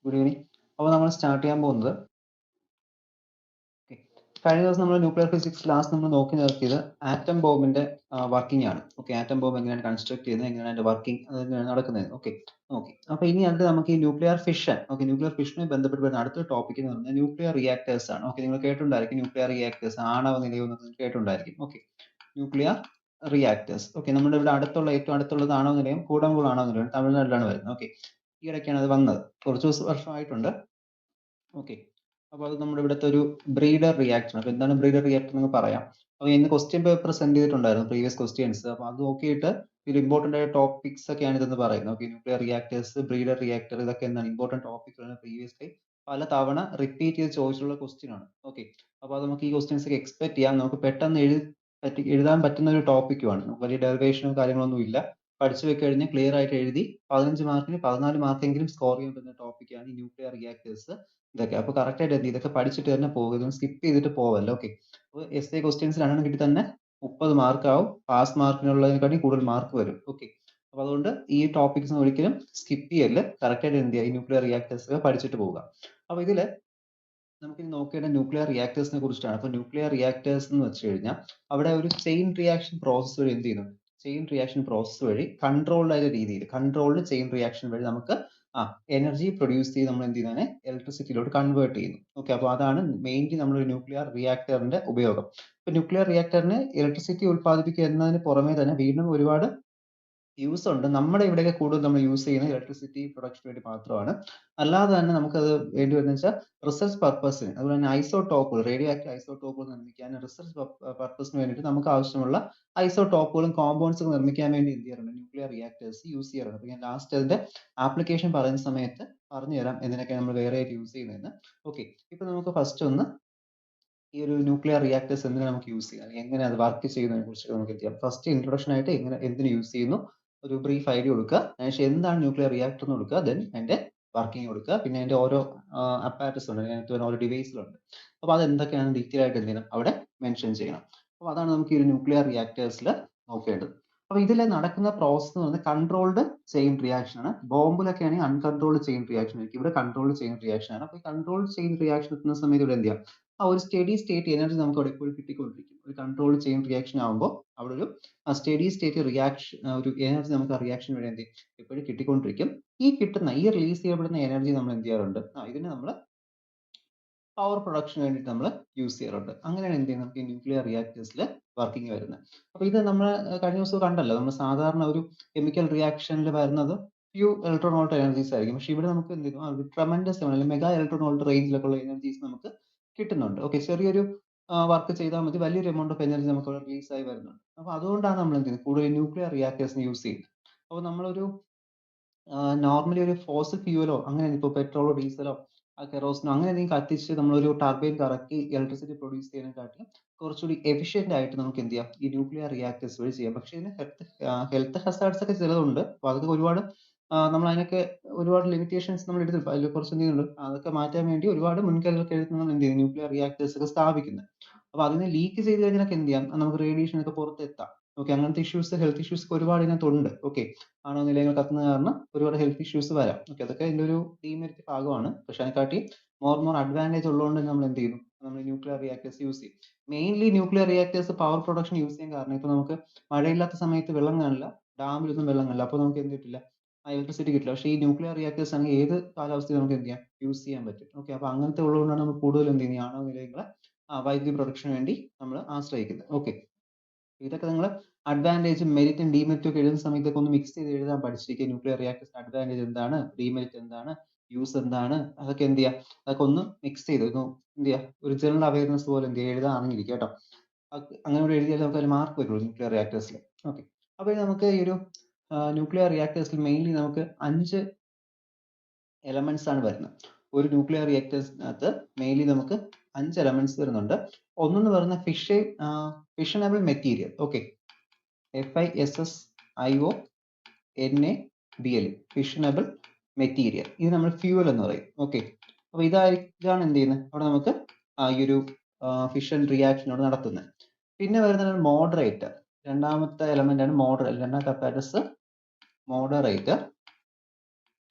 Good evening. അപ്പോൾ നമ്മൾ start ചെയ്യാൻ പോകുന്നത് കഴിഞ്ഞ ദിവസം നമ്മൾ ന്യൂക്ലിയർ ഫിസിക്സ് ലാസ്റ്റ് നമ്മൾ നോക്കി നിർത്തിയത് ആറ്റം ബോംബിന്റെ വർക്കിംഗ് ആണ്. ഓക്കെ, ആറ്റം ബോംബ് എങ്ങനെയാണ് കൺസ്ട്രക്ട് ചെയ്യുന്നത്, എങ്ങനെയാണ് അതിന്റെ വർക്കിംഗ് എങ്ങനെയാണ് നടക്കുന്നത്. ഓക്കെ, നോക്കി. അപ്പൊ ഇനി അടുത്ത് നമുക്ക് ഈ ന്യൂക്ലിയർ ഫിഷൻ, ഓക്കെ, ന്യൂക്ലിയർ ഫിഷനുമായി ബന്ധപ്പെട്ട് വരുന്ന അടുത്ത ടോപ്പിക് എന്ന് പറഞ്ഞാൽ ന്യൂക്ലിയർ റിയാക്ടേഴ്സ് ആണ്. ഓക്കെ, നിങ്ങൾ കേട്ടിട്ടുണ്ടായിരിക്കും ന്യൂക്ലിയർ റിയാക്ടേഴ്സ്, ആണവ നിലയം കേട്ടിട്ടുണ്ടായിരിക്കും. Okay, nuclear reactors. ഓക്കെ, നമ്മുടെ ഇവിടെ ഏറ്റവും അടുത്തുള്ളത് ആണവ നിലയം കൂടംകുളം ആണവ നിലയം തമിഴ്നാട്ടിലാണ് വരുന്നത്. ഓക്കെ, ഈ ഇടയ്ക്കാണ് അത് വന്നത്, കുറച്ച് വർഷമായിട്ടുണ്ട്. ഓക്കെ, അപ്പോൾ അത് നമ്മുടെ ഇവിടുത്തെ ഒരു ബ്രീഡർ റിയാക്ടർ. അപ്പോൾ എന്താണ് ബ്രീഡർ റിയാക്ടർ എന്ന് പറയാം. അപ്പോൾ ഇന്ന് ക്വസ്റ്റ്യൻ പേപ്പർ സെൻഡ് ചെയ്തിട്ടുണ്ടായിരുന്നു, പ്രീവിയസ് ക്വസ്റ്റ്യൻസ്. അപ്പോൾ അത് നോക്കിയിട്ട് ഇതിൽ ഇമ്പോർട്ടന്റ് ആയ ടോപ്പിക്സ് ഒക്കെയാണ് ഇതെന്ന് പറയുന്നത്. Okay, nuclear reactors, breeder reactor, ഇതൊക്കെ എന്താണ് ഇമ്പോർട്ടന്റ് ടോപ്പിക്സ് പ്രീവിയസ്ലി പല തവണ റിപ്പീറ്റ് ചെയ്ത് ചോദിച്ചിട്ടുള്ള ക്വസ്റ്റ്യൻ ആണ്. ഓക്കെ, അപ്പോൾ അത് നമുക്ക് ഈ ക്വസ്റ്റ്യൻസ് ഒക്കെ എക്സ്പെക്ട് ചെയ്യാം. നമുക്ക് പെട്ടെന്ന് എഴുതാൻ പറ്റുന്ന ഒരു ടോപ്പിക്കുമാണ്. വലിയ ഡെറിവേഷനോ കാര്യങ്ങളൊന്നും ഇല്ല. പഠിച്ചു വെച്ച് കഴിഞ്ഞാൽ ക്ലിയർ ആയിട്ട് എഴുതി 15 മാർക്കിന് 14 മാർക്കെങ്കിലും സ്കോർ ചെയ്യാൻ പറ്റുന്ന ടോപ്പിക്കാണ് ഈ ന്യൂക്ലിയർ റിയാക്ടേഴ്സ്. ഇതൊക്കെ അപ്പോൾ കറക്റ്റ് ആയിട്ട് ഇതൊക്കെ പഠിച്ചിട്ട് തന്നെ പോകുക, സ്കിപ്പ് ചെയ്തിട്ട് പോവല്ലോ. ഓക്കെ, അപ്പോൾ എസ് എ ക്വസ്റ്റ്യൻസ് 2 കിട്ടി തന്നെ 30 മാർക്ക് ആവും. പാസ് മാർക്കിനുള്ളതിനെക്കാട്ടി കൂടുതൽ മാർക്ക് വരും. ഓക്കെ, അപ്പോൾ അതുകൊണ്ട് ഈ ടോപ്പിക്സ് ഒരിക്കലും സ്കിപ്പ് ചെയ്യല്, കറക്റ്റ് ആയിട്ട് എന്ത് ചെയ്യുക, ഈ ന്യൂക്ലിയർ റിയാക്ടേഴ്സ് ഒക്കെ പഠിച്ചിട്ട് പോവുക. അപ്പോൾ ഇതില് നമുക്ക് നോക്കേണ്ട ന്യൂക്ലിയർ റിയാക്ടേഴ്സിനെ കുറിച്ചിട്ടാണ്. അപ്പോൾ ന്യൂക്ലിയർ റിയാക്ടേഴ്സ് എന്ന് വെച്ച് കഴിഞ്ഞാൽ അവിടെ ഒരു ചെയിൻ റിയാക്ഷൻ പ്രോസസ് വഴി എന്ത് ചെയ്യുന്നു, ചെയിൻ റിയാക്ഷൻ പ്രോസസ് വഴി കൺട്രോൾഡ് ആയ രീതിയിൽ, കൺട്രോൾഡ് ചെയിൻ റിയാക്ഷൻ വഴി നമുക്ക് എനർജി പ്രൊഡ്യൂസ് ചെയ്ത് നമ്മൾ എന്ത് ചെയ്യുന്നതിനെ ഇലക്ട്രിസിറ്റിയിലോട്ട് കൺവേർട്ട് ചെയ്യുന്നു. ഓക്കെ, അപ്പോൾ അതാണ് മെയിൻലി നമ്മുടെ ന്യൂക്ലിയർ റിയാക്ടറിന്റെ ഉപയോഗം. ഇപ്പൊ ന്യൂക്ലിയർ റിയാക്ടറിന് ഇലക്ട്രിസിറ്റി ഉത്പാദിപ്പിക്കുക എന്നതിന് പുറമെ തന്നെ വീണ്ടും ഒരുപാട് യൂസ് ഉണ്ട്. നമ്മുടെ ഇവിടെയൊക്കെ കൂടുതൽ നമ്മൾ യൂസ് ചെയ്യുന്നത് ഇലക്ട്രിസിറ്റി പ്രൊഡക്ഷന് വേണ്ടി മാത്രമാണ്. അല്ലാതെ തന്നെ നമുക്കത് വേണ്ടി വരുന്നത് വെച്ചാൽ റിസർച്ച് പർപ്പസിന്, അതുപോലെ തന്നെ ഐസോടോപ്പുകൾ, റേഡിയോ ആക്റ്റീവ് ഐസോടോപ്പുകൾ നിർമ്മിക്കാൻ റിസർച്ച് പർപ്പസിന് വേണ്ടിയിട്ട് നമുക്ക് ആവശ്യമുള്ള ഐസോടോപ്പുകളും കോമ്പൗണ്ട്സും നിർമ്മിക്കാൻ വേണ്ടി എന്ത് ചെയ്യാറുണ്ട്, ന്യൂക്ലിയർ റിയാക്ടേഴ്സ് യൂസ് ചെയ്യാറുണ്ട്. അപ്പോൾ ഞാൻ ലാസ്റ്റ് അതിന്റെ ആപ്ലിക്കേഷൻ പറയുന്ന സമയത്ത് പറഞ്ഞുതരാം എന്തിനൊക്കെ നമ്മൾ വേറെ ആയിട്ട് യൂസ് ചെയ്യുന്നതെന്ന്. ഓക്കെ, ഇപ്പൊ നമുക്ക് ഫസ്റ്റ് ഒന്ന് ഈ ഒരു ന്യൂക്ലിയർ റിയാക്ടേഴ്സ് എന്തിനാ നമുക്ക് യൂസ് ചെയ്യാം, എങ്ങനെ അത് വർക്ക് ചെയ്യുന്നതിനെ കുറിച്ച് നമുക്ക് ചെയ്യാം. ഫസ്റ്റ് ഇൻട്രൊഡക്ഷൻ ആയിട്ട് എന്തിനു യൂസ് ചെയ്യുന്നു, ഒരു ബ്രീഫ് ഐഡിയ കൊടുക്കുക. അതിനുശേഷം എന്താണ് ന്യൂക്ലിയർ റിയാക്ടർ എന്ന് കൊടുക്കുക, ദെൻ അതിന്റെ വർക്കിംഗ് കൊടുക്കുക. പിന്നെ അതിന്റെ ഓരോ അപ്പാരറ്റസ് ഉണ്ട്, അതിനകത്ത് ഓരോ ഡിവൈസുകളുണ്ട്. അപ്പോൾ അത് എന്തൊക്കെയാണ് ഡീറ്റെയിൽ ആയിട്ട് എന്ത് ചെയ്യണം, അവിടെ മെൻഷൻ ചെയ്യണം. അപ്പോൾ അതാണ് നമുക്ക് ഈ ഒരു ന്യൂക്ലിയർ റിയാക്ടേഴ്സിൽ നോക്കേണ്ടത്. അപ്പോൾ ഇതിൽ നടക്കുന്ന പ്രോസസ് എന്ന് പറയുന്നത് കൺട്രോൾഡ് ചെയിൻ റിയാക്ഷൻ ആണ്. ബോംബിലൊക്കെ ആണെങ്കിൽ അൺകൺട്രോൾഡ് ചെയിൻ റിയാക്ഷൻ ആയിരിക്കും. ഇവിടെ കൺട്രോൾഡ് ചെയിൻ റിയാക്ഷൻ ആണ്. അപ്പോൾ ഈ കൺട്രോൾഡ് ചെയിൻ റിയാക്ഷൻ എത്തുന്ന സമയത്ത് ഇവിടെ എന്ത് ചെയ്യാം, ഒരു സ്റ്റഡി സ്റ്റേറ്റ് എനർജി നമുക്ക് അവിടെ എപ്പോഴും കിട്ടിക്കൊണ്ടിരിക്കും. ഒരു കൺട്രോൾ ചെയിൻ റിയാക്ഷൻ ആകുമ്പോൾ അവിടെ ഒരു സ്റ്റഡി സ്റ്റേറ്റ് റിയാക്ഷൻ, ഒരു എനർജി നമുക്ക് ആ റിയാക്ഷൻ വഴി എന്ത് ചെയ്യും, എപ്പോഴും കിട്ടിക്കൊണ്ടിരിക്കും. ഈ റിലീസ് ചെയ്യപ്പെടുന്ന എനർജി നമ്മൾ എന്ത് ചെയ്യാറുണ്ട്, ഇതിനെ നമ്മൾ പവർ പ്രൊഡക്ഷന് വേണ്ടിയിട്ട് നമ്മൾ യൂസ് ചെയ്യാറുണ്ട്. അങ്ങനെയാണ് എന്ത് ചെയ്യുന്നത്, നമുക്ക് ഈ ന്യൂക്ലിയർ റിയാക്ടേഴ്സിൽ വർക്കിംഗ് വരുന്നത്. അപ്പോൾ ഇത് നമ്മൾ കഴിഞ്ഞ ദിവസം കണ്ടല്ലോ, നമ്മൾ സാധാരണ ഒരു കെമിക്കൽ റിയാക്ഷനിൽ വരുന്നത് ഫ്യൂ ഇലക്ട്രോൺ വോൾട്ട് എനർജീസ് ആയിരിക്കും. പക്ഷെ ഇവിടെ നമുക്ക് എന്ത് ചെയ്യുന്നു, ഒരു ട്രമൻഡസ് അല്ലെങ്കിൽ മെഗാ ഇലക്ട്രോൺ വോൾട്ട് റേഞ്ചിലൊക്കെ ഉള്ള എനർജീസ് നമുക്ക് കിട്ടുന്നുണ്ട്. ഓക്കെ, ചെറിയൊരു വർക്ക് ചെയ്താൽ മതി, വലിയൊരു എമൗണ്ട് ഓഫ് എനർജി നമുക്ക് അവിടെ റിലീസ് ആയി വരുന്നുണ്ട്. അപ്പോൾ അതുകൊണ്ടാണ് നമ്മൾ എന്ത് ചെയ്യുന്നത്, കൂടുതൽ ന്യൂക്ലിയർ റിയാക്ടേഴ്സിന് യൂസ് ചെയ്യുന്നത്. അപ്പോൾ നമ്മളൊരു നോർമലി ഒരു ഫോസിൽ ഫ്യൂവലോ അങ്ങനെ ഇപ്പോൾ പെട്രോളോ ഡീസലോ കെറോസിനോ അങ്ങനെ എന്തെങ്കിലും കത്തിച്ച് നമ്മളൊരു ടർബൈൻ കറക്കി ഇലക്ട്രിസിറ്റി പ്രൊഡ്യൂസ് ചെയ്യുന്നതിനെക്കാട്ടിലും കുറച്ചുകൂടി എഫിഷ്യന്റ് ആയിട്ട് നമുക്ക് എന്ത് ചെയ്യാം, ഈ ന്യൂക്ലിയർ റിയാക്ടേഴ്സ് വഴി ചെയ്യാം. പക്ഷേ ഇതിന് ഹെൽത്ത് ഹസാർഡ്സ് ഒക്കെ ചിലതുണ്ട്. അപ്പോൾ അതൊക്കെ ഒരുപാട് നമ്മൾ അതിനൊക്കെ ഒരുപാട് ലിമിറ്റേഷൻസ് നമ്മൾ എടുത്തിട്ടുണ്ട്. അതിൽ കുറച്ച് എന്ത് ചെയ്യുന്നുണ്ട്, അതൊക്കെ മാറ്റാൻ വേണ്ടി ഒരുപാട് മുൻകരുതലൊക്കെ എടുത്ത് നമ്മൾ എന്ത് ചെയ്യും, ന്യൂക്ലിയർ റിയാക്ടേഴ്സ് ഒക്കെ സ്ഥാപിക്കുന്നത്. അപ്പോൾ അതിന് ലീക്ക് ചെയ്ത് കഴിഞ്ഞാൽ എന്ത് ചെയ്യാം, നമുക്ക് റേഡിയേഷൻ ഒക്കെ പുറത്തെത്താം. ഓക്കെ, അങ്ങനത്തെ ഇഷ്യൂസ്, ഹെൽത്ത് ഇഷ്യൂസ് ഒരുപാട് ഇതിനകത്തുണ്ട്. ഓക്കെ, ആണവ നിലയങ്ങൾ കത്തുന്നത് കാരണം ഒരുപാട് ഹെൽത്ത് ഇഷ്യൂസ് വരാം. ഓക്കെ, അതൊക്കെ ഇതിന്റെ ഒരു ഡീമെറിറ്റ് ഭാഗമാണ്. പക്ഷെ അതിനെക്കാട്ടി മോർ അഡ്വാൻറ്റേജ് ഉള്ളതുകൊണ്ട് നമ്മൾ എന്ത് ചെയ്യുന്നു, നമ്മൾ ന്യൂക്ലിയർ റിയാക്ടേഴ്സ് യൂസ് ചെയ്യും. Mainly nuclear reactors power production use ചെയ്യാൻ കാരണം ഇപ്പൊ നമുക്ക് മഴയില്ലാത്ത സമയത്ത് വെള്ളം കാണില്ല, ഡാമിലൊന്നും വെള്ളം കാണില്ല, അപ്പോൾ നമുക്ക് എന്ത് കിട്ടില്ല, ഇലക്ട്രിസിറ്റി കിട്ടില്ല. പക്ഷേ ഈ ന്യൂക്ലിയർ റിയാക്ടേഴ്സ് ആണെങ്കിൽ ഏത് കാലാവസ്ഥയിൽ നമുക്ക് എന്ത് ചെയ്യാം, യൂസ് ചെയ്യാൻ പറ്റും. ഓക്കെ, അപ്പോൾ അങ്ങനത്തെ ഉള്ളതുകൊണ്ടാണ് നമ്മൾ കൂടുതൽ എന്ത് ചെയ്യുന്നത്, ആണവ നിലയങ്ങളെ വൈദ്യുതി പ്രൊഡക്ഷന് വേണ്ടി നമ്മൾ ആശ്രയിക്കുന്നത്. ഓക്കെ, ഇതൊക്കെ നിങ്ങൾ അഡ്വാൻറ്റേജും മെരിറ്റും ഡീമെറിറ്റും ഒക്കെ എഴുതുന്ന സമയത്തൊക്കെ ഒന്ന് മിക്സ് ചെയ്ത് എഴുതാൻ പഠിച്ചിരിക്കുക. ന്യൂക്ലിയർ റിയാക്ടേഴ്സിന്റെ അഡ്വാൻറ്റേജ് എന്താണ്, ഡീമെറിറ്റ് എന്താണ്, യൂസ് എന്താണ്, അതൊക്കെ എന്ത് ചെയ്യുക, അതൊക്കെ ഒന്ന് മിക്സ് ചെയ്ത് എന്ത് ചെയ്യുക, ഒരു ജനറൽ അവയർനെസ് പോലെ എന്ത് ചെയ്യുക, എഴുതാൻ അറിഞ്ഞിരിക്കുക കേട്ടോ. അങ്ങനെ കൂടെ എഴുതിയാൽ നമുക്ക് അതിൽ മാർക്ക് വരുള്ളൂ ന്യൂക്ലിയർ റിയാക്ടേഴ്സിൽ. ഓക്കെ, അപ്പോൾ നമുക്ക് ഈ ഒരു ന്യൂക്ലിയർ റിയാക്ടേഴ്സിൽ മെയിൻലി നമുക്ക് 5 എലമെന്റ്സ് ആണ് വരുന്നത്. ഒരു ന്യൂക്ലിയർ റിയാക്ടേഴ്സിനകത്ത് മെയിൻലി നമുക്ക് 5 എലമെന്റ്സ് വരുന്നുണ്ട്. ഒന്നെന്ന് പറയുന്ന fissionable material. Okay, FISSIONABL, fissionable material. ഇത് നമ്മൾ ഫ്യൂവൽ എന്ന് പറയും. ഓക്കെ, അപ്പോൾ ഇതാണ് എന്ത് ചെയ്യുന്നത്, അവിടെ നമുക്ക് ഈ ഒരു ഫിഷൻ റിയാക്ഷനോട് നടത്തുന്നത്. പിന്നെ വരുന്നത് മോഡറേറ്റർ. രണ്ടാമത്തെ എലമെന്റ് ആണ് മോഡറേറ്റർ. രണ്ടാമത്തെ അപ്പാരറ്റസ് മോഡറേറ്റർ.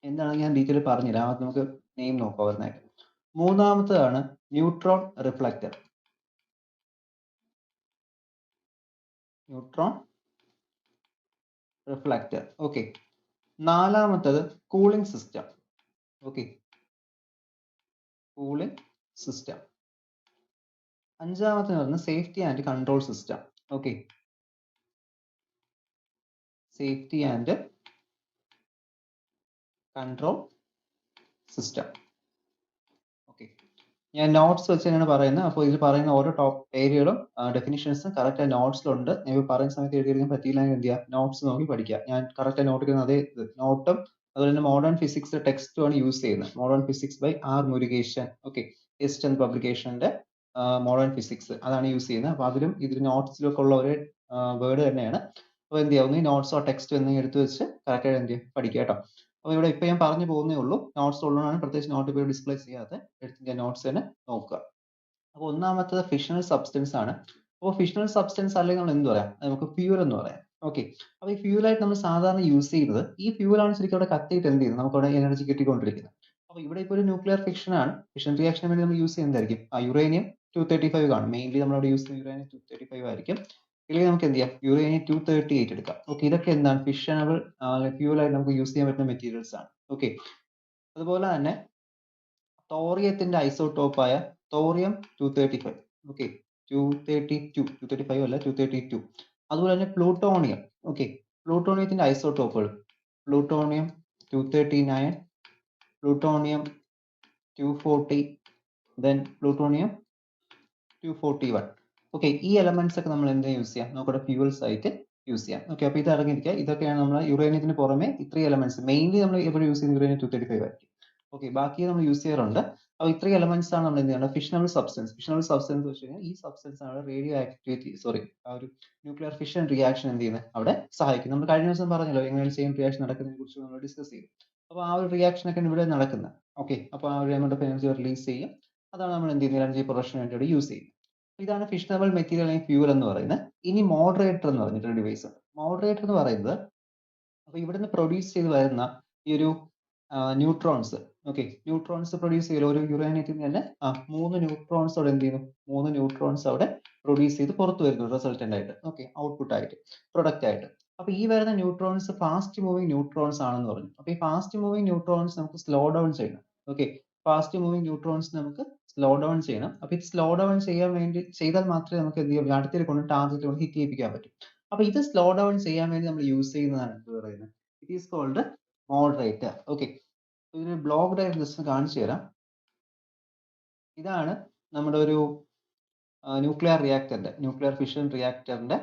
എന്താണെന്ന് ഞാൻ ഡീറ്റെയിൽ പറഞ്ഞുതരാം. ആദ്യം നമുക്ക് നെയിം നോക്കാം ഓരോന്നായിട്ട്. മൂന്നാമത്തേതാണ് neutron reflector. Neutron reflector. Okay. നാലാമത്തത് cooling system. Okay, cooling system. അഞ്ചാമത്തെ പറയുന്നത് safety and control system. Okay, safety and control system. Okay, ഞാൻ നോട്ട്സ് വെച്ച് തന്നെയാണ് പറയുന്നത്. അപ്പോൾ ഇതിൽ പറയുന്ന ഓരോ ടോപ്പ് ഏരിയകളും ഡെഫിനിഷൻസും കറക്റ്റ് നോട്ട്സിലുണ്ട്. ഞാൻ പറയുന്ന സമയത്ത് എഴുതിയെടുക്കാൻ പറ്റിയില്ലെങ്കിൽ എന്ത് ചെയ്യുക, നോട്ട്സ് നോക്കി പഠിക്കുക. ഞാൻ കറക്റ്റ് നോട്ട് ചെയ്യുന്ന അതേ നോട്ടും അതുപോലെ തന്നെ മോഡേൺ ഫിസിക്സ് ടെക്സ്റ്റും ആണ് യൂസ് ചെയ്യുന്നത്. Modern physics by R Murugeshan. Okay, എസ്റ്റൻ പബ്ലിക്കേഷന്റെ മോഡേൺ ഫിസിക്സ് അതാണ് യൂസ് ചെയ്യുന്നത്. അപ്പോൾ അതിലും ഇതിൽ നോട്ട്സിലൊക്കെ ഉള്ള ഒരു വേർഡ് തന്നെയാണ്. അപ്പോൾ എന്ത് ചെയ്യുക, ഒന്ന് നോട്ട്സോ ടെക്സ്റ്റോ എന്തെങ്കിലും എടുത്ത് വെച്ച് കറക്റ്റായിട്ട് എന്ത് ചെയ്യുക, പഠിക്കുക കേട്ടോ. അപ്പോൾ ഇവിടെ ഇപ്പൊ ഞാൻ പറഞ്ഞു പോകുന്നേ ഉള്ളൂ. നോട്ട്സ് ഉള്ളതാണ് പ്രത്യേകിച്ച് നോട്ട് ഇപ്പോൾ ഡിസ്പ്ലേ ചെയ്യാതെ എടുത്തിട്ട് നോട്ട്സ് തന്നെ നോക്കുക. അപ്പോൾ ഒന്നാമത്തത് ഫിഷണൽ സബ്സ്റ്റൻസ് ആണ്. അപ്പോൾ ഫിഷണൽ സബ്സ്റ്റൻസ് അല്ലെങ്കിൽ നമ്മൾ എന്ത് പറയാം, നമുക്ക് ഫ്യൂൽ എന്ന് പറയാം. ഓക്കെ, അപ്പോൾ ഈ ഫ്യൂലായിട്ട് നമ്മൾ സാധാരണ യൂസ് ചെയ്യുന്നത് ഈ ഫ്യൂലാണ് ശരിക്കും അവിടെ കത്തിയിട്ട് എന്ത് ചെയ്യുന്നത്, നമുക്ക് അവിടെ എനർജി കിട്ടിക്കൊണ്ടിരിക്കുന്നത്. അപ്പോൾ ഇവിടെ ഇപ്പോൾ ഒരു ന്യൂക്ലിയർ ഫിഷൻ ആണ്. ഫിഷൻ റിയാക്ഷന് വേണ്ടി നമ്മൾ യൂസ് ചെയ്യുന്നതായിരിക്കും യുറേനിയം 235 കാണും. മെയിൻലി നമ്മൾ അവിടെ യൂസ് ചെയ്യുന്ന യുറേനിയം 235 ആയിരിക്കും. ഇല്ലെങ്കിൽ നമുക്ക് എന്ത് ചെയ്യാം, യുറേനിയം 238 എടുക്കാം. ഓക്കെ, ഇതൊക്കെ എന്താണ് ഫിഷനബിൾ ഫ്യൂലായിട്ട് നമുക്ക് യൂസ് ചെയ്യാൻ പറ്റുന്ന മെറ്റീരിയൽസ് ആണ്. ഓക്കെ, അതുപോലെ തന്നെ തോറിയത്തിന്റെ ഐസോടോപ്പായ തോറിയം 235. ഓക്കെ, 232 അല്ല 232. അതുപോലെ തന്നെ പ്ലൂട്ടോണിയം. ഓക്കെ, പ്ലൂട്ടോണിയത്തിന്റെ ഐസോടോപ്പുകൾ plutonium 239, plutonium 240, then plutonium 241. Okay, ഈ എലമെന്റ്സ് ഒക്കെ നമ്മൾ എന്ത് യൂസ് ചെയ്യാം, നമുക്കിവിടെ ഫ്യൂവൽസ് ആയിട്ട് യൂസ് ചെയ്യാം. ഓക്കെ, അപ്പോൾ ഇത് അറിഞ്ഞിരിക്കുക. ഇതൊക്കെയാണ് നമ്മൾ യുറേനിയത്തിന് പുറമെ ഇത്രയും എലമെന്റ്സ് മെയിൻലി നമ്മൾ എവിടെ യൂസ് ചെയ്യുന്ന യുറേനിയം 235 ആയിരിക്കും. ഓക്കെ, ബാക്കി നമ്മൾ യൂസ് ചെയ്യാറുണ്ട്. അപ്പോൾ ഇത്രയും എലമെന്റ്സ് ആണ് നമ്മൾ എന്ത് ചെയ്യുന്നത്, ഫിഷണബിൾ സബ്സ്റ്റൻസ്. ഫിഷണബിൾ സബ്സ്റ്റൻസ് വെച്ച് കഴിഞ്ഞാൽ ഈ സബ്സ്റ്റൻസ് ആണ് റേഡിയോ ആക്ടിവിറ്റി ആ ഒരു ന്യൂക്ലിയർ ഫിഷൻ റിയാക്ഷൻ എന്ത് ചെയ്യുന്നത് അവിടെ സഹായിക്കും. നമ്മൾ കഴിഞ്ഞ ദിവസം പറഞ്ഞല്ലോ എങ്ങനെയാണ് ചെയിൻ റിയാക്ഷൻ നടക്കുന്നതിനെ കുറിച്ച് നമ്മൾ ഡിസ്കസ് ചെയ്തു. അപ്പോൾ ആ ഒരു റിയാക്ഷൻ ഒക്കെ ഇവിടെ നടക്കുന്നത്. ഓക്കെ, അപ്പോൾ ആ ഒരു എമൗണ്ട് ഓഫ് എനർജി റിലീസ് ചെയ്യും. അതാണ് നമ്മൾ എന്ത് ചെയ്യുന്നത്, എനർജി പ്രൊഡക്ഷന് വേണ്ടി യൂസ് ചെയ്യുന്നത്. ഇതാണ് ഫിഷണബിൾ മെറ്റീരിയൽ അല്ലെങ്കിൽ ഫ്യൂൽ എന്ന് പറയുന്നത്. ഇനി മോഡറേറ്റർ എന്ന് പറഞ്ഞിട്ടൊരു ഡിവൈസ് ഉണ്ട്. മോഡറേറ്റർ എന്ന് പറയുന്നത് അപ്പൊ ഇവിടുന്ന് പ്രൊഡ്യൂസ് ചെയ്ത് വരുന്ന ഈ ഒരു ന്യൂട്രോൺസ്. ഓക്കെ, ന്യൂട്രോൺസ് പ്രൊഡ്യൂസ് ചെയ്യില്ല. ഒരു യുറേനിയത്തിൽ തന്നെ 3 ന്യൂട്രോൺസ് അവിടെ എന്ത് ചെയ്യുന്നു, 3 ന്യൂട്രോൺസ് അവിടെ പ്രൊഡ്യൂസ് ചെയ്ത് പുറത്തു വരുന്നു റിസൾട്ടന്റ് ആയിട്ട്. ഓക്കെ, ഔട്ട്പുട്ട് ആയിട്ട്, പ്രൊഡക്റ്റ് ആയിട്ട്. അപ്പൊ ഈ വരുന്ന ന്യൂട്രോൺസ് ഫാസ്റ്റ് മൂവിങ് ന്യൂട്രോൺസ് ആണെന്ന് പറഞ്ഞു. അപ്പൊ ഈ ഫാസ്റ്റ് മൂവിങ് ന്യൂട്രോൺസ് നമുക്ക് സ്ലോ ഡൗൺ ചെയ്യണം. ഓക്കെ, ഫാസ്റ്റ് മൂവിങ് ന്യൂട്രോൺസ് നമുക്ക് സ്ലോ ഡൗൺ ചെയ്യണം. അപ്പൊ ഇത് സ്ലോ ഡൗൺ ചെയ്യാൻ വേണ്ടി ചെയ്താൽ മാത്രമേ നമുക്ക് എന്ത് ചെയ്യാം, അടുത്തേക്ക് കൊണ്ട് ടാർഗറ്റ് കൊണ്ട് ഹിറ്റ് ചെയ്യിപ്പിക്കാൻ പറ്റും. അപ്പൊ ഇത് സ്ലോ ഡൗൺ ചെയ്യാൻ വേണ്ടി നമ്മൾ യൂസ് ചെയ്യുന്നതാണ് എന്ത് പറയുന്നത്, it is called moderator. Okay, ഇതിന് ബ്ലോക്ക് ഡയഗ്രം ജസ്റ്റ് കാണിച്ചു തരാം. ഇതാണ് നമ്മുടെ ഒരു ന്യൂക്ലിയർ ഫിഷൻ റിയാക്ടറിന്റെ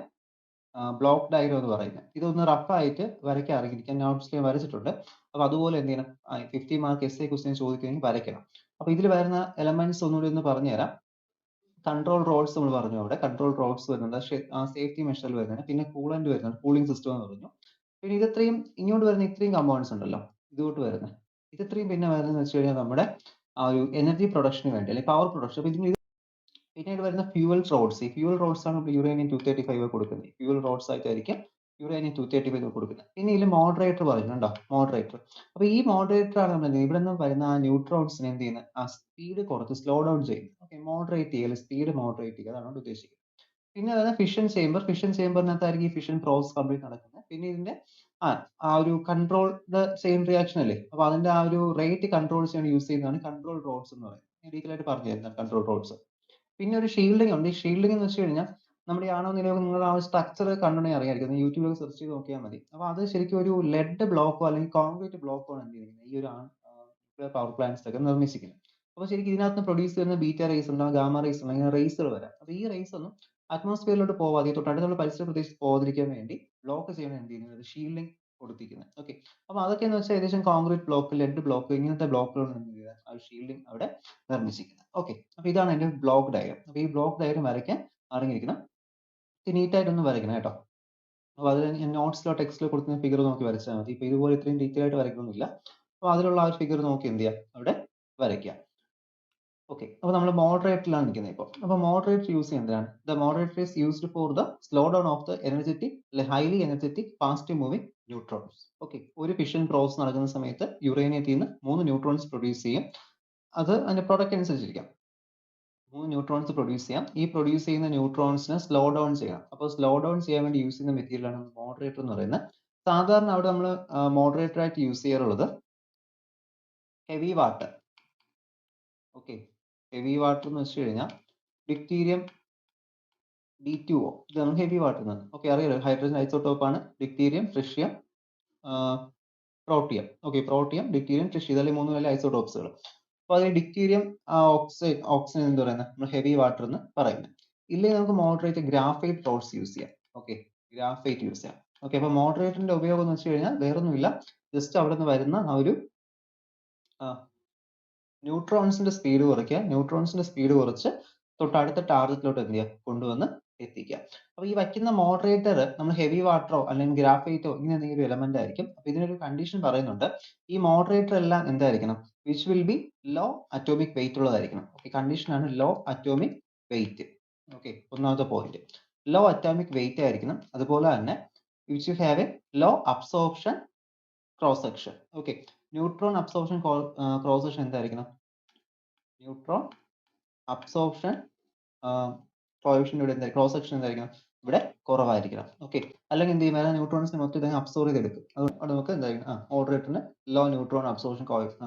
ബ്ലോക്ക് ഡയഗ്രം എന്ന് പറയുന്നത്. ഇതൊന്ന് റഫ് ആയിട്ട് വരയ്ക്കാൻ അറിഞ്ഞിരിക്കാൻ നോട്ട്സിൽ വരച്ചിട്ടുണ്ട്. അപ്പൊ അതുപോലെ എന്ത് ചെയ്യണം, 50 മാർക്ക് എസ് എ ക്വസ്റ്റ്യൻ ചോദിക്കുകയാണെങ്കിൽ വരയ്ക്കണം. അപ്പൊ ഇതിൽ വരുന്ന എലമെന്റ്സ് ഒന്നുകൂടി ഒന്ന് പറഞ്ഞുതരാം. കൺട്രോൾ റോഡ്സ് നമ്മൾ പറഞ്ഞു, അവിടെ കൺട്രോൾ റോഡ്സ് വരുന്നുണ്ട്, സേഫ്റ്റി മെഷറിൽ വരുന്നുണ്ട്, പിന്നെ കൂളന്റ് വരുന്നുണ്ട്, കൂളിംഗ് സിസ്റ്റം എന്ന് പറഞ്ഞു. പിന്നെ ഇത്രയും ഇങ്ങോട്ട് വരുന്ന ഇത്രയും കമ്പോണൻസ് ഉണ്ടല്ലോ, ഇതോട്ട് വരുന്നത് ഇത്രയും പിന്നെ വരുന്നത് വെച്ച് കഴിഞ്ഞാൽ നമ്മുടെ ആ ഒരു എനർജി പ്രൊഡക്ഷന് വേണ്ടി അല്ലെങ്കിൽ പവർ പ്രൊഡക്ഷൻ. അപ്പൊ പിന്നീട് വരുന്ന ഫ്യൂവൽ റോഡ്സ്. ഈ ഫ്യൂവൽ റോഡ്സ് ആണ് നമ്മൾ യുറേനിയം 235 കൊടുക്കുന്നത്. ഫ്യൂവൽ റോഡ്സ് ആയിട്ടായിരിക്കും യുറേനിയം 235 കൊടുക്കുന്നത്. പിന്നെ ഇതിൽ മോഡറേറ്റർ പറയുന്നുണ്ടോ, മോഡറേറ്റർ. അപ്പൊ ഈ മോഡറേറ്റർ ആണ് നമ്മൾ ഇവിടെ നിന്ന് വരുന്ന ആ ന്യൂട്രോൺസിനെ എന്ത് ചെയ്യുന്നത്, ആ സ്പീഡ് കുറച്ച് സ്ലോ ഡൗൺ ചെയ്യുന്നത്. ഓക്കെ, മോഡറേറ്റ് ചെയ്യുക, സ്പീഡ് മോഡറേറ്റ് ചെയ്യുക, അതാണ് ഉദ്ദേശിക്കുന്നത്. പിന്നെ വരുന്ന ഫിഷൻ ചേംബർ. ഫിഷൻ ചേംബറിനകത്തായിരിക്കും ഈ ഫിഷൻ പ്രോസസ് കംപ്ലീറ്റ് നടക്കുന്നത്. പിന്നെ ഇതിന്റെ ആ ഒരു കൺട്രോൾഡ് ചെയിൻ റിയാക്ഷൻ അല്ലേ, അപ്പൊ അതിന്റെ ആ ഒരു റേറ്റ് കൺട്രോൾ ചെയ്യാൻ യൂസ് ചെയ്യുന്നതാണ് കൺട്രോൾ റോഡ്സ് എന്ന് പറയുന്നത്. ഡീറ്റെയിൽ ആയിട്ട് പറഞ്ഞു തരുന്നതാണ് കൺട്രോൾ റോഡ്സ്. പിന്നെ ഒരു ഷീൽഡിംഗ് ഉണ്ട്. ഈ ഷീൽഡിംഗ് എന്ന് വെച്ച് കഴിഞ്ഞാൽ നമ്മുടെ ആണോ നിലവിൽ നിങ്ങൾ ആ സ്ട്രക്ചർ കണ്ടുണ്ടെങ്കിൽ അറിയാമായിരിക്കും, യൂട്യൂബിൽ സെർച്ച് ചെയ്ത് നോക്കിയാൽ മതി. അപ്പൊ അത് ശരിക്കും ഒരു ലെഡ് ബ്ലോക്കോ അല്ലെങ്കിൽ കോൺക്രീറ്റ് ബ്ലോക്കോ ആണ് എന്ത് ചെയ്യുന്നത്, ഈ ഒരു പവർ പ്ലാന്റ്സ് ഒക്കെ നിർമ്മിച്ചിരിക്കുന്നത്. അപ്പൊ ശരിക്കും ഇതിനകത്ത് പ്രൊഡ്യൂസ് ചെയ്യുന്ന ബീറ്റ റേസ് ഉണ്ടാവും, ഗാമ റേസ് ഉണ്ടാവും, ഇങ്ങനെ റേസുകൾ വരാം. അപ്പൊ ഈ റേസ് ഒന്നും അറ്റ്മോസ്ഫിയറിലോട്ട് പോവാതെ തൊട്ടടുത്തുള്ള പരിസര പ്രദേശത്ത് പോകാതിരിക്കാൻ വേണ്ടി ബ്ലോക്ക് ചെയ്യാൻ എന്ത് ചെയ്യുന്നത്, ഷീൽഡിംഗ് കൊടുത്തിരിക്കുന്നത്. ഓക്കെ, അപ്പൊ അതൊക്കെ എന്ന് വെച്ചാൽ ഏകദേശം കോൺക്രീറ്റ് ബ്ലോക്ക്, ലെഡ് ബ്ലോക്ക്, ഇങ്ങനത്തെ ബ്ലോക്കുകളാണ് എന്ത് ചെയ്യുക, ആ ഷീൽഡിംഗ് അവിടെ നിർമ്മിച്ചിരിക്കുന്നത്. ഓക്കെ, അപ്പൊ ഇതാണ് എന്റെ ബ്ലോക്ക് ഡയഗ്രം. അപ്പൊ ഈ ബ്ലോക്ക് ഡയഗ്രം വരയ്ക്കാൻ അറിഞ്ഞിരിക്കണം, നീറ്റായിട്ടൊന്ന് വരയ്ക്കണം കേട്ടോ. അപ്പൊ അതിൽ ഞാൻ നോട്ട്സിലോ ടെക്സ്റ്റിലോ കൊടുക്കുന്ന ഫിഗർ നോക്കി വരച്ചാൽ മതി. ഇപ്പൊ ഇതുപോലെ ഇത്രയും ഡീറ്റെയിൽ ആയിട്ട് വരയ്ക്കണമെന്നില്ല. അപ്പൊ അതിലുള്ള ആ ഒരു ഫിഗർ നോക്കി എന്ത് ചെയ്യാം, അവിടെ വരയ്ക്കാം. ഓക്കെ, അപ്പോൾ നമ്മൾ മോഡറേറ്ററിലാണ് നിൽക്കുന്നത് ഇപ്പോൾ. അപ്പോൾ മോഡറേറ്റർ യൂസ് ചെയ്യുന്നതാണ് the moderator is used for the slow down of the energetic highly energetic fast moving neutrons. Okay, ഒരു ഫിഷൻ പ്രോസസ് നടക്കുന്ന സമയത്ത് യുറേനിയത്തിൽ നിന്ന് 3 ന്യൂട്രോൺസ് പ്രൊഡ്യൂസ് ചെയ്യും. അത് അതിന്റെ പ്രൊഡക്റ്റ് അനുസരിച്ചിരിക്കാം. 3 ന്യൂട്രോൺസ് പ്രൊഡ്യൂസ് ചെയ്യാം. ഈ പ്രൊഡ്യൂസ് ചെയ്യുന്ന ന്യൂട്രോൺസിനെ സ്ലോ ഡൗൺ ചെയ്യണം. അപ്പോൾ സ്ലോ ഡൗൺ ചെയ്യാൻ വേണ്ടി യൂസ് ചെയ്യുന്ന മെറ്റീരിയലാണ് മോഡറേറ്റർ എന്ന് പറയുന്നത്. സാധാരണ അവിടെ നമ്മൾ മോഡറേറ്റർ ആയിട്ട് യൂസ് ചെയ്യാറുള്ളത് heavy water. Okay, heavy water എന്ന് വെച്ച് കഴിഞ്ഞാൽ ഡിക്ടീരിയം D2O, ഇത് നമ്മൾ ഹെവി വാട്ടർ എന്നാണ്. ഓക്കെ, അറിയാലോ, ഹൈഡ്രജൻ ഐസോട്ടോപ്പ് ആണ് deuterium, tritium, protium. Okay, protium, deuterium, tritium, ഇതല്ലേ 3 വലിയ ഐസോട്ടോപ്സുകൾ. അപ്പോൾ അതിൽ ഡിക്ടീരിയം ഓക്സൈഡ് എന്ന് പറയുന്നത് നമ്മൾ ഹെവി വാട്ടർ എന്ന് പറയുന്നത്. ഇല്ലെങ്കിൽ നമുക്ക് മോഡറേറ്റ് ഗ്രാഫൈറ്റ് റോഡ്സ് യൂസ് ചെയ്യാം. ഓക്കെ, ഗ്രാഫൈറ്റ് യൂസ് ചെയ്യാം. ഓക്കെ, അപ്പോൾ മോഡറേറ്ററിന്റെ ഉപയോഗം എന്ന് വെച്ച് കഴിഞ്ഞാൽ വേറൊന്നുമില്ല, ജസ്റ്റ് അവിടെ നിന്ന് വരുന്ന ആ ഒരു ന്യൂട്രോൺസിന്റെ സ്പീഡ് കുറയ്ക്കുക, ന്യൂട്രോൺസിന്റെ സ്പീഡ് കുറച്ച് തൊട്ടടുത്ത ടാർഗറ്റിലോട്ട് എന്ത് ചെയ്യുക, കൊണ്ടുവന്ന് എത്തിക്കുക. അപ്പൊ ഈ വയ്ക്കുന്ന മോഡറേറ്റർ നമ്മൾ ഹെവി വാട്ടറോ അല്ലെങ്കിൽ ഗ്രാഫൈറ്റോ ഇങ്ങനെ എന്തെങ്കിലും എലമെന്റ് ആയിരിക്കും. അപ്പൊ ഇതിനൊരു കണ്ടീഷൻ പറയുന്നുണ്ട്, ഈ മോഡറേറ്റർ എല്ലാം എന്തായിരിക്കണം, which will be low atomic weight ഉള്ളതായിരിക്കണം. ഓക്കെ, കണ്ടീഷൻ ആണ് ലോ അറ്റോമിക് വെയിറ്റ്. ഓക്കെ, ഒന്നാമത്തെ പോയിന്റ് ലോ അറ്റോമിക് വെയിറ്റ് ആയിരിക്കണം. അതുപോലെ തന്നെ which have a low absorption cross section. Okay, neutron absorption cross section എന്തായിരിക്കണം, ന്യൂട്രോൺ അബ്സോർപ്ഷൻ കോഎഫിഷ്യന്റ് ഇവിടെ എന്താ, cross section എന്തായിരിക്കണം, ഇവിടെ കുറവായിരിക്കണം. ഓക്കെ, അല്ലെങ്കിൽ എന്ത് ചെയ്യും, ന്യൂട്രോൺസിനെ മൊത്തം ഇതങ്ങ് അബ്സോർവ് ചെയ്തെടുക്കും. അതുകൊണ്ട് നമുക്ക് എന്തായിരിക്കണം, മോഡറേറ്ററിന് low neutron absorption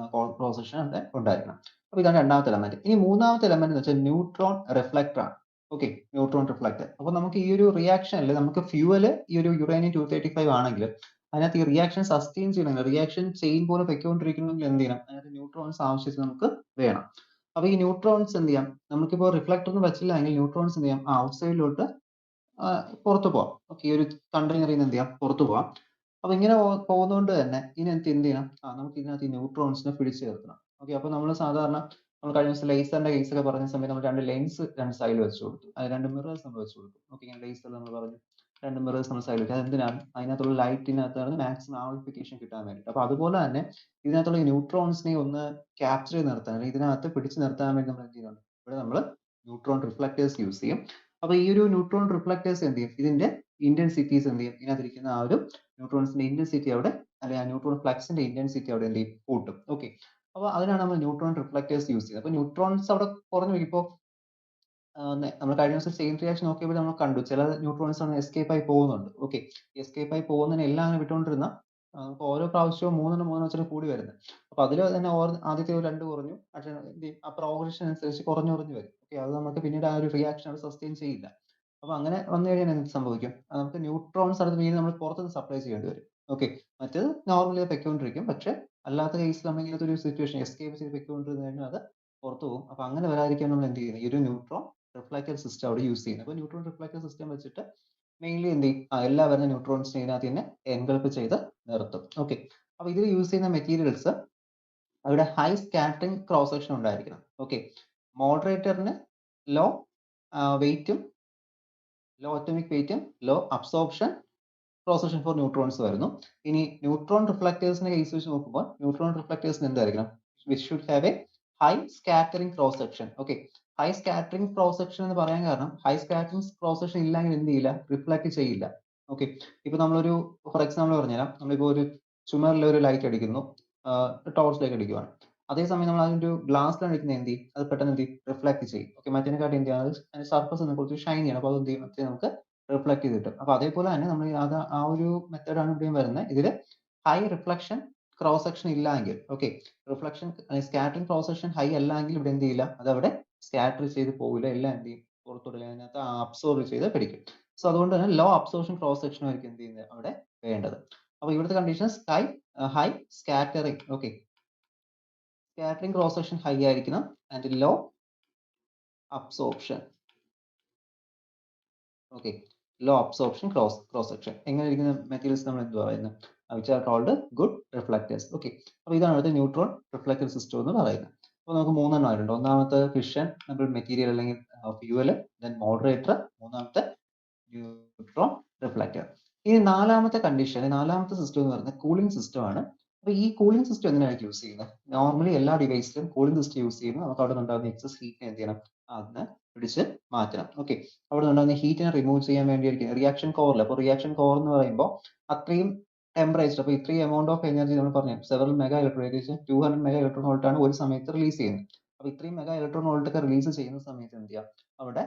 cross section ഉണ്ടായിരിക്കണം. അപ്പൊ ഇതാണ് രണ്ടാമത്തെ എലമെന്റ്. ഇനി മൂന്നാമത്തെ എലമെന്റ് എന്ന് വെച്ചാൽ ന്യൂട്രോൺ റിഫ്ലക്ടർ ആണ്. Okay, neutron reflector. അപ്പൊ നമുക്ക് ഈ ഒരു റിയാക്ഷൻ അല്ലേ, നമുക്ക് ഫ്യൂവൽ ഈ ഒരു യുറേനിയം 235 ആണെങ്കിൽ അതിനകത്ത് ഈ റിയാക്ഷൻ സസ്റ്റെയിൻ ചെയ്യണമെങ്കിൽ, റിയാക്ഷൻ ചെയിൻ പോലെ പൊയ്ക്കൊണ്ടിരിക്കണമെങ്കിൽ എന്ത് ചെയ്യണം, അതിനകത്ത് ന്യൂട്രോൺസ് ആവശ്യത്തിന് നമുക്ക് വേണം. അപ്പൊ ഈ ന്യൂട്രോൺസ് എന്ത് ചെയ്യാം, നമുക്കിപ്പോ റിഫ്ലക്ടർ ഒന്നും വെച്ചില്ല എങ്കിൽ ന്യൂട്രോൺസ് എന്ത് ചെയ്യാം, ഔട്ട്സൈഡിലോട്ട് പുറത്തു പോവാം. ഓക്കെ, ഈ ഒരു കണ്ടെയ്നറിൽ നിന്ന് എന്ത് ചെയ്യാം, പുറത്തു പോവാം. അപ്പൊ ഇങ്ങനെ പോകുന്നതുകൊണ്ട് തന്നെ ഇതിനകത്ത് എന്ത് ചെയ്യണം, നമുക്ക് ഇതിനകത്ത് ഈ ന്യൂട്രോൺസിനെ പിടിച്ചു നിർത്തണം. ഓക്കെ, അപ്പൊ നമ്മൾ സാധാരണ നമ്മൾ കഴിഞ്ഞ ദിവസം ലേസറിന്റെ കേസ് ഒക്കെ പറഞ്ഞ സമയത്ത് നമ്മൾ 2 ലെൻസ് 2 സൈഡിൽ വെച്ച് കൊടുത്തു, അത് 2 മിറേഴ്സ് നമ്മൾ വെച്ച് കൊടുത്തു. ഓക്കെ, ഇങ്ങനെ ലേസറിൽ നമ്മൾ പറഞ്ഞു 2 മിറേഴ്സ് നമ്മൾ സൈഡിൽ വെച്ചു. അതെന്തിനാണ്, അതിനകത്തുള്ള ലൈറ്റിനകത്താണ് മാക്സിമം ആംപ്ലിഫിക്കേഷൻ കിട്ടാൻ വേണ്ടിയിട്ട്. അപ്പൊ അതുപോലെ തന്നെ ഇതിനകത്തുള്ള ന്യൂട്രോൺസിനെ ഒന്ന് ക്യാപ്ചർ ചെയ്ത് നിർത്താൻ, അല്ലെങ്കിൽ ഇതിനകത്ത് പിടിച്ചു നിർത്താൻ വേണ്ടി നമ്മൾ എന്ത് ചെയ്യുന്നുണ്ട്, ഇവിടെ നമ്മൾ ന്യൂട്രോൺ റിഫ്ലക്ടേഴ്സ് യൂസ് ചെയ്യും. അപ്പൊ ഈ ഒരു ന്യൂട്രോൺ റിഫ്ലക്ടേഴ്സ് എന്ത് ചെയ്യും, ഇതിന്റെ ഇന്റൻസിറ്റീസ് എന്ത് ചെയ്യും, ഇതിനകത്തിരിക്കുന്ന ആ ഒരു ന്യൂട്രോൺസിന്റെ ഇന്റൻസിറ്റി അവിടെ, അല്ലെങ്കിൽ ആ ന്യൂട്രോൺ ഫ്ലക്സിന്റെ ഇന്റൻസിറ്റി അവിടെ എന്ത് ചെയ്യും, കൂട്ടും. ഓക്കെ, അപ്പൊ അതിനാണ് നമ്മൾ ന്യൂട്രോൺ റിഫ്ലക്ടേഴ്സ് യൂസ് ചെയ്യുന്നത്. അപ്പൊ ന്യൂട്രോൺസ് അവിടെ കുറഞ്ഞു. ഇപ്പോ നമ്മൾ കഴിഞ്ഞ ദിവസം ചെയിൻ റിയാക്ഷൻ നോക്കിയപ്പോൾ നമ്മൾ കണ്ടു ചില ന്യൂട്രോൺസ് ആണ് എസ്കേപ്പ് ആയി പോകുന്നുണ്ട്. ഓക്കെ, എസ്കേപ്പ് ആയി പോകുന്നതിന് എല്ലാം അങ്ങനെ വിട്ടുകൊണ്ടിരുന്ന നമുക്ക് ഓരോ പ്രാവശ്യവും 3 വെച്ചിട്ട് കൂടി വരുന്നത്. അപ്പൊ അതിൽ തന്നെ ആദ്യത്തെ 2 കുറഞ്ഞു, ആ പ്രോഗ്രഷൻ അനുസരിച്ച് കുറഞ്ഞു കുറഞ്ഞു വരും. ഓക്കെ, അത് നമുക്ക് പിന്നീട് ആ ഒരു റിയാക്ഷൻ അവിടെ സസ്റ്റെയിൻ ചെയ്യില്ല. അപ്പൊ അങ്ങനെ വന്നു കഴിഞ്ഞാൽ എന്ത് സംഭവിക്കും, നമുക്ക് ന്യൂട്രോൺസ് അടുത്ത് വീണ്ടും നമ്മൾ പുറത്തുനിന്ന് സപ്ലൈ ചെയ്യേണ്ടി വരും. ഓക്കെ, മറ്റേത് നോർമലി പൊയ്ക്കൊണ്ടിരിക്കും. പക്ഷെ അല്ലാത്ത കേസിൽ നമ്മൾ ഇങ്ങനത്തെ ഒരു സിറ്റുവേഷൻ എസ്കേപ്പ് ചെയ്ത് പൊയ്ക്കൊണ്ടിരുന്നു കഴിഞ്ഞാൽ അത് പുറത്തു പോകും. അപ്പൊ അങ്ങനെ വരാതിരിക്കാൻ നമ്മൾ എന്ത് ചെയ്യുന്നത്, ഈ ഒരു ന്യൂട്രോൺ റിഫ്ലക്ടർ സിസ്റ്റം അവിടെ യൂസ് ചെയ്യുന്നത്. അപ്പോൾ ന്യൂട്രോൺ റിഫ്ലക്ടർ സിസ്റ്റം വെച്ചിട്ട് മെയിൻലി എന്ത് ചെയ്യും, എല്ലാ വരുന്ന ന്യൂട്രോൺസിനെ ഇതിനകത്ത് തന്നെ എൻവലപ്പ് ചെയ്ത് നിർത്തും. ഓക്കെ, അപ്പൊ ഇതിൽ യൂസ് ചെയ്യുന്ന മെറ്റീരിയൽസ് അവിടെ ഹൈ സ്കാറ്ററിംഗ് ക്രോസ് സെക്ഷൻ ഉണ്ടായിരിക്കണം. ഓക്കെ, മോഡറേറ്ററിന് ലോ വെയിറ്റും ലോ അറ്റോമിക് വെയിറ്റും low absorption cross section for neutrons വരുന്നു. ഇനി ന്യൂട്രോൺ റിഫ്ലക്ടേഴ്സിന്റെ കേസ് വെച്ച് നോക്കുമ്പോൾ ന്യൂട്രോൺ റിഫ്ലക്ടേഴ്സിന് എന്തായിരിക്കണം, which should have A high scattering cross section. Okay, high scattering cross section എന്ന് പറയാൻ കാരണം ഹൈ സ്കാറ്ററിംഗ് ക്രോസ് സെക്ഷൻ ഇല്ലെങ്കിൽ എന്ത് ചെയ്യില്ല, റിഫ്ലക്ട് ചെയ്യില്ല. ഓക്കെ, ഇപ്പൊ നമ്മളൊരു ഫോർ എക്സാമ്പിൾ പറഞ്ഞുതരാം, നമ്മളിപ്പോ ഒരു ചുമരിൽ ഒരു ലൈറ്റ് അടിക്കുന്നു, ടോർച്ച് ലൈറ്റ് അടിക്കുവാണ്. അതേസമയം നമ്മൾ അതിന്റെ ഗ്ലാസ്സിലാണ് അടിക്കുന്നത്, എന്ത് ചെയ്യും, അത് പെട്ടെന്ന് എന്ത് ചെയ്യും, റിഫ്ലക്ട് ചെയ്യും. ഓക്കെ, മറ്റേതിനെക്കാട്ടി എന്ത് ചെയ്യും, അതിന്റെ സർഫസ് കുറച്ച് ഷൈനിയാണ്. അപ്പൊ അത് എന്ത് ചെയ്യും, മറ്റേ നമുക്ക് റിഫ്ലക്ട് ചെയ്ത് കിട്ടും. അപ്പൊ അതേപോലെ തന്നെ നമ്മൾ അത് ആ ഒരു മെത്തേഡാണ് ഇവിടെയും വരുന്നത്. ഇതിൽ ഹൈ റിഫ്ലക്ഷൻ ക്രോസ് സെക്ഷൻ ഇല്ല എങ്കിൽ, okay, reflection scattering cross section high അല്ല എങ്കിൽ ഇവിടെ എന്ത് ചെയ്യില്ല, അത് അവിടെ സ്കാറ്റർ ചെയ്ത് പോകില്ല, എല്ലാം എന്ത് ചെയ്യും, പുറത്തോട്ടില്ല, അതിനകത്ത് അബ്സോർബ് ചെയ്ത് പിടിക്കും. സോ അതുകൊണ്ട് തന്നെ ലോ അബ്സോർപ്ഷൻ ക്രോസ് സെക്ഷൻ ആയിരിക്കും എന്ത് ചെയ്യുന്നത് അവിടെ വേണ്ടത്. അപ്പൊ ഇവിടുത്തെ condition high scattering, okay, scattering cross section high ആയിരിക്കണം and low absorption. Okay, low absorption cross section എങ്ങനെ ഇരിക്കുന്ന മെറ്റീരിയൽസ് നമ്മൾ എന്ത് പറയുന്നത്, which are called good reflectors. Okay, അപ്പൊ ഇതാണ് ഇവിടുത്തെ ന്യൂട്രോൺ റിഫ്ലക്ടർ സിസ്റ്റം എന്ന് പറയുന്നത്. അപ്പൊ നമുക്ക് 3 ആയിട്ടുണ്ട്. ഒന്നാമത്തെ ഫിഷൻ മെറ്റീരിയൽ അല്ലെങ്കിൽ ഫ്യൂവൽ, ദെൻ മോഡറേറ്റർ, മൂന്നാമത്തെ ന്യൂട്രോൺ റിഫ്ലക്ടർ. ഇനി നാലാമത്തെ കണ്ടീഷൻ, നാലാമത്തെ സിസ്റ്റം എന്ന് പറയുന്നത് കൂളിംഗ് സിസ്റ്റം ആണ്. അപ്പോൾ ഈ കൂളിംഗ് സിസ്റ്റം എന്തിനാണ് യൂസ് ചെയ്യുന്നത്? നോർമലി എല്ലാ ഡിവൈസിലും കൂളിംഗ് സിസ്റ്റം യൂസ് ചെയ്യുമ്പോൾ നമുക്ക് അവിടെ നിന്നുണ്ടാകുന്ന എക്സസ് ഹീറ്റിനെ എന്ത് ചെയ്യണം? അതിനെ പിടിച്ച് മാറ്റണം. ഓക്കെ, അവിടെ നിന്നുണ്ടാകുന്ന ഹീറ്റിനെ റിമൂവ് ചെയ്യാൻ വേണ്ടിയിരിക്കും റിയാക്ഷൻ കോറിൽ. അപ്പോൾ റിയാക്ഷൻ കോർ എന്ന് പറയുമ്പോൾ അത്രയും ടെമ്പറേച്ചർ, അപ്പോൾ ഇത്രയും എമൗണ്ട് ഓഫ് എനർജി നമ്മൾ പറഞ്ഞു സെവറൽ മെഗാ ഇലക്ട്രോൺ, ഏകദേശം 200 മെഗാ ഇലക്ട്രോൺ വോൾട്ട് ആണ് ഒരു സമയത്ത് റിലീസ് ചെയ്യുന്നത്. അപ്പോൾ ഇത്രയും മെഗാ ഇലക്ട്രോൺ വോൾട്ട് ഒക്കെ റിലീസ് ചെയ്യുന്ന സമയത്ത് എന്ത് ചെയ്യുക? അവിടെ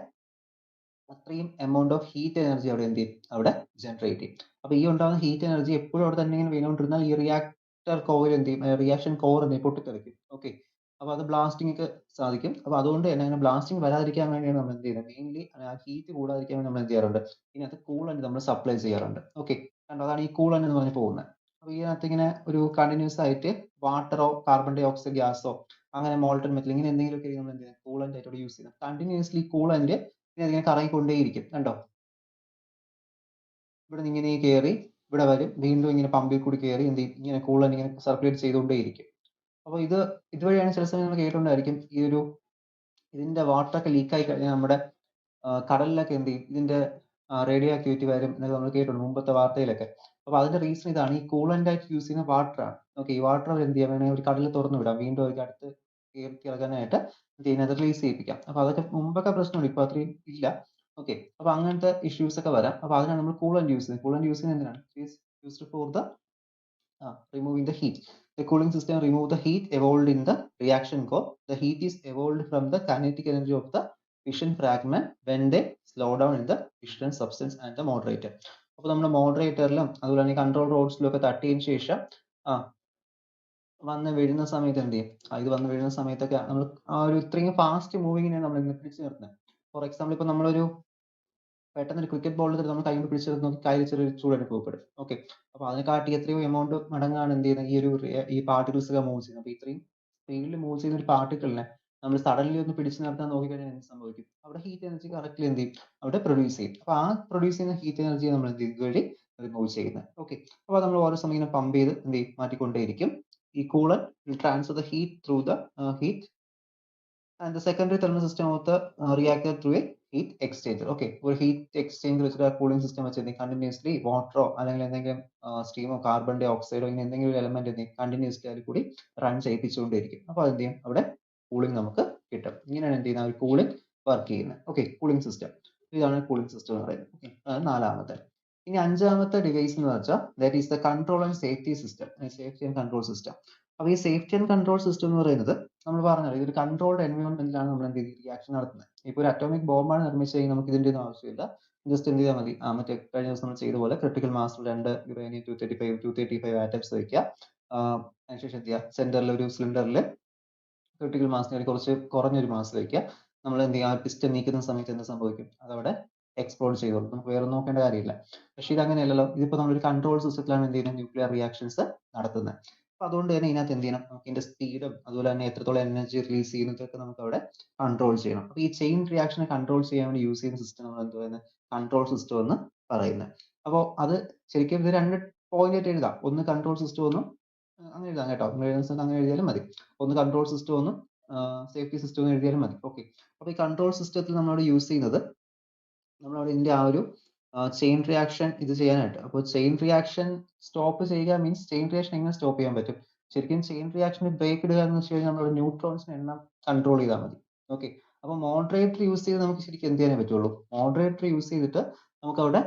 അത്രയും എമൗണ്ട് ഓഫ് ഹീറ്റ് എനർജി അവിടെ എന്ത് ചെയ്യും? അവിടെ ജനറേറ്റ് ചെയ്യും. അപ്പോൾ ഈ ഉണ്ടാകുന്ന ഹീറ്റ് എനർജി എപ്പോഴും അവിടെ തന്നെ ഇങ്ങനെ വീണുകൊണ്ടിരുന്നാൽ ഈ റിയാക്ടർ കോർ എന്ത് ചെയ്യും? റിയാക്ഷൻ കോർ എന്ത് ചെയ്യും? പൊട്ടിത്തെറിക്കും. ഓക്കെ, അപ്പോൾ അത് ബ്ലാസ്റ്റിംഗ് ഒക്കെ സാധിക്കും. അപ്പോൾ അതുകൊണ്ട് തന്നെ അങ്ങനെ ബ്ലാസ്റ്റിംഗ് വരാതിരിക്കാൻ വേണ്ടിയാണ് നമ്മൾ എന്ത് ചെയ്യുന്നത്? മെയിൻലി ആ ഹീറ്റ് കൂടാതിരിക്കാൻ വേണ്ടി നമ്മൾ എന്ത് ചെയ്യാറുണ്ട്? ഇതിനകത്ത് കൂളന്റ് നമ്മൾ സപ്ലൈ ചെയ്യാറുണ്ട്. ഓക്കെ, കണ്ടോ, അതാണ് ഈ കൂളന്റ് എന്ന് പറഞ്ഞ് പോകുന്നത്. അപ്പോൾ ഇതിനകത്ത് ഇങ്ങനെ ഒരു കണ്ടിന്യൂസ് ആയിട്ട് വാട്ടറോ കാർബൺ ഡൈ ഓക്സൈഡ് ഗ്യാസോ അങ്ങനെ മോൾട്ടൺ മെറ്റൽ ഇങ്ങനെ എന്തെങ്കിലുമൊക്കെ നമ്മൾ എന്ത് ചെയ്യുന്നത്? കൂളന്റ് ആയിട്ട് യൂസ് ചെയ്യുന്നത്. കണ്ടിന്യൂസ്ലി കൂളന്റ് ഇതിങ്ങനെ കറങ്ങിക്കൊണ്ടേയിരിക്കും. കണ്ടോ, ഇവിടെ നിന്ന് ഇങ്ങനെ കയറി ഇവിടെ വരും, വീണ്ടും ഇങ്ങനെ പമ്പിൽ കൂടി കയറി എന്ത് ചെയ്യും? ഇങ്ങനെ കൂളന്റ് ഇങ്ങനെ സർക്കുലേറ്റ് ചെയ്തുകൊണ്ടേയിരിക്കും. അപ്പോൾ ഇതുവഴിയാണ് ചില സമയം നമ്മൾ കേട്ടിട്ടുണ്ടായിരിക്കും ഈ ഒരു ഇതിന്റെ വാട്ടർ ഒക്കെ ലീക്ക് ആയി കഴിഞ്ഞാൽ നമ്മുടെ കടലിലൊക്കെ എന്ത് ചെയ്യും? ഇതിന്റെ റേഡിയോ ആക്ടിവിറ്റി വരും എന്നൊക്കെ നമ്മൾ കേട്ടിട്ടുണ്ട് മുമ്പത്തെ വാർത്തയിലൊക്കെ. അപ്പോൾ അതിന്റെ റീസൺ ഇതാണ്, ഈ കൂളന്റ് ആയിട്ട് യൂസ് ചെയ്യുന്ന വാട്ടർ ആണ്. ഓക്കെ, ഈ വാട്ടർ എന്ത് ചെയ്യാൻ വേണമെങ്കിൽ ഒരു കടലിൽ തുറന്നു വിടാം, വീണ്ടും അവർക്ക് അടുത്ത് ഇറങ്ങാനായിട്ട് എന്ത് ചെയ്യുന്നത്? റിലീസ് ചെയ്യിപ്പിക്കാം. അപ്പോൾ അതൊക്കെ മുമ്പൊക്കെ പ്രശ്നമുണ്ട്, ഇപ്പോൾ അത്രയും ഇല്ല. ഓക്കെ, അപ്പോൾ അങ്ങനത്തെ ഇഷ്യൂസ് ഒക്കെ വരാം. അപ്പോൾ അതിനാണ് നമ്മൾ കൂളന്റ് യൂസ് ചെയ്യുന്നത്. കൂളന്റ് യൂസ് ചെയ്യുന്നത് എന്തിനാണ്? Used for the removing the heat. The cooling system remove the heat evolved in the reaction core. The heat is evolved from the kinetic energy of the fission fragment when they slow down in the fission substance and the moderator. അപ്പോൾ നമ്മുടെ മോഡറേറ്ററിലും അതുപോലെ തന്നെ control റോഡ്സിലും ഒക്കെ തട്ടിയതിന് ശേഷം വന്ന് വീഴുന്ന സമയത്ത് എന്ത് ചെയ്യും? ഇത് വന്ന് വീഴുന്ന സമയത്തൊക്കെ നമ്മൾ ആ ഒരു ഇത്രയും ഫാസ്റ്റ് മൂവിങ്ങിനെ നമ്മൾ പിടിച്ചു നിർത്തുന്നത്. ഫോർ എക്സാമ്പിൾ, ഇപ്പോൾ നമ്മളൊരു പെട്ടെന്ന് ഒരു ക്രിക്കറ്റ് ബോൾ എടുത്തിട്ട് നമ്മൾ കൈ കൊണ്ട് പിടിച്ചെടുത്ത് നോക്കി കയ്യിൽ ചെറിയൊരു ചൂട് അനുഭവപ്പെടും. ഓക്കെ, അപ്പോൾ അതിനെക്കാട്ടി എത്രയോ എമൗണ്ട് മടങ്ങാണ് എന്ത് ചെയ്യുന്നത്? ഈ പാർട്ടിക്കിൾസ് ഒക്കെ മൂവ് ചെയ്യുന്നത്. അപ്പോൾ ഇത്രയും സ്പീഡിൽ മൂവ് ചെയ്യുന്ന ഒരു പാർട്ടിക്കിളിനെ നമ്മൾ സഡൻലി ഒന്ന് പിടിച്ചു നിർത്താൻ നോക്കിക്കഴിഞ്ഞാൽ എന്ത് സംഭവിക്കും? അവിടെ ഹീറ്റ് എനർജി കറക്റ്റ്ലി എന്ത് ചെയ്യും? അവിടെ പ്രൊഡ്യൂസ് ചെയ്യും. അപ്പോൾ ആ പ്രൊഡ്യൂസ് ചെയ്യുന്ന ഹീറ്റ് എനർജി നമ്മൾ എന്ത് ചെയ്യും? ഇതുവഴി റിമൂവ് ചെയ്യുന്നത്. ഓക്കെ, അപ്പോൾ നമ്മൾ ഓരോ സമയം ഇങ്ങനെ പമ്പ് ചെയ്ത് എന്ത് ചെയ്യും? മാറ്റിക്കൊണ്ടേയിരിക്കും. ഈ cooler will transfer the heat through the heat and the secondary thermal system of the reactor through a heat exchanger. Okay, ഒരു ഹീറ്റ് എക്സ്ചേഞ്ചർ വെച്ചിട്ട് കൂളിംഗ് സിസ്റ്റം വെച്ച് കണ്ടിന്യൂസ്ലി വാട്ടറോ അല്ലെങ്കിൽ എന്തെങ്കിലും സ്റ്റീമോ കാർബൺ ഡൈ ഓക്സൈഡോ ഇങ്ങനെ എന്തെങ്കിലും ഒരു എലമെന്റ് എന്ത് കണ്ടിന്യൂസ്ലി അതിൽ കൂടി റൺ ചെയ്യിപ്പിച്ചുകൊണ്ടിരിക്കും. അപ്പോൾ അതെന്ത് ചെയ്യും? അവിടെ കൂളിംഗ് നമുക്ക് കിട്ടും. ഇങ്ങനെയാണ് എന്ത് ചെയ്യുന്നത്? ഒരു കൂളിംഗ് വർക്ക് ചെയ്യുന്നത്. Okay, cooling system. ഇതാണ് കൂളിംഗ് സിസ്റ്റം എന്ന് പറയുന്നത്. ഓക്കെ, അതാണ് നാലാമത്തെ. ഇനി അഞ്ചാമത്തെ ഡിവൈസ് എന്ന് വെച്ചാൽ that is the control and safety system. Safety and control system. അപ്പോൾ ഈ സേഫ്റ്റി ആൻഡ് കൺട്രോൾ സിസ്റ്റം എന്ന് പറയുന്നത് നമ്മൾ പറഞ്ഞല്ലോ, ഇതൊരു കൺട്രോൾഡ് എൻവയോൺമെന്റിലാണ് നമ്മൾ എന്ത് ചെയ്യുന്നത്? റിയാക്ഷൻ നടത്തുന്നത്. ഇപ്പോൾ ഒരു അറ്റോമിക് ബോംബാണ് നിർമ്മിച്ചതെങ്കിൽ നമുക്ക് ഇതിന്റെ ഒന്നും ആവശ്യമില്ല. ജസ്റ്റ് എന്ത് ചെയ്താൽ മതി? മറ്റേ കഴിഞ്ഞ ദിവസം നമ്മൾ ചെയ്ത പോലെ ക്രിട്ടിക്കൽ മാസിൽ 2 യുറേനിയം 235 ആറ്റംസ് വയ്ക്കുക. അതിനുശേഷം എന്ത് ചെയ്യുക? സെന്ററിൽ ഒരു സിലിണ്ടറിൽ ക്രിട്ടിക്കൽ മാസിന് കുറച്ച് കുറഞ്ഞൊരു മാസ് വയ്ക്കുക. നമ്മൾ എന്ത് ചെയ്യുക? പിസ്റ്റൺ നീക്കുന്ന സമയത്ത് എന്ത് സംഭവിക്കും? അതവിടെ എക്സ്പ്ലോഡ് ചെയ്തോളും. നമുക്ക് വേറെ നോക്കേണ്ട കാര്യമില്ല. പക്ഷേ ഇത് അങ്ങനെയല്ലല്ലോ. ഇതിപ്പോൾ നമ്മളൊരു കൺട്രോൾ സിസ്റ്റത്തിലാണ് എന്ത് ചെയ്യുന്നത്? ന്യൂക്ലിയർ റിയാക്ഷൻസ് നടത്തുന്നത്. അപ്പോൾ അതുകൊണ്ട് തന്നെ ഇതിനകത്ത് എന്ത് ചെയ്യണം? നമുക്ക് ഇതിന്റെ സ്പീഡും അതുപോലെ തന്നെ എത്രത്തോളം എനർജി റിലീസ് ചെയ്യുന്നതൊക്കെ നമുക്ക് അവിടെ കൺട്രോൾ ചെയ്യണം. അപ്പോൾ ഈ ചെയിൻ റിയാക്ഷനെ കൺട്രോൾ ചെയ്യാൻ വേണ്ടി യൂസ് ചെയ്യുന്ന സിസ്റ്റം നമ്മൾ എന്ത് പറയുന്നത്? കൺട്രോൾ സിസ്റ്റം എന്ന് പറയുന്നത്. അപ്പോൾ അത് ശരിക്കും ഇത് 2 പോയിന്റ് ആയിട്ട് എഴുതാം. ഒന്ന് കൺട്രോൾ സിസ്റ്റം ഒന്നും അങ്ങനെ എഴുതാം കേട്ടോ. നിങ്ങൾ എഴുതുന്ന സ്ഥലത്ത് അങ്ങനെ എഴുതിയാലും മതി. ഒന്ന് കൺട്രോൾ സിസ്റ്റം ഒന്നും സേഫ്റ്റി സിസ്റ്റം എന്ന് എഴുതിയാലും മതി. ഓക്കെ, അപ്പോൾ ഈ കൺട്രോൾ സിസ്റ്റത്തിൽ നമ്മളവിടെ യൂസ് ചെയ്യുന്നത് നമ്മളവിടെ ഇതിന്റെ ആ ഒരു ചെയിൻ റിയാക്ഷൻ ഇത് ചെയ്യാനായിട്ട്. അപ്പോൾ ചെയിൻ റിയാക്ഷൻ സ്റ്റോപ്പ് ചെയ്യുക മീൻസ് ചെയിൻ റിയാക്ഷൻ എങ്ങനെ സ്റ്റോപ്പ് ചെയ്യാൻ പറ്റും? ശരിക്കും ചെയിൻ റിയാക്ഷന് ബ്രേക്ക് ഇടുക എന്ന് വെച്ച് കഴിഞ്ഞാൽ നമ്മുടെ ന്യൂട്രോൺസിന്റെ എണ്ണം കൺട്രോൾ ചെയ്താൽ മതി. ഓക്കെ, അപ്പോൾ മോഡറേറ്റർ യൂസ് ചെയ്ത് നമുക്ക് ശരിക്കും എന്ത് ചെയ്യാനേ പറ്റുള്ളൂ? മോഡറേറ്റർ യൂസ് ചെയ്തിട്ട് നമുക്ക് അവിടെ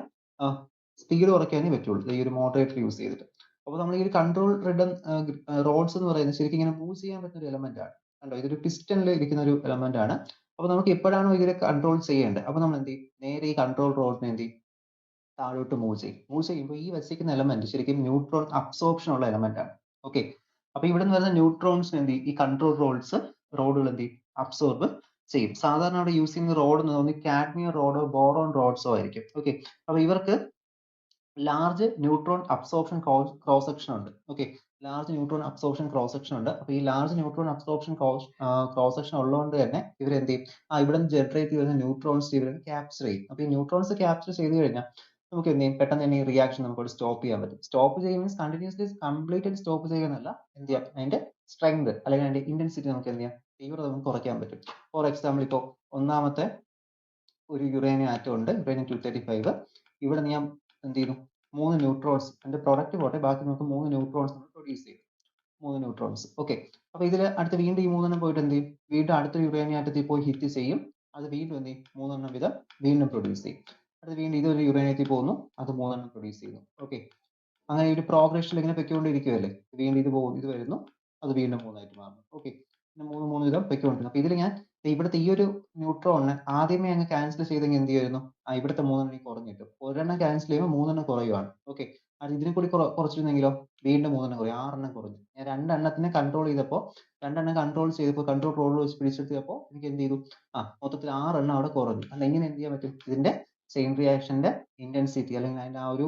സ്പീഡ് കുറയ്ക്കാനേ പറ്റുള്ളൂ, ഈ ഒരു മോഡറേറ്റർ യൂസ് ചെയ്തിട്ട്. അപ്പോൾ നമ്മൾ ഈ ഒരു കൺട്രോൾ റിഡൻ റോഡ്സ് എന്ന് പറയുന്നത് ശരിക്കും ഇങ്ങനെ മൂവ് ചെയ്യാൻ പറ്റുന്ന ഒരു എലമെന്റ് ആണ്. കണ്ടോ, ഇതൊരു പിസ്റ്റണിൽ ഇരിക്കുന്ന ഒരു എലമെന്റ് ആണ്. അപ്പോൾ നമുക്ക് എപ്പോഴാണോ ഇതിനെ കൺട്രോൾ ചെയ്യേണ്ടത് അപ്പോൾ നമ്മൾ എന്ത് ചെയ്യും? നേരെ ഈ കൺട്രോൾ റോഡിനെ എന്ത് ചെയ്യും? താഴോട്ട് മൂവ് ചെയ്യും. മൂവ് ചെയ്യുമ്പോൾ ഈ വച്ചിരിക്കുന്ന എലമെന്റ് ശരിക്കും ന്യൂട്രോൺ അബ്സോർപ്ഷൻ ഉള്ള എലമെന്റ് ആണ്. ഓക്കെ, അപ്പോൾ ഇവിടെ നിന്ന് വരുന്ന ന്യൂട്രോൺസിന് എന്ത് ചെയ്യും? ഈ കൺട്രോൾ റോഡുകൾ എന്ത് ചെയ്യും? അബ്സോർബ് ചെയ്യും. സാധാരണ അവിടെ യൂസ് ചെയ്യുന്ന റോഡ് എന്ന് തോന്നി കാഡ്മിയം റോഡോ ബോറോൺ റോഡ്സോ ആയിരിക്കും. ഓക്കെ, അപ്പോൾ ഇവർക്ക് large neutron absorption cross section ഉണ്ട്. Okay, large neutron absorption cross section ഉണ്ട്. അപ്പോൾ ഈ large neutron absorption cross section ഉള്ളതുകൊണ്ട് തന്നെ ഇവർ എന്ത് ചെയ്യും? ഇവിടെ നിന്ന് ജനറേറ്റ് ചെയ്യുന്ന ന്യൂട്രോൺസ് ഇവർ ക്യാപ്ചർ ചെയ്യും. അപ്പോൾ ഈ ന്യൂട്രോൺസ് ക്യാപ്ചർ ചെയ്ത് കഴിഞ്ഞാൽ നമുക്ക് എന്ത് ചെയ്യും? പെട്ടെന്ന് തന്നെ ഈ റിയാക്ഷൻ നമുക്ക് സ്റ്റോപ്പ് ചെയ്യാൻ പറ്റും. സ്റ്റോപ്പ് ചെയ്യുക മീൻസ് കണ്ടിന്യൂസ്ലി കംപ്ലീറ്റ് ആയിട്ട് സ്റ്റോപ്പ് ചെയ്യുക എന്നല്ല, എന്ത് ചെയ്യാം? അതിന്റെ സ്ട്രെങ്ത് അല്ലെങ്കിൽ അതിന്റെ ഇന്റൻസിറ്റി നമുക്ക് എന്ത് ചെയ്യാം? തീവ്രത നമുക്ക് കുറയ്ക്കാൻ പറ്റും. ഫോർ എക്സാമ്പിൾ, ഇപ്പോൾ ഒന്നാമത്തെ ഒരു യുറേനിയം ആറ്റം ഉണ്ട്, യുറേനിയം 235. ഇവിടെ ഞാൻ എന്ത് ചെയ്യുന്നു? 3 ന്യൂട്രോൺസ്, എന്റെ പ്രൊഡക്റ്റ് പോട്ടെ, ബാക്കി നമുക്ക് 3 ന്യൂട്രോൺസ് നമ്മൾ പ്രൊഡ്യൂസ് ചെയ്യും. 3 ന്യൂട്രോൺസ്. ഓക്കെ. അപ്പൊ ഇതിൽ അടുത്ത് വീണ്ടും ഈ 3 പോയിട്ട് എന്ത് ചെയ്യും? വീണ്ടും അടുത്ത യുറേനിയം ആറ്റത്തിൽ പോയി ഹിറ്റ് ചെയ്യും. അത് വീണ്ടും എന്ത് ചെയ്യും? 3 വീതം വീണ്ടും പ്രൊഡ്യൂസ് ചെയ്യും. അത് വീണ്ടും ഇതൊരു യുറേനിയത്തിൽ പോകുന്നു, അത് 3 പ്രൊഡ്യൂസ് ചെയ്യുന്നു. ഓക്കെ. അങ്ങനെ ഒരു പ്രോഗ്രഷനിൽ ഇങ്ങനെ പൊയ്ക്കൊണ്ടിരിക്കുകയല്ലേ. വീണ്ടും ഇത് പോകുന്നു, ഇത് വരുന്നു, അത് വീണ്ടും 3 മാറുന്നു. ഓക്കെ. പിന്നെ 3 വീതം പൊയ്ക്കൊണ്ടിരിക്കുന്നു. അപ്പൊ ഇതിൽ ഞാൻ ഇവിടുത്തെ ഈ ഒരു ന്യൂട്രോണിനെ ആദ്യമേ അങ്ങ് ക്യാൻസൽ ചെയ്തെങ്കിൽ എന്ത് ചെയ്യുമായിരുന്നു? ഇവിടുത്തെ 3 കുറഞ്ഞു കിട്ടും. ഒരെണ്ണം ക്യാൻസൽ ചെയ്യുമ്പോൾ 3 കുറയുവാണ്. ഓക്കെ. അത് ഇതിനെ കൂടി കുറച്ചിരുന്നെങ്കിലോ വീണ്ടും 3 കുറയും, 6 കുറഞ്ഞു. ഞാൻ 2 കൺട്രോൾ ചെയ്തപ്പോൾ 2 കൺട്രോൾ ചെയ്തപ്പോൾ കൺട്രോൾ റോഡിൽ വെച്ച് പിടിച്ചെടുത്തപ്പോൾ എനിക്ക് എന്ത് ചെയ്തു? മൊത്തത്തിൽ 6 അവിടെ കുറഞ്ഞു. അത് എങ്ങനെ എന്ത് ചെയ്യാൻ പറ്റും? ഇതിന്റെ ചെയിൻ റിയാക്ഷന്റെ ഇന്റൻസിറ്റി അല്ലെങ്കിൽ അതിന്റെ ആ ഒരു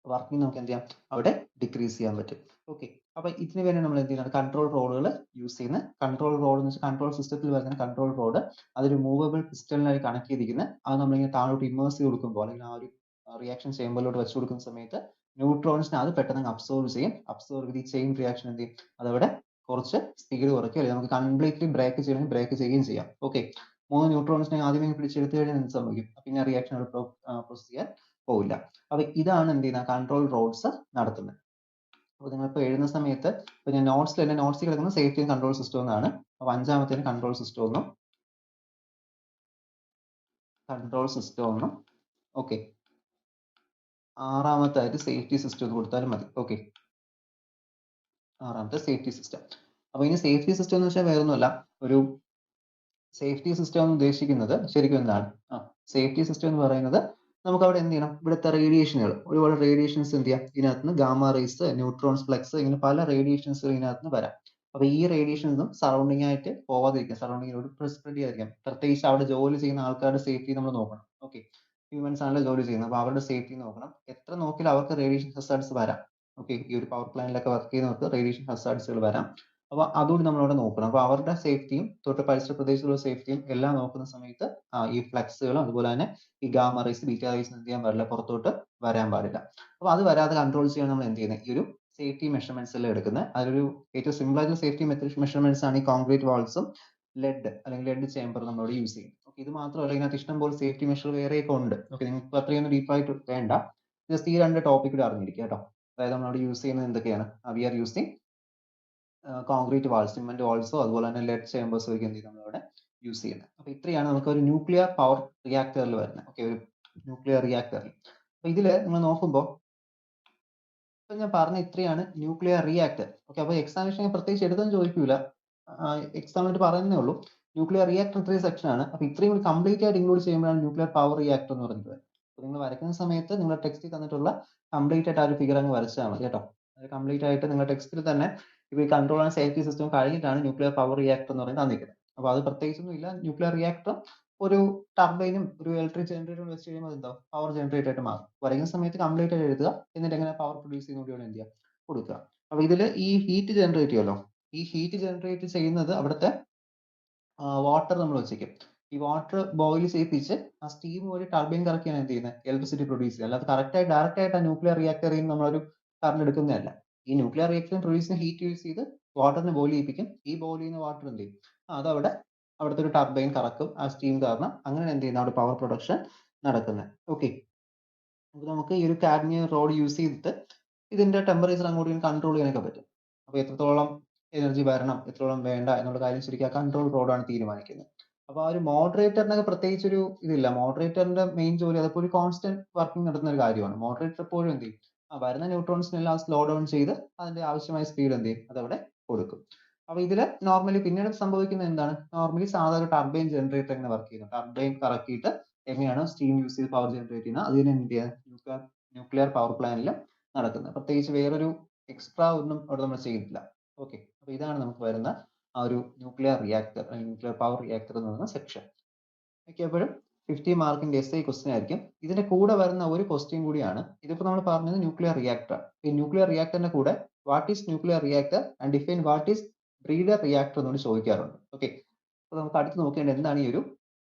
വർക്കിംഗ് നമുക്ക് എന്ത് ചെയ്യാം? അവിടെ ഡിക്രീസ് ചെയ്യാൻ പറ്റും. ഓക്കെ. അപ്പൊ ഇതിന് വേണ്ടി നമ്മൾ എന്ത് ചെയ്യുന്നത്? കൺട്രോൾ റോഡുകൾ യൂസ് ചെയ്യുന്ന കൺട്രോൾ റോഡ് എന്ന് വെച്ചാൽ കൺട്രോൾ സിസ്റ്റത്തിൽ വരുന്ന കൺട്രോൾ റോഡ് അതൊരു മൂവബിൾ പിസ്റ്റലിനായി കണക്ട് ചെയ്തിരിക്കുന്നത്. അത് നമ്മളിങ്ങനെ താഴോട്ട് ഇമേഴ്സ് ചെയ്ത് കൊടുക്കുമ്പോൾ അല്ലെങ്കിൽ ആ ഒരു റിയാക്ഷൻ ചേമ്പറിലോട്ട് വെച്ച് കൊടുക്കുന്ന സമയത്ത് ന്യൂട്രോൺസിനെ അത് പെട്ടെന്ന് അബ്സോർവ് ചെയ്യും. അബ്സോർവ് ചെയ്ത് ഈ ചെയിൻ റിയാക്ഷൻ എന്ത് ചെയ്യും? അതവിടെ കുറച്ച് സ്പീഡ് കുറയ്ക്കും, അല്ലെങ്കിൽ നമുക്ക് കംപ്ലീറ്റ്ലി ബ്രേക്ക് ചെയ്യണമെങ്കിൽ ബ്രേക്ക് ചെയ്യുകയും ചെയ്യാം. ഓക്കെ. 3 ന്യൂട്രോൺസിനെ ആദ്യമേ പിടിച്ചെടുത്തു കഴിഞ്ഞാൽ എന്ത് സംഭവിക്കും? പിന്നെ റിയാക്ഷൻ അവിടെ പ്രോസസ് ചെയ്യാൻ പോവില്ല. അപ്പൊ ഇതാണ് എന്ത് ചെയ്യുന്നത്? കൺട്രോൾ റോഡ്സ് നടത്തുന്നത്. അപ്പോൾ നിങ്ങൾ ഇപ്പോൾ എഴുതുന്ന സമയത്ത് ഇപ്പൊ ഞാൻ നോട്ട്സിൽ കിടക്കുന്ന സേഫ്റ്റി ആൻഡ് കൺട്രോൾ സിസ്റ്റം എന്നാണ്. അപ്പൊ 5ാമത്തേന് കൺട്രോൾ സിസ്റ്റം ഒന്നും ഓക്കെ. 6ാമത്തായിട്ട് സേഫ്റ്റി സിസ്റ്റം എന്ന് കൊടുത്താലും മതി. ഓക്കെ. 6ാമത്തെ സേഫ്റ്റി സിസ്റ്റം. അപ്പൊ ഇനി സേഫ്റ്റി സിസ്റ്റം എന്ന് വെച്ചാൽ വേറൊന്നുമല്ല, ഒരു സേഫ്റ്റി സിസ്റ്റം എന്ന് ഉദ്ദേശിക്കുന്നത് ശരിക്കും എന്താണ്? സേഫ്റ്റി സിസ്റ്റം എന്ന് പറയുന്നത് നമുക്ക് അവിടെ എന്ത് ചെയ്യണം? ഇവിടുത്തെ റേഡിയേഷനുകൾ, ഒരുപാട് റേഡിയേഷൻസ് എന്ത് ചെയ്യാം? ഇതിനകത്ത് ഗാമ റേസ്, ന്യൂട്രോൺസ്, ഫ്ലക്സ്, ഇങ്ങനെ പല റേഡിയേഷൻസ് ഇതിനകത്ത് വരാം. അപ്പൊ ഈ റേഡിയേഷൻസും സറൗണ്ടിങ് ആയിട്ട് പോവാതിരിക്കാം, സറൗണ്ടിങ്ങിലോട്ട് സ്പ്രെഡ് ചെയ്യാതിരിക്കാം. പ്രത്യേകിച്ച് അവിടെ ജോലി ചെയ്യുന്ന ആൾക്കാരുടെ സേഫ്റ്റി നമ്മൾ നോക്കണം. ഓക്കെ. ഹ്യൂമൻസ് ആണല്ലോ ജോലി ചെയ്യുന്നത്, അപ്പൊ അവരുടെ സേഫ്റ്റി നോക്കണം. എത്ര നോക്കിയാലും അവർക്ക് റേഡിയേഷൻ ഹസാർഡ്സ് വരാം. ഓക്കെ. ഈ ഒരു പവർ പ്ലാന്റിലൊക്കെ വർക്ക് ചെയ്യുന്നവർക്ക് റേഡിയേഷൻ ഹസാർഡ്സുകൾ വരാം. അപ്പൊ അതുകൂടി നമ്മളവിടെ നോക്കണം. അപ്പൊ അവരുടെ സേഫ്റ്റിയും തൊട്ട് പരിസര പ്രദേശത്തുള്ള സേഫ്റ്റിയും എല്ലാം നോക്കുന്ന സമയത്ത് ഈ ഫ്ലക്സുകളും അതുപോലെ തന്നെ ഈ ഗാമ റേസ്, ബീറ്റ റേസ് എന്ത് ചെയ്യാൻ പാടില്ല? പുറത്തോട്ട് വരാൻ പാടില്ല. അപ്പൊ അത് വരാതെ കൺട്രോൾ ചെയ്യാൻ നമ്മൾ എന്ത് ചെയ്യുന്നത്? ഈ ഒരു സേഫ്റ്റി മെഷർമെന്റ്സ് എല്ലാം എടുക്കുന്നത്. അതിലൊരു ഏറ്റവും സിമ്പിൾ ആയിട്ടുള്ള സേഫ്റ്റി മെഷർമെന്റ്സ് ആണ് ഈ കോൺക്രീറ്റ് വാൾസും ലെഡ് അല്ലെങ്കിൽ ലെഡ് ചേമ്പർ നമ്മളോട് യൂസ് ചെയ്യും. ഓക്കെ. ഇത് മാത്രമല്ല, ഇതിനകത്ത് ഇഷ്ടംപോലെ സേഫ്റ്റി മെഷർ വേറെയൊക്കെ ഉണ്ട്. ഓക്കെ. നിങ്ങൾക്ക് അത്രയൊന്നും ഡീപ്പായിട്ട് വേണ്ട, ജസ്റ്റ് ഈ 2 ടോപ്പിക് കൂടി അറിഞ്ഞിരിക്കുക കേട്ടോ. അതായത് നമ്മളവിടെ യൂസ് ചെയ്യുന്നത് എന്തൊക്കെയാണ്? We are using concrete walls, cement വാൾസോ അതുപോലെ തന്നെ ലെഡ് ചേമ്പേഴ്സോ ഒക്കെ എന്ത് ചെയ്യും നമ്മളിവിടെ യൂസ് ചെയ്യുന്നത്. അപ്പൊ ഇത്രയാണ് നമുക്ക് ഒരു ന്യൂക്ലിയർ പവർ റിയാക്ടറിൽ വരുന്നത്. ഓക്കെ. ഒരു ന്യൂക്ലിയർ റിയാക്ടറിൽ. അപ്പൊ ഇതില് നിങ്ങൾ നോക്കുമ്പോൾ ഇപ്പൊ ഞാൻ പറഞ്ഞ ഇത്രയാണ് ന്യൂക്ലിയർ റിയാക്ടർ. ഓക്കെ. അപ്പൊ എക്സാമിനേഷൻ പ്രത്യേകിച്ച് എടുത്തൊന്നും ചോദിക്കൂല, എക്സാമിനായിട്ട് പറയുന്നേ ഉള്ളൂ. ന്യൂക്ലിയർ റിയാക്ടർ ഇത്രയും സെക്ഷൻ ആണ്. അപ്പൊ ഇത്രയും കൂടി കംപ്ലീറ്റ് ആയിട്ട് ഇൻക്ലൂഡ് ചെയ്യുമ്പോഴാണ് ന്യൂക്ലിയർ പവർ റിയാക്ടർ എന്ന് പറഞ്ഞിട്ട് വരുന്നത്. അപ്പൊ നിങ്ങൾ വരയ്ക്കുന്ന സമയത്ത് നിങ്ങളുടെ ടെക്സ്റ്റിൽ തന്നിട്ടുള്ള കംപ്ലീറ്റ് ആയിട്ട് ആ ഒരു ഫിഗർ അങ്ങ് വരച്ചാൽ മതി കേട്ടോ. അത് കംപ്ലീറ്റ് ആയിട്ട് നിങ്ങളുടെ ടെക്സ്റ്റിൽ തന്നെ ഇപ്പൊ ഈ കൺട്രോൾ ആൻഡ് സേഫ്റ്റി സിസ്റ്റം കഴിഞ്ഞിട്ടാണ് ന്യൂക്ലിയർ പവർ റിയാക്ടർ എന്ന് പറയുന്നത് തന്നിരിക്കുന്നത്. അപ്പൊ അത് പ്രത്യേകിച്ചൊന്നും ഇല്ല. ന്യൂക്ലിയർ റിയാക്ടർ ഒരു ടർബൈനും ഒരു ഇലക്ട്രിക് ജനറേറ്ററും വെച്ച് കഴിയുമ്പോൾ എന്താ പവർ ജനറേറ്റർ ആയിട്ട് മാറും. വരയ്ക്കുന്ന സമയത്ത് കംപ്ലീറ്റ് ആയിട്ട് എഴുതുക, എന്നിട്ട് എങ്ങനെ പവർ പ്രൊഡ്യൂസ് ചെയ്യുന്ന എന്ത് ചെയ്യുക? കൊടുക്കുക. അപ്പൊ ഇതിൽ ഈ ഹീറ്റ് ജനറേറ്റ് ചെയ്യുമല്ലോ, ഈ ഹീറ്റ് ജനറേറ്റ് ചെയ്യുന്നത് അവിടുത്തെ വാട്ടർ നമ്മൾ വെച്ചേക്കും. ഈ വാട്ടർ ബോയിൽ ചെയ്യിപ്പിച്ച് ആ സ്റ്റീം വഴി ടർബൈൻ കറക്കിയാണ് എന്ത് ചെയ്യുന്നത്? ഇലക്ട്രിസിറ്റി പ്രൊഡ്യൂസ് ചെയ്യുക. അല്ലാതെ ഡയറക്റ്റ് ആയിട്ട് ആ ന്യൂക്ലിയർ റിയാക്ടറിൽ നിന്ന് നമ്മളൊരു കറണ്ട് എടുക്കുന്നതല്ല. ഈ ന്യൂക്ലിയർ റിയാക്ടറിൽ പ്രൊഡ്യൂസ് ചെയ്യുന്ന ഹീറ്റ് യൂസ് ചെയ്ത് വാട്ടറിനെ ബോയിൽ ചെയ്യിപ്പിക്കും. ഈ ബോയിൽ ചെയ്യുന്ന വാട്ടർ എന്ത് ചെയ്യും? അതവിടെ അവിടുത്തെ ഒരു ടർബൈൻ കറക്കും, ആ സ്റ്റീം കാരണം അങ്ങനെ എന്ത് ചെയ്യുന്ന അവിടെ പവർ പ്രൊഡക്ഷൻ നടക്കുന്നത്. ഓക്കെ. അപ്പൊ നമുക്ക് ഈ ഒരു കാഡ്മിയം റോഡ് യൂസ് ചെയ്തിട്ട് ഇതിന്റെ ടെമ്പറേച്ചർ അങ്ങോട്ട് കൺട്രോൾ ചെയ്യാനൊക്കെ പറ്റും. അപ്പൊ എത്രത്തോളം എനർജി വരണം, എത്രത്തോളം വേണ്ട എന്നുള്ള കാര്യം ശരിക്കും ആ കൺട്രോൾ റോഡാണ് തീരുമാനിക്കുന്നത്. അപ്പൊ ആ ഒരു മോഡറേറ്ററിനൊക്കെ പ്രത്യേകിച്ച് ഒരു ഇതില്ല. മോഡറേറ്ററിന്റെ മെയിൻ ജോലി അതിപ്പോൾ ഒരു കോൺസ്റ്റന്റ് വർക്കിംഗ് നടത്തുന്ന ഒരു കാര്യമാണ്. മോഡറേറ്റർ എപ്പോഴും എന്ത് ചെയ്യും? വരുന്ന ന്യൂട്രോൺസിനെല്ലാം സ്ലോ ഡൗൺ ചെയ്ത് അതിന്റെ ആവശ്യമായ സ്പീഡ് എന്ത് ചെയ്യും? അതവിടെ കൊടുക്കും. അപ്പൊ ഇതില് നോർമലി പിന്നീട് സംഭവിക്കുന്നത് എന്താണ്? നോർമലി സാധാരണ ടർബൈൻ ജനറേറ്റർ എങ്ങനെ വർക്ക് ചെയ്യുന്നു? ടർബൈൻ കറക്കിയിട്ട് എങ്ങനെയാണ് സ്റ്റീം യൂസ് ചെയ്ത് പവർ ജനറേറ്റ് ചെയ്യുന്നത്? അതിന് എന്ത് ചെയ്യാൻ ന്യൂക്ലിയർ പവർ പ്ലാന്റിലും നടക്കുന്നത്. പ്രത്യേകിച്ച് വേറൊരു എക്സ്ട്രാ ഒന്നും അവിടെ നമ്മൾ ചെയ്യുന്നില്ല. ഓക്കെ. അപ്പൊ ഇതാണ് നമുക്ക് വരുന്ന ആ ഒരു nuclear reactor, nuclear power reactor എന്ന് പറയുന്ന സെക്ഷൻ. ഓക്കെ. അപ്പോഴും 50 മാർക്കിന്റെ SI ക്വസ്റ്റ്യൻ ആയിരിക്കും. ഇതിന്റെ കൂടെ വരുന്ന ഒരു ക്വസ്റ്റ്യൻ കൂടിയാണ് ഇതിപ്പോ നമ്മൾ പറഞ്ഞത് ന്യൂക്ലിയർ റിയാക്ടർ. ഈ ന്യൂക്ലിയർ റിയാക്ടറിന്റെ കൂടെ what is nuclear reactor and define what is breeder reactor എന്നോട് ചോദിക്കാറുണ്ട്. ഓക്കെ. അപ്പൊ നമുക്ക് അടുത്ത് നോക്കേണ്ടത് എന്താണ് ഈ ഒരു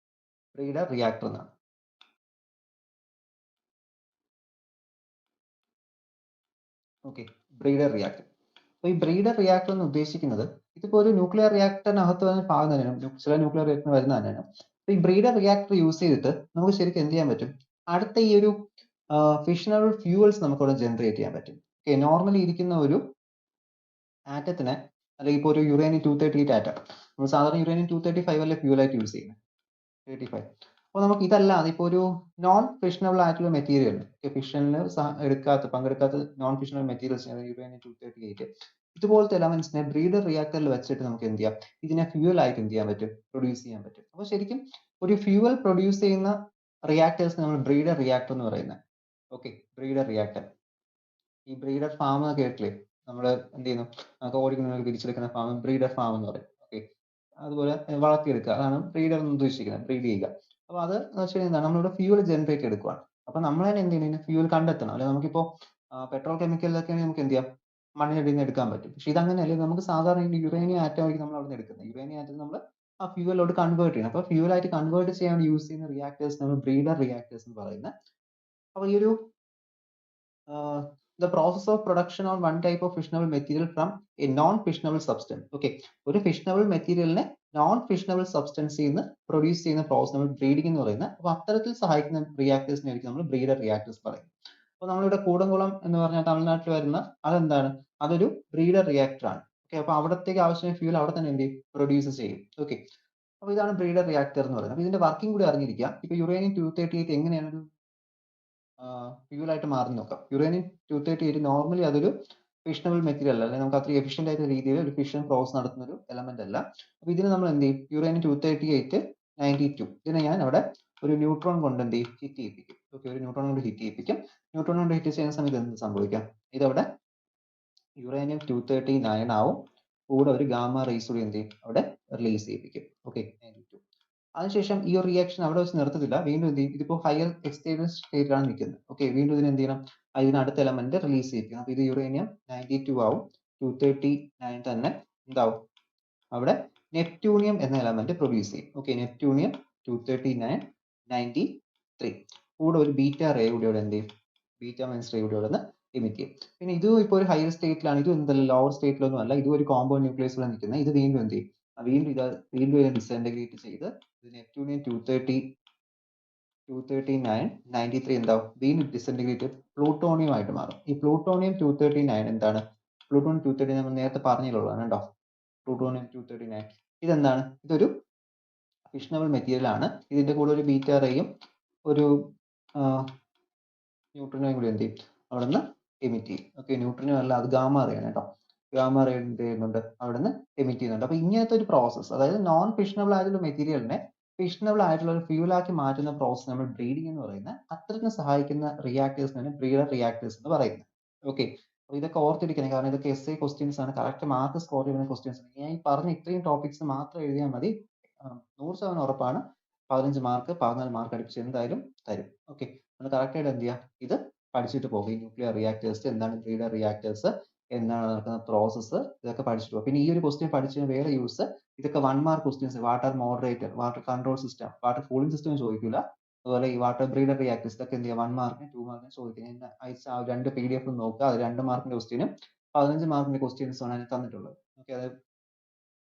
ബ്രീഡർ റിയാക്ടർ എന്നാണ്. ഓക്കെ. Breeder reactor. അപ്പൊ ഈ ബ്രീഡർ റിയാക്ടർ എന്ന് ഉദ്ദേശിക്കുന്നത് ഇതിപ്പോ ഒരു ന്യൂക്ലിയർ റിയാക്ടറിനകത്ത് വരുന്ന ഭാഗം തന്നെയാണ്, ചില ന്യൂക്ലിയർ റിയാക്ടർ വരുന്ന തന്നെയാണ്. അപ്പൊ ഈ ബ്രീഡർ റിയാക്ടർ യൂസ് ചെയ്തിട്ട് നമുക്ക് ശരിക്കും എന്ത് ചെയ്യാൻ പറ്റും? അടുത്ത ഈ ഒരു ഫിഷണൽ ഫ്യൂവൽസ് നമുക്ക് അവിടെ ജനറേറ്റ് ചെയ്യാൻ പറ്റും. ഓക്കെ. നോർമലി ഇരിക്കുന്ന ഒരു ആറ്റത്തിനെ, അല്ലെങ്കിൽ ഇപ്പോൾ ഒരു യുറേനിയം 238 ആറ്റം, നമ്മൾ സാധാരണ യുറേനിയം 235 അല്ലേ ഫ്യൂലായിട്ട് യൂസ് ചെയ്യുന്നത്, 35. അപ്പോൾ നമുക്ക് ഇതല്ലാതെ ഇപ്പോൾ ഒരു നോൺ ഫിഷണബിൾ ആയിട്ടുള്ള മെറ്റീരിയൽ, ഫിഷനിൽ പങ്കെടുക്കാത്ത നോൺ ഫിഷണൽ മെറ്റീരിയൽസ്, യുറേനിയം 238, ഇതുപോലത്തെ എലമെന്റ്സിനെ ബ്രീഡർ റിയാക്ടറിൽ വെച്ചിട്ട് നമുക്ക് എന്ത് ചെയ്യാം, ഇതിനെ ഫ്യൂവൽ ആയിട്ട് എന്ത് ചെയ്യാൻ പറ്റും, പ്രൊഡ്യൂസ് ചെയ്യാൻ പറ്റും. അപ്പോൾ ശരിക്കും ഒരു ഫ്യൂവൽ പ്രൊഡ്യൂസ് ചെയ്യുന്ന റിയാക്ടേഴ്സ് നമ്മൾ ബ്രീഡർ റിയാക്ടർ എന്ന് പറയുന്നത്. Okay, breeder reactor. ഈ ബ്രീഡർ ഫാം എന്ന് കേട്ടില്ലേ, നമ്മൾ എന്ത് ചെയ്യുന്നു, കോഴിക്കുഞ്ഞുങ്ങൾക്ക് പിരിച്ചെടുക്കുന്ന ഫാം ബ്രീഡർ ഫാം എന്ന് പറയും. ഓക്കെ, അതുപോലെ വളർത്തിയെടുക്കുക, അതാണ് ബ്രീഡർ എന്ന് ഉദ്ദേശിക്കുന്നത്, ബ്രീഡ് ചെയ്യുക. അപ്പോൾ അത് എന്ന് വെച്ച് കഴിഞ്ഞാൽ എന്താണ്, നമ്മളിവിടെ ഫ്യൂവൽ ജനറേറ്റ് എടുക്കുകയാണ്. അപ്പോൾ നമ്മൾ തന്നെ എന്ത് ചെയ്യുന്നത്, ഫ്യൂവൽ കണ്ടെത്തണം. അല്ലെങ്കിൽ നമുക്കിപ്പോൾ പെട്രോൾ കെമിക്കലിലൊക്കെ നമുക്ക് എന്ത് ചെയ്യാം, മണ്ണിനടിയിൽ നിന്ന് എടുക്കാൻ പറ്റും. പക്ഷെ ഇതങ്ങനെയല്ലേ, നമുക്ക് സാധാരണ യുറേനിയം ആറ്റം ആയിരിക്കും നമ്മൾ അവിടെ നിന്ന് എടുക്കുന്നത്. യുറേനിയം ആറ്റം നമ്മൾ ആ ഫ്യൂവലോട്ട് കൺവേർട്ട് ചെയ്യണം. അപ്പോൾ ഫ്യൂവലായിട്ട് കൺവേർട്ട് ചെയ്യാൻ യൂസ് ചെയ്യുന്ന റിയാക്ടേഴ്സ് നമ്മൾ ബ്രീഡർ റിയാക്ടേഴ്സ് എന്ന് പറയുന്നത്. അപ്പോൾ ഈ ഒരു the process of production on one type of fissionable material from a non-fissionable substance. Okay, ഒരു fissionable മെറ്റീരിയലിനെ നോൺ ഫിഷണബിൾ സബ്സ്റ്റൻസിൽ നിന്ന് പ്രൊഡ്യൂസ് ചെയ്യുന്ന പ്രോസസ് നമ്മൾ ബ്രീഡിംഗ് എന്ന് പറയുന്നത്. അപ്പോൾ അത്തരത്തിൽ സഹായിക്കുന്ന റിയാക്ടേഴ്സിനെ ആയിരിക്കും നമ്മൾ ബ്രീഡർ റിയാക്ടേഴ്സ് പറയും. അപ്പോൾ നമ്മളിവിടെ കൂടംകുളം എന്ന് പറഞ്ഞാൽ തമിഴ്നാട്ടിൽ വരുന്ന അതെന്താണ്, അതൊരു ബ്രീഡർ റിയാക്ടർ ആണ്. ഓക്കെ, അപ്പോൾ അവിടത്തേക്ക് ആവശ്യമായ ഫ്യൂൽ അവിടെ തന്നെ എന്ത് ചെയ്യും, പ്രൊഡ്യൂസ് ചെയ്യും. ഓക്കെ, അപ്പോൾ ഇതാണ് ബ്രീഡർ റിയാക്ടർ എന്ന് പറയുന്നത്. അപ്പോൾ ഇതിന്റെ വർക്കിംഗ് കൂടി അറിഞ്ഞിരിക്കുക. ഇപ്പോൾ യുറേനിയം 238 എങ്ങനെയാണ് ഒരു ഫ്യൂൽ ആയിട്ട് മാറി നോക്കാം. യുറേനിയം 238 നോർമലി അതൊരു ഫിഷണബിൾ മെറ്റീരിയൽ അല്ല, നമുക്ക് അത്ര എഫിഷ്യന്റ് ആയിട്ട് രീതിയിൽ ഒരു ഫിഷൻ പ്രോസസ് നടത്തുന്ന ഒരു എലമെന്റ് അല്ല. അപ്പൊ ഇതിന് നമ്മൾ എന്ത് ചെയ്യും, യുറേനിയം 238 92 ഇതിനെ ഞാൻ അവിടെ ഒരു ന്യൂട്രോൺ കൊണ്ട് എന്ത് ചെയ്യും, ഹിറ്റ് ചെയ്യിപ്പിക്കും. ഓക്കെ, ഒരു ന്യൂട്രോൺ കൊണ്ട് ഹിറ്റ് ചെയ്യിപ്പിക്കും. ന്യൂട്രോൺ കൊണ്ട് ഹിറ്റ് ചെയ്യുന്ന സമയത്ത് എന്ത് സംഭവിക്കാം, ഇതവിടെ യുറേനിയം 239 ആവും, കൂടെ ഒരു ഗാമ റേസ് കൂടി എന്ത് ചെയ്യും, അവിടെ റിലീസ് ചെയ്യിപ്പിക്കും. ഓക്കെ, 92. അതിനുശേഷം ഈ ഒരു റിയാക്ഷൻ അവിടെ വെച്ച് നിർത്തത്തില്ല, വീണ്ടും എന്ത് ചെയ്യും, ഇതിപ്പോൾ ഹയർ എക്സ്റ്റേബിൾ സ്റ്റേറ്റിലാണ് നിൽക്കുന്നത്. ഓക്കെ, വീണ്ടും ഇതിന് എന്ത് ചെയ്യണം, അതിന് അടുത്ത എലമെന്റ് റിലീസ് ചെയ്യിപ്പിക്കണം. അപ്പോൾ ഇത് യുറേനിയം 92 ആവും, 239 തന്നെ എന്താവും, അവിടെ നെപ്റ്റ്യൂണിയം എന്ന എലമെന്റ് പ്രൊഡ്യൂസ് ചെയ്യും. ഓക്കെ, നെപ്റ്റ്യൂണിയം 239 93, കൂടെ ഒരു ബീറ്റ റേ കൂടി അവിടെ എന്ത് ചെയ്യും, ബീറ്റ മൈനസ് റേ കൂടി അവിടെ നിന്ന് എമിറ്റ് ചെയ്യും. പിന്നെ ഇതും ഇപ്പോൾ ഒരു ഹയർ സ്റ്റേറ്റിലാണ്, ഇതും എന്തല്ല ലോവർ സ്റ്റേറ്റിലൊന്നും അല്ല, ഇതും ഒരു കോമ്പൗണ്ട് ന്യൂക്ലിയസിലാണ് നിൽക്കുന്നത്. ഇത് വീണ്ടും എന്ത് ചെയ്യും, വീണ്ടും ഇതിനെ ഡിസഇന്റഗ്രേറ്റ് ചെയ്ത് നെപ്റ്റ്യൂണിയം 239 93 എന്താവും, വീണ്ടും ഡിസഇന്റഗ്രേറ്റ് പ്ലൂട്ടോണിയം ആയിട്ട് മാറും. ഈ പ്ലൂട്ടോണിയം 239 എന്താണ്, പ്ലൂട്ടോണിയം 239 നമ്മൾ നേരത്തെ പറഞ്ഞിട്ടുള്ളതാണ് കേട്ടോ. പ്ലൂട്ടോണിയം 239 ഇതെന്താണ്, ഇതൊരു ഫിഷണബിൾ മെറ്റീരിയൽ ആണ്. ഇതിന്റെ കൂടെ ഒരു ബീറ്റ റേയും ഒരു ന്യൂട്രോണിയം കൂടി എന്ത് ചെയ്യും, അവിടെ നിന്ന് എമിറ്റ് ചെയ്യും. ഓക്കെ, ന്യൂട്രോണിയം അല്ല, അത് ഗാമ റേ ആണ് കേട്ടോ. ഗാമ റേ എന്ത് ചെയ്യുന്നുണ്ട്, അവിടെ നിന്ന് എമിറ്റ് ചെയ്യുന്നുണ്ട്. അപ്പൊ ഇങ്ങനത്തെ ഒരു പ്രോസസ്, അതായത് നോൺ ഫിഷണബിൾ ആയിട്ടുള്ള മെറ്റീരിയലിനെ ഫിഷണബിൾ ആയിട്ടുള്ള ഒരു ഫ്യൂലാക്കി മാറ്റുന്ന പ്രോസസ് നമ്മൾ ബ്രീഡിംഗ് എന്ന് പറയുന്നത്. അത്തരത്തിന് സഹായിക്കുന്ന റിയാക്ടേഴ്സിനാണ് ബ്രീഡർ റിയാക്ടേഴ്സ് എന്ന് പറയുന്നത്. ഓക്കെ, അപ്പോൾ ഇതൊക്കെ ഓർത്തിരിക്കണം, കാരണം ഇതൊക്കെ essay ക്വസ്റ്റ്യൻസ് ആണ്, കറക്റ്റ് മാർക്ക് സ്കോർ ചെയ്യുന്ന ക്വസ്റ്റ്യൻസ് ആണ്. ഞാൻ ഈ പറഞ്ഞ ഇത്രയും ടോപ്പിക്സ് മാത്രം എഴുതിയാൽ മതി, 100% ഉറപ്പാണ് 15 മാർക്ക് 14 മാർക്ക് അടുപ്പിച്ച് എന്തായാലും തരും. ഓക്കെ, നമ്മൾ കറക്റ്റ് ആയിട്ട് എന്ത് ചെയ്യുക, ഇത് പഠിച്ചിട്ട് പോകും. ഈ ന്യൂക്ലിയർ റിയാക്ടേഴ്സ് എന്താണ്, ബ്രീഡർ റിയാക്ടേഴ്സ് എന്താണ് നടക്കുന്ന പ്രോസസ്സ്, ഇതൊക്കെ പഠിച്ചിട്ട് പോകും. പിന്നെ ഈ ഒരു ക്വസ്റ്റ്യൻ പഠിച്ചതിന് വേറെ യൂസ്, ഇതൊക്കെ 1 mark questions, water moderator, water control system, water cooling system ചോദിക്കില്ല. അതുപോലെ ഈ വാട്ടർ ബ്രീഡർ റിയാക്ടേഴ്സ് ഇതൊക്കെ എന്ത് ചെയ്യുക, 1 മാർക്കിന് 2 മാർക്കിന് ചോദിക്കുന്നത്. അയച്ച ആ 2 PDF നോക്കുക, അത് 2 മാർക്കിന്റെ ക്വസ്റ്റ്യനും 15 മാർക്കിന്റെ ക്വസ്റ്റ്യൻസ് ആണ് അതിന് തന്നിട്ടുള്ളത്. ഓക്കെ, അത്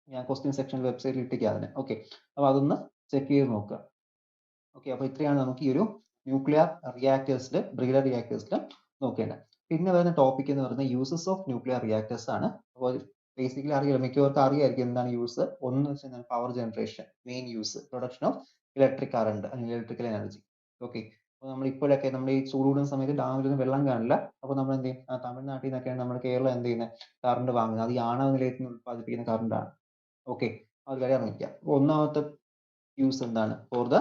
ഞാൻ ക്വസ്റ്റ്യൻ സെക്ഷൻ വെബ്സൈറ്റിൽ ഇട്ടിരിക്കുക അതിന്. ഓക്കെ, അപ്പോൾ അതൊന്ന് ചെക്ക് ചെയ്ത് നോക്കുക. ഓക്കെ, അപ്പോൾ ഇത്രയാണ് നമുക്ക് ഈ ഒരു ന്യൂക്ലിയർ റിയാക്ടേഴ്സിൽ, ബ്രീഡർ റിയാക്ടേഴ്സിൽ നോക്കേണ്ടത്. പിന്നെ വരുന്ന ടോപ്പിക് എന്ന് പറയുന്നത് യൂസസ് ഓഫ് ന്യൂക്ലിയർ റിയാക്ടേഴ്സ് ആണ്. അപ്പോൾ ബേസിക്കലി അറിയാം, മിക്കവർക്കും അറിയായിരിക്കും എന്താണ് യൂസ്. ഒന്ന് വെച്ചാൽ power generation, main use, production of electric current അല്ലെങ്കിൽ ഇലക്ട്രിക്കൽ എനർജി. ഓക്കെ, അപ്പോൾ നമ്മൾ ഇപ്പോഴൊക്കെ നമ്മൾ ഈ ചൂട് കൂടുന്ന സമയത്ത് ഡാമിലൊന്നും വെള്ളം കാണില്ല. അപ്പോൾ നമ്മൾ എന്ത് ചെയ്യും, തമിഴ്നാട്ടിൽ നിന്നൊക്കെയാണ് നമ്മൾ കേരളം എന്ത് ചെയ്യുന്നത്, കറണ്ട് വാങ്ങുന്നത്. അത് ഈ ആണവ നിലയത്തിൽ നിന്ന് ഉത്പാദിപ്പിക്കുന്ന കറണ്ടാണ്. ഓക്കെ, അത് കാര്യം അറിഞ്ഞിരിക്കുക. ഒന്നാമത്തെ യൂസ് എന്താണ്, for the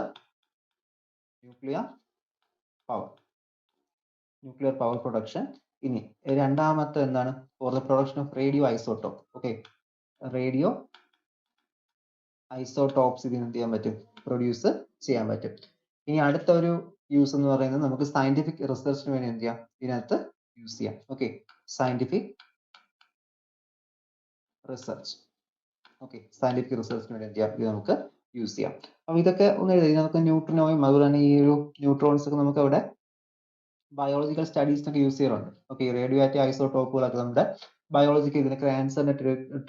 nuclear power production. ഇനി രണ്ടാമത്തെ എന്താണ്, for the production of radio isotope. Okay, radio isotopes ഇതിന് എന്ത് ചെയ്യാൻ പറ്റും, പ്രൊഡ്യൂസ് ചെയ്യാൻ പറ്റും. ഇനി അടുത്ത ഒരു യൂസ് എന്ന് പറയുന്നത് നമുക്ക് സയന്റിഫിക് റിസർച്ചിന് വേണ്ടി എന്ത് ചെയ്യാം, ഇതിനകത്ത് യൂസ് ചെയ്യാം. Okay, scientific research. Okay, scientific റിസർച്ചിന് വേണ്ടി എന്ത് ചെയ്യാം, ഇത് നമുക്ക് യൂസ് ചെയ്യാം. അപ്പൊ ഇതൊക്കെ ഒന്ന് എഴുതി, നമുക്ക് ന്യൂട്രിനോയും അതുപോലെ തന്നെ ഈ ഒരു ന്യൂട്രോൺസ് ഒക്കെ നമുക്ക് അവിടെ ബയോളജിക്കൽ സ്റ്റഡീസിനൊക്കെ യൂസ് ചെയ്യാറുണ്ട്. ഓക്കെ, റേഡിയോ ആക്റ്റീവ് ഐസോടോപ്പുകളൊക്കെ നമ്മുടെ ബയോളജിക്ക്, ഇതിന് ക്യാൻസറിന്റെ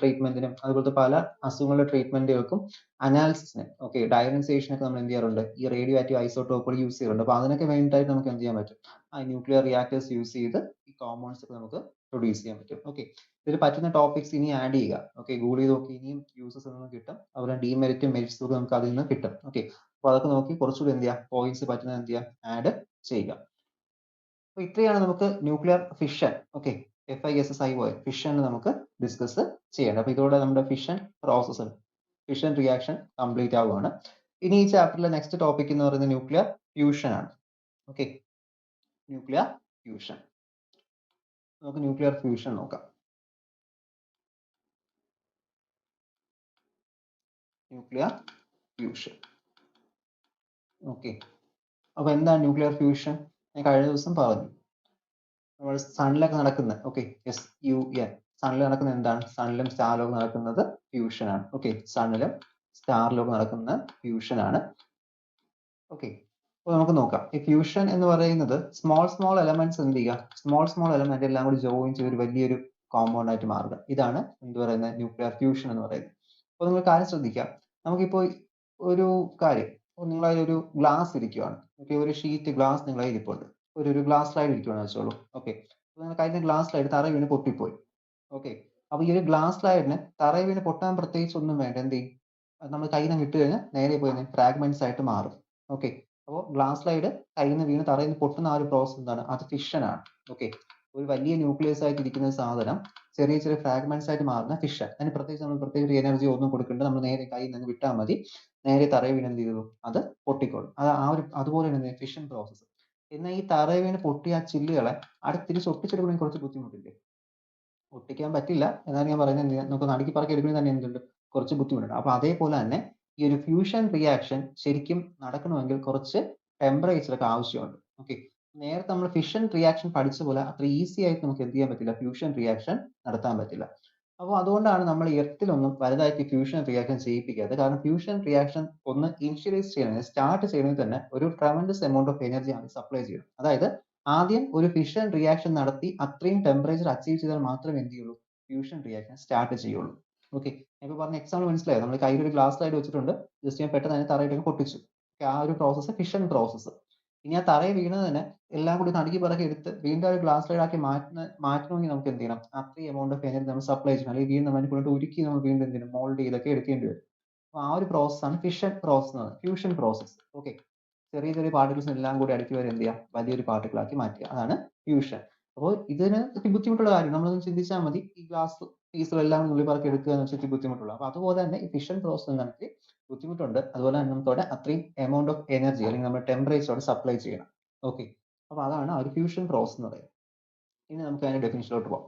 ട്രീറ്റ്മെന്റിനും അതുപോലത്തെ പല അസുഖങ്ങളുടെ ട്രീറ്റ്മെന്റുകൾക്കും അനാലിസിസിന്, ഓക്കെ, ഡയഗ്നോസിസിനൊക്കെ നമ്മൾ എന്ത് ചെയ്യാറുണ്ട്, ഈ റേഡിയോ ആക്റ്റീവ് ഐസോടോപ്പുകൾ യൂസ് ചെയ്യാറുണ്ട്. അപ്പൊ അതിനൊക്കെ വേണ്ടിയിട്ട് നമുക്ക് എന്ത് ചെയ്യാൻ പറ്റും, ആ ന്യൂക്ലിയർ റിയാക്ടേഴ്സ് യൂസ് ചെയ്ത് ഈ കോമ്പൗണ്ട്സ് ഒക്കെ നമുക്ക് പ്രൊഡ്യൂസ് ചെയ്യാൻ പറ്റും. ഓക്കെ, ഇതിൽ പറ്റുന്ന ടോപ്പിക്സ് ഇനി ആഡ് ചെയ്യുക. ഓക്കെ, ഗൂഗിൾ ചെയ്ത് നോക്കി ഇനിയും യൂസസ് നിന്ന് കിട്ടും. അതുപോലെ ഡീമെറിറ്റും മെറിറ്റ്സും ഒക്കെ നമുക്ക് അതിൽ നിന്ന് കിട്ടും. ഓക്കെ, അപ്പോൾ അതൊക്കെ നോക്കി കുറച്ചുകൂടി എന്ത് ചെയ്യുക, പോയിന്റ്സ് പറ്റുന്നത് എന്ത് ചെയ്യുക, ആഡ് ചെയ്യുക. അപ്പോൾ ഇത്രയാണ് നമുക്ക് nuclear fission, okay, FISSION fission നമുക്ക് ഡിസ്കസ് ചെയ്യേണ്ടത്. അപ്പോൾ ഇതോടെ നമ്മുടെ fission process, fission reaction complete ആവുകയാണ്. ഇനി ഈ ചാപ്റ്ററിലെ നെക്സ്റ്റ് ടോപ്പിക് എന്ന് പറയുന്നത് ന്യൂക്ലിയർ ഫ്യൂഷൻ ആണ്. Okay, nuclear fusion. നമുക്ക് ന്യൂക്ലിയർ ഫ്യൂഷൻ നോക്കാം. Nuclear fusion. ഓക്കെ, അപ്പോൾ എന്താണ് ന്യൂക്ലിയർ ഫ്യൂഷൻ? ഞാൻ കഴിഞ്ഞ ദിവസം പറഞ്ഞു, നമ്മൾ സണ്ണിലൊക്കെ നടക്കുന്ന, ഓക്കെ, SUN, സണ്ണിൽ നടക്കുന്ന എന്താണ്, സണ്ണിലും സ്റ്റാറിലും നടക്കുന്നത് ഫ്യൂഷൻ ആണ്. ഓക്കെ, സണ്ണിലും സ്റ്റാറിലും നടക്കുന്ന ഫ്യൂഷൻ ആണ്. ഓക്കെ, അപ്പോൾ നമുക്ക് നോക്കാം. ഈ ഫ്യൂഷൻ എന്ന് പറയുന്നത് സ്മോൾ എലമെന്റ്സ് എന്ത് ചെയ്യുക, സ്മോൾ എലമെന്റ് എല്ലാം കൂടി ജോയിൻ ചെയ്ത് ഒരു വലിയൊരു കോമ്പൗണ്ട് ആയിട്ട് മാറുക. ഇതാണ് എന്ത് പറയുന്നത്, ന്യൂക്ലിയർ ഫ്യൂഷൻ എന്ന് പറയുന്നത്. അപ്പോൾ നിങ്ങൾ കാര്യം ശ്രദ്ധിക്കാം, നമുക്കിപ്പോൾ ഒരു കാര്യം, നിങ്ങളൊരു ഗ്ലാസ് ഇരിക്കുകയാണ്. ഓക്കെ, ഒരു ഷീറ്റ് ഗ്ലാസ് നിങ്ങളെ ഇരിപ്പുണ്ട്, ഒരു ഗ്ലാസ് സ്ലൈഡ് ഇരിക്കുകയാണെന്ന് വെച്ചോളൂ. ഓക്കെ, അപ്പോൾ നിങ്ങൾ കഴിഞ്ഞ ഗ്ലാസ് സ്ലൈഡ് തറ വീണ് പൊട്ടിപ്പോയി. ഓക്കെ, അപ്പോൾ ഈ ഒരു ഗ്ലാസ് സ്ലൈഡിന് തറ വീണ് പൊട്ടാൻ പ്രത്യേകിച്ച് ഒന്നും വേണ്ട. എന്ത് ചെയ്യും, നമ്മൾ കയ്യിൽ നിന്ന് വിട്ട് കഴിഞ്ഞാൽ നേരെ പോയി ഫ്രാഗ്മെന്റ്സ് ആയിട്ട് മാറും. ഓക്കെ, അപ്പോൾ ഗ്ലാസ് സ്ലൈഡ് കയ്യിൽ നിന്ന് വീണ് തറയിൽ നിന്ന് പൊട്ടുന്ന ആ ഒരു പ്രോസസ് എന്താണ്, അത് ഫിഷൻ ആണ്. ഓക്കെ, ഒരു വലിയ ന്യൂക്ലിയസ് ആയിട്ട് ഇരിക്കുന്ന സാധനം ചെറിയ ചെറിയ ഫ്രാഗ്മെന്റ്സ് ആയിട്ട് മാറുന്ന ഫിഷൻ. അതിന് പ്രത്യേകിച്ച് നമ്മൾ പ്രത്യേകിച്ച് എനർജി ഒന്നും കൊടുക്കേണ്ട, നമ്മൾ നേരെ കയ്യിൽ നിന്ന് വിട്ടാൽ മതി, നേരെ തറയിൽ വീണ് എന്ത് ചെയ്തു, അത് പൊട്ടിക്കോളും. അത് അതുപോലെ തന്നെ ഫിഷൻ പ്രോസസ്സ്. എന്നാൽ ഈ തറയിൽ വീണ് പൊട്ടിയ ആ ചില്ലുകളെ അടുത്ത് തിരിച്ച് ഒട്ടിച്ചെടുക്കണമെങ്കിൽ കുറച്ച് ബുദ്ധിമുട്ടില്ലേ? ഒട്ടിക്കാൻ പറ്റില്ല എന്നാണ് ഞാൻ പറയുന്നത്. നമുക്ക് നടുക്കി പറക്കി എടുക്കുന്നത് തന്നെ എന്തുണ്ട്, കുറച്ച് ബുദ്ധിമുട്ടുണ്ട്. അപ്പോൾ അതേപോലെ തന്നെ ഈ ഒരു ഫ്യൂഷൻ റിയാക്ഷൻ ശരിക്കും നടക്കണമെങ്കിൽ കുറച്ച് ടെമ്പറേച്ചർ ഒക്കെ ആവശ്യമുണ്ട്. ഓക്കെ, നേരത്തെ നമ്മൾ ഫിഷൻ റിയാക്ഷൻ പഠിച്ച പോലെ അത്ര ഈസി ആയിട്ട് നമുക്ക് എന്ത് ചെയ്യാൻ പറ്റില്ല, ഫ്യൂഷൻ റിയാക്ഷൻ നടത്താൻ പറ്റില്ല. അപ്പോൾ അതുകൊണ്ടാണ് നമ്മൾ എർത്തിലൊന്നും വലുതായിട്ട് ഫ്യൂഷൻ റിയാക്ഷൻ ചെയ്യിപ്പിക്കാത്തത്. കാരണം ഫ്യൂഷൻ റിയാക്ഷൻ ഒന്ന് ഇനിഷ്യലൈസ് ചെയ്യണമെങ്കിൽ, സ്റ്റാർട്ട് ചെയ്യണമെങ്കിൽ തന്നെ ഒരു ട്രമൻഡസ് എമൗണ്ട് ഓഫ് എനർജി ആണ് സപ്ലൈ ചെയ്യണം. അതായത് ആദ്യം ഒരു ഫിഷൻ റിയാക്ഷൻ നടത്തി അത്രയും ടെമ്പറേച്ചർ അച്ചീവ് ചെയ്താൽ മാത്രമേ എന്ത് ചെയ്യുള്ളൂ, ഫ്യൂഷൻ റിയാക്ഷൻ സ്റ്റാർട്ട് ചെയ്യുള്ളൂ. ഓക്കെ, ഇപ്പോൾ പറഞ്ഞ എക്സാമ്പിൾ മനസ്സിലായോ? നമ്മൾ കയ്യിൽ ഒരു ഗ്ലാസ് സ്ലൈഡ് വെച്ചിട്ടുണ്ട്, ജസ്റ്റ് ഞാൻ പെട്ടെന്ന് അതിനെ തറയിട്ടൊക്കെ പൊട്ടിച്ചു. ആ ഒരു പ്രോസസ്സ് ഫിഷൻ പ്രോസസ്സ്. ഇനി ആ തറയിൽ വീണത് തന്നെ എല്ലാം കൂടി നടുക്കി പറക്കി എടുത്ത് വീണ്ടും ഒരു ഗ്ലാസ് സ്ലൈഡ് ആക്കി മാറ്റണമെങ്കിൽ നമുക്ക് എന്ത് ചെയ്യണം, അത്രയും എമൗണ്ട് ഓഫ് എനർജി നമ്മൾ സപ്ലൈ ചെയ്യണം. അല്ലെങ്കിൽ വീണ്ടും നമ്മൾ കൊണ്ട് ഉരുക്കി നമ്മൾ വീണ്ടും എന്ത് ചെയ്യണം, മോൾഡ് ചെയ്തൊക്കെ എടുക്കേണ്ടി വരും. അപ്പോൾ ആ ഒരു പ്രോസസ്സാണ് ഫിഷൻ പ്രോസസ് എന്ന് പറയുന്നത്, ഫ്യൂഷൻ പ്രോസസ്. ഓക്കെ, ചെറിയ ചെറിയ പാർട്ടിക്കിൾസ് എല്ലാം കൂടി അടുക്കി വരെ എന്ത് ചെയ്യുക, വലിയൊരു പാർട്ടിക്കിൾ ആക്കി മാറ്റുക, അതാണ് ഫ്യൂഷൻ. അപ്പോൾ ഇതിന് ബുദ്ധിമുട്ടുള്ള കാര്യം നമ്മളൊന്ന് ചിന്തിച്ചാൽ മതി. ഈ ഗ്ലാസ് പീസുകളെല്ലാം നുള്ളി പറക്കി എടുക്കുക എന്ന് വെച്ചാൽ ബുദ്ധിമുട്ടുള്ള. അപ്പോൾ അതുപോലെ തന്നെ ഈ ഫിഷൻ പ്രോസസ് നമുക്ക് ബുദ്ധിമുട്ടുണ്ട്. അതുപോലെ തന്നെ നമുക്ക് അവിടെ അത്രയും എമൗണ്ട് ഓഫ് എനർജി അല്ലെങ്കിൽ നമ്മുടെ ടെമ്പറേച്ചർ സപ്ലൈ ചെയ്യണം. ഓക്കെ, അപ്പോൾ അതാണ് ആ ഒരു ഫ്യൂഷൻ പ്രോസസ് എന്ന് പറയുന്നത്. ഇനി നമുക്ക് അതിന്റെ ഡെഫിനിഷനിലോട്ട് പോകാം.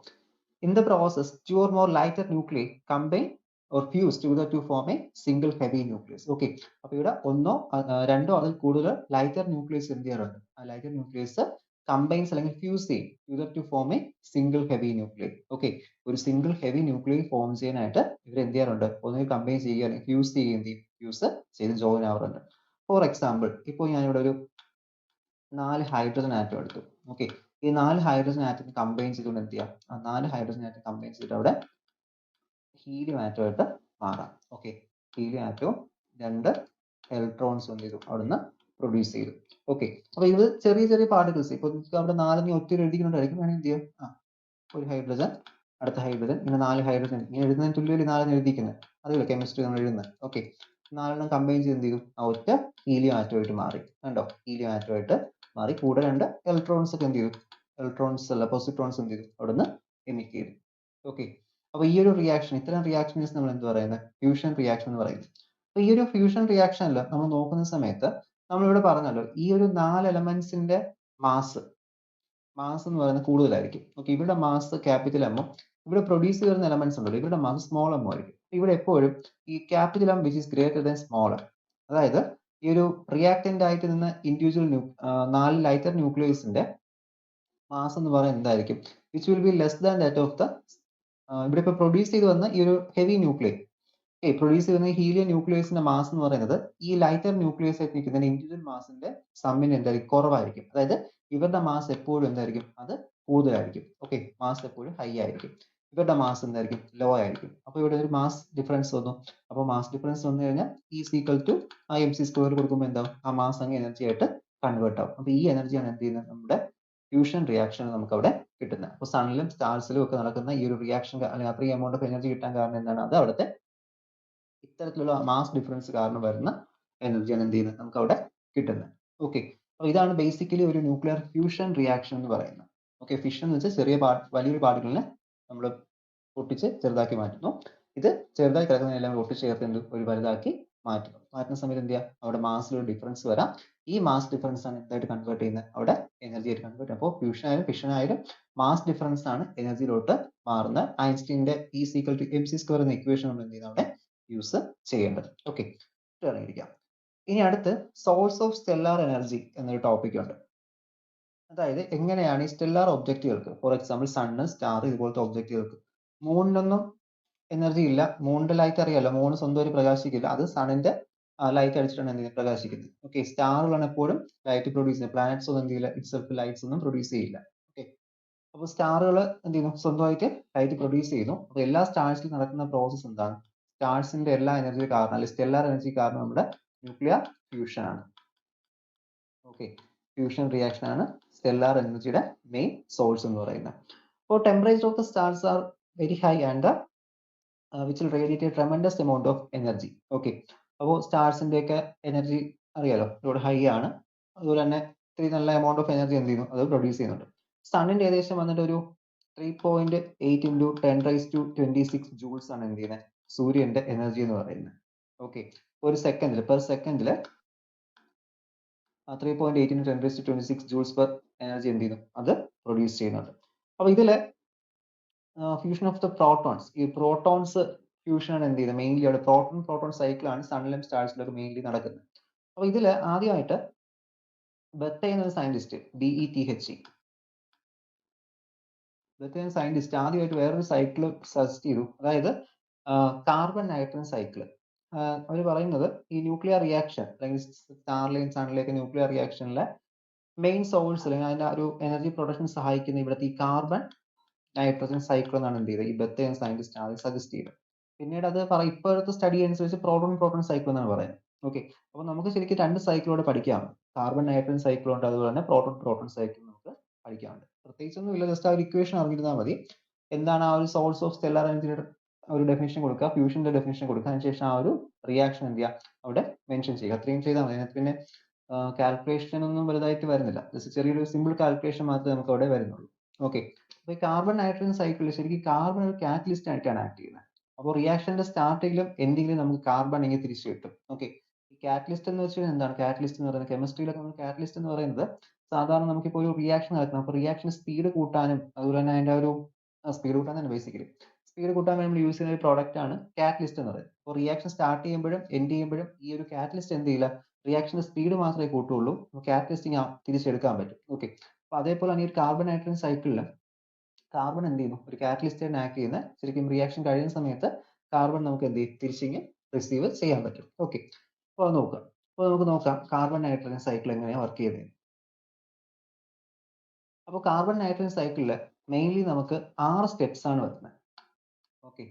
In the process two or more lighter nuclei combine or fuse together to form a single heavy nucleus. Okay, അപ്പോൾ ഇവിടെ ഒന്നോ രണ്ടോ അതിൽ കൂടുതൽ ലൈറ്റർ ന്യൂക്ലിയസ് എന്ത് ചെയ്യാറുണ്ട്, ആ ലൈറ്റർ ന്യൂക്ലിയസ് കമ്പൈൻസ് അല്ലെങ്കിൽ ഫ്യൂസ് ചെയ്യും together to form a single heavy nuclei. Okay, ഒരു സിംഗിൾ ഹെവി ന്യൂക്ലിയൈ ഫോം ചെയ്യാനായിട്ട് ഇവർ എന്ത് ചെയ്യാറുണ്ട്, ഒന്നുകിൽ കമ്പൈൻ ചെയ്യുക അല്ലെങ്കിൽ ഫ്യൂസ് ചെയ്യുകയും ചെയ്യും, ഫ്യൂസ് ചെയ്ത് ജോയിൻ ആവാറുണ്ട്. ഫോർ എക്സാമ്പിൾ, ഇപ്പോൾ ഞാനിവിടെ ഒരു 4 ഹൈഡ്രജൻ ആറ്റം എടുത്തു. ഓക്കെ, ഈ 4 ഹൈഡ്രജൻ ആറ്റം കമ്പൈൻ ചെയ്തുകൊണ്ട് എന്ത് ചെയ്യാം, ആ 4 ഹൈഡ്രജൻ ആറ്റം കമ്പൈൻ ചെയ്തിട്ട് അവിടെ ഹീലിയം ആറ്റമായിട്ട് മാറാം. ഓക്കെ, ഹീലിയം ആറ്റവും 2 ഇലക്ട്രോൺസ് എന്ത് ചെയ്തു, അവിടുന്ന് പ്രൊഡ്യൂസ് ചെയ്തു. ഓക്കെ, അപ്പോൾ ഇത് ചെറിയ ചെറിയ പാർട്ടിക്കിൾസ്. ഇപ്പോൾ അവിടെ 4 ഒത്തിരി എഴുതിക്കൊണ്ടായിരിക്കും, വേണമെങ്കിൽ എന്ത് ചെയ്യാം, ഒരു ഹൈഡ്രജൻ, അടുത്ത ഹൈഡ്രജൻ, ഇങ്ങനെ 4 ഹൈഡ്രജൻ, ഇങ്ങനെ എഴുതുന്നതിന് തുല്യം 4 എഴുതിക്കുന്നത്, അതുപോലെ കെമിസ്ട്രി നമ്മൾ എഴുതുന്നത്. ഓക്കെ, 4 കമ്പൈൻ ചെയ്ത് എന്ത് ചെയ്തു, ആ ഒറ്റ ഹീലിയം ആറ്റമായിട്ട് മാറി. കണ്ടോ, ഹീലിയം ആറ്റമായിട്ട് മാറി. കൂടെ 2 ഇലക്ട്രോൺസ് ഒക്കെ എന്ത് ചെയ്തു, ഇലക്ട്രോൺസ് അല്ല പോസിട്രോൺസ് എന്ത് ചെയ്തു, അവിടുന്ന് എമിറ്റ് ചെയ്തു. ഓക്കെ, അപ്പോൾ ഈ ഒരു റിയാക്ഷൻ, ഇത്തരം റിയാക്ഷൻസ് നമ്മൾ എന്ത് പറയുന്നത്, ഫ്യൂഷൻ റിയാക്ഷൻ എന്ന് പറയുന്നത്. അപ്പോൾ ഈ ഒരു ഫ്യൂഷൻ റിയാക്ഷനിൽ നമ്മൾ നോക്കുന്ന സമയത്ത് നമ്മളിവിടെ പറഞ്ഞല്ലോ, ഈ ഒരു 4 എലമെന്റ്സിന്റെ മാസ് എന്ന് പറയുന്നത് കൂടുതലായിരിക്കും. ഓക്കെ, ഇവിടെ മാസ് ക്യാപിറ്റൽ എമ്മും ഇവിടെ പ്രൊഡ്യൂസ് ചെയ്യുന്ന എലമെന്റ്സ് ഉണ്ടല്ലോ, ഇവരുടെ മാസ് സ്മോൾ എമ്മും ആയിരിക്കും. ഇവിടെ എപ്പോഴും ഈ capital M which is greater than small M, അതായത് ഈ ഒരു റിയാക്ടന്റ് ആയിട്ട് നിന്ന് ഇൻഡിവിജ്വൽ 4 ലൈറ്റർ ന്യൂക്ലിയസിന്റെ മാസ് എന്ന് പറയുന്നത് എന്തായിരിക്കും, which will be less than that of the ഇവിടെ ഇപ്പോൾ പ്രൊഡ്യൂസ് ചെയ്ത് വന്ന ഈ ഒരു ഹെവി ന്യൂക്ലിയൈ, പ്രൊഡ്യൂസ് ചെയ്യുന്ന ഹീലിയം ന്യൂക്ലിയസിന്റെ മാസ് എന്ന് പറയുന്നത് ഈ ലൈറ്റർ ന്യൂക്ലിയസ് ആയിട്ട് നിൽക്കുന്ന ഇൻഡിവിജ്വൽ മാസിന്റെ സമ്മിന് എന്തായിരിക്കും, കുറവായിരിക്കും. അതായത് ഇവരുടെ മാസ് എപ്പോഴും എന്തായിരിക്കും, അത് കൂടുതലായിരിക്കും. ഓക്കെ, മാസ് എപ്പോഴും ഹൈ ആയിരിക്കും, ഇവരുടെ മാസ് എന്തായിരിക്കും, ലോ ആയിരിക്കും. അപ്പോൾ ഇവിടെ ഒരു മാസ് ഡിഫറൻസ് വന്നു. അപ്പോൾ മാസ് ഡിഫറൻസ് വന്നു കഴിഞ്ഞാൽ ഈസ് ഈക്വൽ ടു ആ mc² കൊടുക്കുമ്പോൾ എന്താവും, ആ മാസ് അങ്ങ് എനർജി ആയിട്ട് കൺവേർട്ട് ആവും. അപ്പോൾ ഈ എനർജിയാണ് എന്ത് ചെയ്യുന്നത്, നമ്മുടെ ഫ്യൂഷൻ റിയാക്ഷൻ നമുക്ക് അവിടെ കിട്ടുന്നത്. അപ്പോൾ സണ്ണിലും സ്റ്റാർസിലും ഒക്കെ നടക്കുന്ന ഈ ഒരു റിയാക്ഷൻ അല്ലെങ്കിൽ അത്രയും എമൗണ്ട് ഓഫ് എനർജി കിട്ടാൻ കാരണം എന്താണ്? അത് അവിടുത്തെ ഇത്തരത്തിലുള്ള മാസ് ഡിഫറൻസ് കാരണം വരുന്ന എനർജിയാണ് എന്ത് ചെയ്യുന്നത് നമുക്ക് അവിടെ കിട്ടുന്നത്. ഓക്കെ, അപ്പോൾ ഇതാണ് ബേസിക്കലി ഒരു ന്യൂക്ലിയർ ഫ്യൂഷൻ റിയാക്ഷൻ എന്ന് പറയുന്നത്. ഓക്കെ, ഫിഷൻ എന്ന് വെച്ചാൽ ചെറിയ വലിയൊരു പാർട്ടിക്കിളിനെ നമ്മൾ പൊട്ടിച്ച് ചെറുതാക്കി മാറ്റുന്നു. ഇത് ചെറുതായി കിടക്കുന്നതെല്ലാം ഒട്ടിച്ചേർത്ത് ഒരു വലുതാക്കി മാറ്റുന്നു. മാറ്റുന്ന സമയത്ത് എന്ത് ചെയ്യുക? അവിടെ മാസിൽ ഒരു ഡിഫറൻസ് വരാം. ഈ മാസ് ഡിഫറൻസ് ആണ് എന്തായിട്ട് കൺവേർട്ട് ചെയ്യുന്നത്? അവിടെ എനർജി ആയിട്ട് കൺവേർട്ട് ചെയ്യും. അപ്പോൾ ഫ്യൂഷൻ ആയാലും ഫിഷൻ ആയാലും മാസ് ഡിഫറൻസ് ആണ് എനർജിയിലോട്ട് മാറുന്നത്. ഐൻസ്റ്റീന്റെ E=mc² എന്ന ഇക്വേഷൻ നമ്മൾ എന്ത് ചെയ്യുന്നത് അവിടെ യൂസ് ചെയ്യേണ്ടത്. ഓക്കെ, ഇരിക്കാം. ഇനി അടുത്ത് സോഴ്സ് ഓഫ് സ്റ്റെല്ലാർ എനർജി എന്നൊരു ടോപ്പിക് ഉണ്ട്. അതായത് എങ്ങനെയാണ് ഈ സ്റ്റെല്ലാർ ഒബ്ജക്റ്റുകൾക്ക്, ഫോർ എക്സാമ്പിൾ സണ്ണ്, സ്റ്റാർ ഇതുപോലത്തെ ഒബ്ജക്റ്റുകൾക്ക്, മൂണിനൊന്നും എനർജി ഇല്ല. മൂണിന്റെ ലൈറ്റ് അറിയാലോ, മൂണ് സ്വന്തമായിട്ട് പ്രകാശിക്കില്ല. അത് സണ്ണിന്റെ ലൈറ്റ് അടിച്ചിട്ടാണ് എന്ത് പ്രകാശിക്കുന്നത്. ഓക്കെ, സ്റ്റാറുകളാണ് എപ്പോഴും ലൈറ്റ് പ്രൊഡ്യൂസ് ചെയ്യുന്നത്. പ്ലാനറ്റ്സ് ഒന്നും എന്ത് ചെയ്യില്ല, ഇറ്റ്സെൽഫ് ലൈറ്റ്സ് ഒന്നും പ്രൊഡ്യൂസ് ചെയ്യില്ല. ഓക്കെ, അപ്പോൾ സ്റ്റാറുകൾ എന്ത് ചെയ്യുന്നു? സ്വന്തമായിട്ട് ലൈറ്റ് പ്രൊഡ്യൂസ് ചെയ്യുന്നു. അപ്പോൾ എല്ലാ സ്റ്റാർസിലും നടക്കുന്ന പ്രോസസ് എന്താണ്? സ്റ്റാർസിന്റെ എല്ലാ എനർജി കാരണം അല്ലെങ്കിൽ സ്റ്റെല്ലാർ എനർജി കാരണം നമ്മുടെ ന്യൂക്ലിയർ ഫ്യൂഷൻ ആണ്. ഓക്കെ, ഫ്യൂഷൻ റിയാക്ഷൻ ആണ് stellar എനർജിയുടെ മെയിൻ സോഴ്സ് എന്ന് പറയുന്നത്. അപ്പോൾ temperature of the stars are very high and which will radiate a tremendous amount of energy. Okay, അപ്പോൾ സ്റ്റാർസിന്റെ ഒക്കെ എനർജി അറിയാലോ, ഇവിടെ ഹൈ ആണ്. അതുപോലെ തന്നെ ഇത്രയും നല്ല എമൗണ്ട് ഓഫ് എനർജി എന്ത് ചെയ്യുന്നു? അത് പ്രൊഡ്യൂസ് ചെയ്യുന്നുണ്ട്. സണ്ണിന്റെ ഏകദേശം വന്നിട്ട് ഒരു 3.8 into 10⁻26 ജൂൾസ് ആണ് എന്ത് ചെയ്യുന്നത്? സൂര്യന്റെ എനർജി എന്ന് പറയുന്നത്. ഓക്കെ, ഒരു സെക്കൻഡിൽ പെർ സെക്കൻഡിൽ 3.8 into 10⁻26 ജൂൾസ് പെർ എനർജി എന്ത് ചെയ്യുന്നു? അത് പ്രൊഡ്യൂസ് ചെയ്യുന്നുണ്ട്. അപ്പോൾ ഇതില് ഫ്യൂഷൻ ഓഫ് ദ പ്രോട്ടോൺസ്, ഈ പ്രോട്ടോൺസ് ഫ്യൂഷൻ ആണ് എന്ത് ചെയ്യുന്നത്? മെയിൻലി അവിടെ പ്രോട്ടോൺ സൈക്കിൾ ആണ് സണ്ണിലും സ്റ്റാർസിലും ഒക്കെ മെയിൻലി നടക്കുന്നത്. അപ്പോൾ ഇതിൽ ആദ്യമായിട്ട് ബെത്തെ എന്നൊരു സയന്റിസ്റ്റ്, BETHE, ബെത്തെ എന്ന സയന്റിസ്റ്റ് ആദ്യമായിട്ട് വേറൊരു സൈക്കിൾ സജസ്റ്റ് ചെയ്തു. അതായത് കാർബൺ നൈട്രജൻ സൈക്കിൾ. അവർ പറയുന്നത് ഈ ന്യൂക്ലിയർ റിയാക്ഷൻ അല്ലെങ്കിൽ സ്റ്റാറിലെയും സണ്ണിലെയൊക്കെ ന്യൂക്ലിയർ റിയാക്ഷനിലെ മെയിൻ സോഴ്സ് അല്ലെങ്കിൽ അതിന്റെ ഒരു എനർജി പ്രൊഡക്ഷൻ സഹായിക്കുന്ന ഇവിടുത്തെ ഈ കാർബൺ നൈട്രജൻ സൈക്കിൾ എന്നാണ് എന്ത് ചെയ്തത്? ഈ ബെത്തെ എന്ന സയന്റിസ്റ്റ് ആദ്യം സജസ്റ്റ് ചെയ്തത്. പിന്നീട് അത് ഇപ്പോഴത്തെ സ്റ്റഡി അനുസരിച്ച് പ്രോട്ടോൺ സൈക്കിൾ എന്നാണ് പറയുന്നത്. ഓക്കെ, അപ്പോൾ നമുക്ക് ശരിക്കും രണ്ട് സൈക്കിളോടെ പഠിക്കാം. കാർബൺ നൈട്രജൻ സൈക്കിൾ ഉണ്ട്, അതുപോലെ തന്നെ പ്രോട്ടോൺ സൈക്കിൾ നമുക്ക് പഠിക്കാറുണ്ട്. പ്രത്യേകിച്ചൊന്നും ഇല്ല, ജസ്റ്റ് ആ ഒരു ഇക്വേഷൻ അറിഞ്ഞിരുന്നാൽ മതി. എന്താണ് ആ ഒരു സോഴ്സ് ഓഫ് സ്റ്റെല്ലാർ എനർജിയുടെ ഒരു ഡെഫിനിഷൻ കൊടുക്കുക, ഫ്യൂഷന്റെ ഡെഫിനിഷൻ കൊടുക്കുക, അതിനുശേഷം ആ ഒരു റിയാക്ഷൻ എന്ത് ചെയ്യുക അവിടെ മെൻഷൻ ചെയ്യുക. അത്രയും ചെയ്താൽ മതി. അതിനകത്ത് പിന്നെ കാൽക്കുലേഷൻ ഒന്നും വലുതായിട്ട് വരുന്നില്ല. ജസ്റ്റ് ചെറിയൊരു സിമ്പിൾ കാൽക്കുലേഷൻ മാത്രമേ നമുക്ക് അവിടെ വരുന്നുള്ളൂ. ഓക്കെ, അപ്പോൾ ഈ കാർബൺ നൈട്രജൻ സൈക്കിളിൽ ശരിക്കും കാർബൺ ഒരു കാറ്റലിസ്റ്റ് ആയിട്ടാണ് ആക്ട് ചെയ്യുന്നത്. അപ്പോൾ റിയാക്ഷന്റെ സ്റ്റാർട്ടിങ്ങിലും എൻഡിങ്ങിലും നമുക്ക് കാർബൺ ഇങ്ങനെ തിരിച്ചു കിട്ടും. ഓക്കെ, ഈ കാറ്റലിസ്റ്റ് എന്ന് വെച്ചാൽ എന്താണ്? കാറ്റലിസ്റ്റ് എന്ന് പറയുന്നത് കെമിസ്ട്രിയിലൊക്കെ നമ്മൾ കാറ്റലിസ്റ്റ് എന്ന് പറയുന്നത് സാധാരണ നമുക്കിപ്പോൾ ഒരു റിയാക്ഷൻ നടക്കണം, അപ്പോൾ റിയാക്ഷൻ സ്പീഡ് കൂട്ടാനും അതുപോലെ തന്നെ അതിന്റെ ഒരു സ്പീഡ് കൂട്ടാൻ തന്നെ ബേസിക്കലി സ്പീഡ് കൂട്ടാൻ വേണ്ടി നമ്മൾ യൂസ് ചെയ്യുന്ന ഒരു പ്രോഡക്റ്റ് ആണ് കാറ്റലിസ്റ്റ് എന്ന് പറയുന്നത്. അപ്പോൾ റിയാക്ഷൻ സ്റ്റാർട്ട് ചെയ്യുമ്പോഴും എൻഡ് ചെയ്യുമ്പോഴും ഈ ഒരു കാറ്റലിസ്റ്റ് എന്ത് ചെയ്യില്ല, റിയാക്ഷന്റെ സ്പീഡ് മാത്രമേ കൂട്ടുള്ളൂ. കാറ്റലിസ്റ്റ് തിരിച്ചെടുക്കാൻ പറ്റും. ഓക്കെ, അപ്പോൾ അതേപോലെ ഈ ഒരു കാർബൺ നൈട്രജൻ സൈക്കിളിൽ കാർബൺ എന്ത് ചെയ്യുന്നു? ഒരു കാറ്റലിസ്റ്റ് ആയിട്ട് ആക്ട് ചെയ്യുന്ന, ശരിക്കും റിയാക്ഷൻ കഴിയുന്ന സമയത്ത് കാർബൺ നമുക്ക് എന്ത് ചെയ്യും? തിരിച്ചിങ്ങ് റിസീവ് ചെയ്യാൻ പറ്റും. ഓക്കെ, അപ്പോൾ അത് നോക്കാം. അപ്പോൾ നമുക്ക് നോക്കാം കാർബൺ നൈട്രജൻ സൈക്കിൾ എങ്ങനെയാണ് വർക്ക് ചെയ്യുന്നത്. അപ്പോൾ കാർബൺ നൈട്രജൻ സൈക്കിളിൽ മെയിൻലി നമുക്ക് 6 സ്റ്റെപ്സ് ആണ് വരുന്നത്. ഓക്കെ,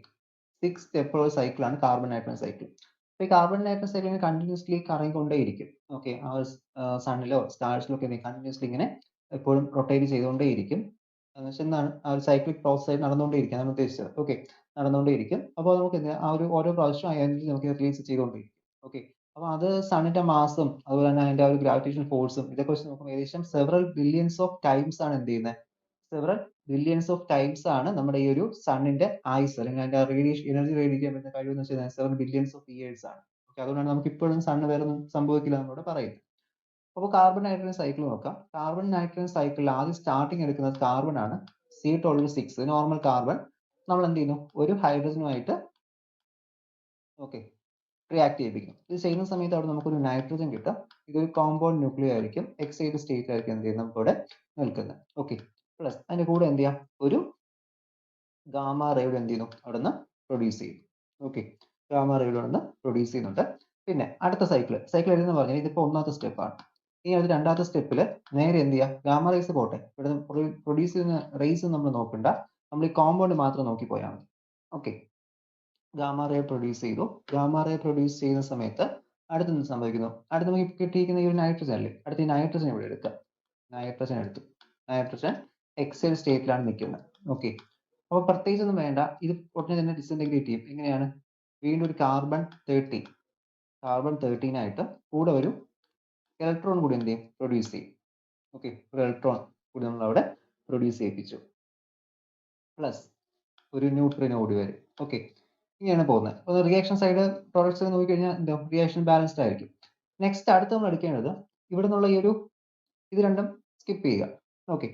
6 സ്റ്റെപ്പ് ഉള്ള സൈക്കിളാണ് കാർബൺ നൈട്രജൻ സൈക്കിൾ. അപ്പോൾ ഈ കാർബൺ നൈട്രജൻ സൈക്കിൾ കണ്ടിന്യൂസ്ലി കറങ്ങിക്കൊണ്ടേയിരിക്കും. ഓക്കെ, ആ സണ്ണിലോ സ്റ്റാർസിലോ ഒക്കെ കണ്ടിന്യൂസ്ലി ഇങ്ങനെ എപ്പോഴും റൊട്ടേറ്റ് ചെയ്തുകൊണ്ടേയിരിക്കും. എന്താണ് ആ ഒരു സൈക്ലിക് പ്രോസസ് ആയിട്ട് നടന്നുകൊണ്ടേയിരിക്കും, അതാണ് ഉദ്ദേശിച്ചത്. ഓക്കെ, നടന്നുകൊണ്ടേയിരിക്കും. അപ്പോൾ നമുക്ക് ആ ഒരു ഓരോ പ്രാവശ്യം ആ എനർജി നമുക്ക് റിലീസ് ചെയ്തുകൊണ്ടിരിക്കും. ഓക്കെ, അപ്പോൾ അത് സണ്ണിന്റെ മാസും അതുപോലെ തന്നെ അതിന്റെ ആ ഒരു ഗ്രാവിറ്റേഷൻ ഫോഴ്സും ഇതൊക്കെ വെച്ച് നോക്കുമ്പോൾ ഏകദേശം സെവറൽ ബില്യൺസ് ഓഫ് ടൈംസ് ആണ് എന്ത് ചെയ്യുന്നത്? സെവറൽ ബില്യൺസ് ഓഫ് ടൈംസ് ആണ് നമ്മുടെ ഈ ഒരു സണ്ണിന്റെ ആയുസ് അല്ലെങ്കിൽ അതിന്റെ റേഡിയേഷൻ എനർജി റേഡിയേറ്റ് ചെയ്യാൻ പറ്റുന്ന കഴിവ് എന്ന് വെച്ചാൽ സെവറൽ ബില്യൺസ് ഓഫ് ഇയേഴ്സ് ആണ്. ഓക്കെ, അതുകൊണ്ടാണ് നമുക്ക് ഇപ്പോഴും സണ്ണ് വേറെ ഒന്നും സംഭവിക്കില്ല നമ്മളിവിടെ പറയുന്നത്. അപ്പോൾ കാർബൺ നൈട്രജൻ സൈക്കിൾ നോക്കാം. കാർബൺ നൈട്രജൻ സൈക്കിളിൽ ആദ്യം സ്റ്റാർട്ടിങ് എടുക്കുന്നത് കാർബൺ ആണ്, C12 നോർമൽ കാർബൺ. നമ്മൾ എന്ത് ചെയ്യുന്നു? ഒരു ഹൈഡ്രജനുമായിട്ട് ഓക്കെ റിയാക്ട് ചെയ്യിപ്പിക്കും. ഇത് ചെയ്യുന്ന സമയത്ത് അവിടെ നമുക്കൊരു നൈട്രജൻ കിട്ടും. ഇതൊരു കോമ്പൗണ്ട് ന്യൂക്ലിയർ ആയിരിക്കും, എക്സൈഡ് സ്റ്റേറ്റ് ആയിരിക്കും എന്ത് ചെയ്യുന്നത്? നമുക്ക് ഇവിടെ നിൽക്കുന്നത്. ഓക്കെ, പ്ലസ് അതിന്റെ കൂടെ എന്ത് ചെയ്യാം? ഒരു ഗാമ റേയുടെ എന്ത് ചെയ്യുന്നു? അവിടെ നിന്ന് പ്രൊഡ്യൂസ് ചെയ്യും. ഓക്കെ, ഗാമ റേയുടെ അവിടെ നിന്ന് പ്രൊഡ്യൂസ് ചെയ്യുന്നുണ്ട്. പിന്നെ അടുത്ത സൈക്കിൾ എഴുതുന്ന പറഞ്ഞാൽ ഇതിപ്പോൾ ഒന്നാമത്തെ സ്റ്റെപ്പാണ്. ഇനി അത് രണ്ടാമത്തെ സ്റ്റെപ്പിൽ നേരെ എന്ത് ചെയ്യുക? ഗാമ റേസ് പോട്ടെ, ഇവിടെ പ്രൊഡ്യൂസ് ചെയ്യുന്ന റേസ് നമ്മൾ നോക്കണ്ട, നമ്മൾ ഈ കോമ്പൗണ്ട് മാത്രം നോക്കി പോയാൽ മതി. ഓക്കെ, ഗാമ റേ പ്രൊഡ്യൂസ് ചെയ്തു. ഗാമ റേ പ്രൊഡ്യൂസ് ചെയ്യുന്ന സമയത്ത് അടുത്ത് എന്ത് സംഭവിക്കുന്നു? അടുത്ത് നമുക്ക് കിട്ടിയിരിക്കുന്ന ഈ ഒരു നൈട്രജൻ അല്ലേ, അടുത്ത ഈ നൈട്രജൻ ഇവിടെ എടുക്കുക. നൈട്രജൻ എടുത്തു. നൈട്രജൻ എക്സൈൽ സ്റ്റേറ്റിലാണ് നിൽക്കുന്നത്. ഓക്കെ, അപ്പോൾ പ്രത്യേകിച്ചൊന്നും വേണ്ട, ഇത് ഉടനെ തന്നെ ഡിസിൻറ്റഗ്രേറ്റ് ചെയ്യും. എങ്ങനെയാണ്? വീണ്ടും ഒരു കാർബൺ 13 ആയിട്ട് കൂടെ ഒരു ഇലക്ട്രോൺ കൂടി എന്ത് ചെയ്യും? പ്രൊഡ്യൂസ് ചെയ്യും. ഓക്കെ, ഒരു ഇലക്ട്രോൺ കൂടി നമ്മൾ അവിടെ പ്രൊഡ്യൂസ് ചെയ്യിപ്പിച്ചു, പ്ലസ് ഒരു ന്യൂട്രിനോ കൂടി വരും. ഓക്കെ, ഇങ്ങനെയാണ് പോകുന്നത്. അപ്പോൾ റിയാക്ഷൻ സൈഡ് പ്രോഡക്ട്സ് നോക്കിക്കഴിഞ്ഞാൽ എന്താ റിയാക്ഷൻ ബാലൻസ്ഡ് ആയിരിക്കും. നെക്സ്റ്റ് അടുത്ത് നമ്മൾ എടുക്കേണ്ടത് ഇവിടെ നിന്നുള്ള ഈ ഒരു ഇത് രണ്ടും സ്കിപ്പ് ചെയ്യുക. ഓക്കെ,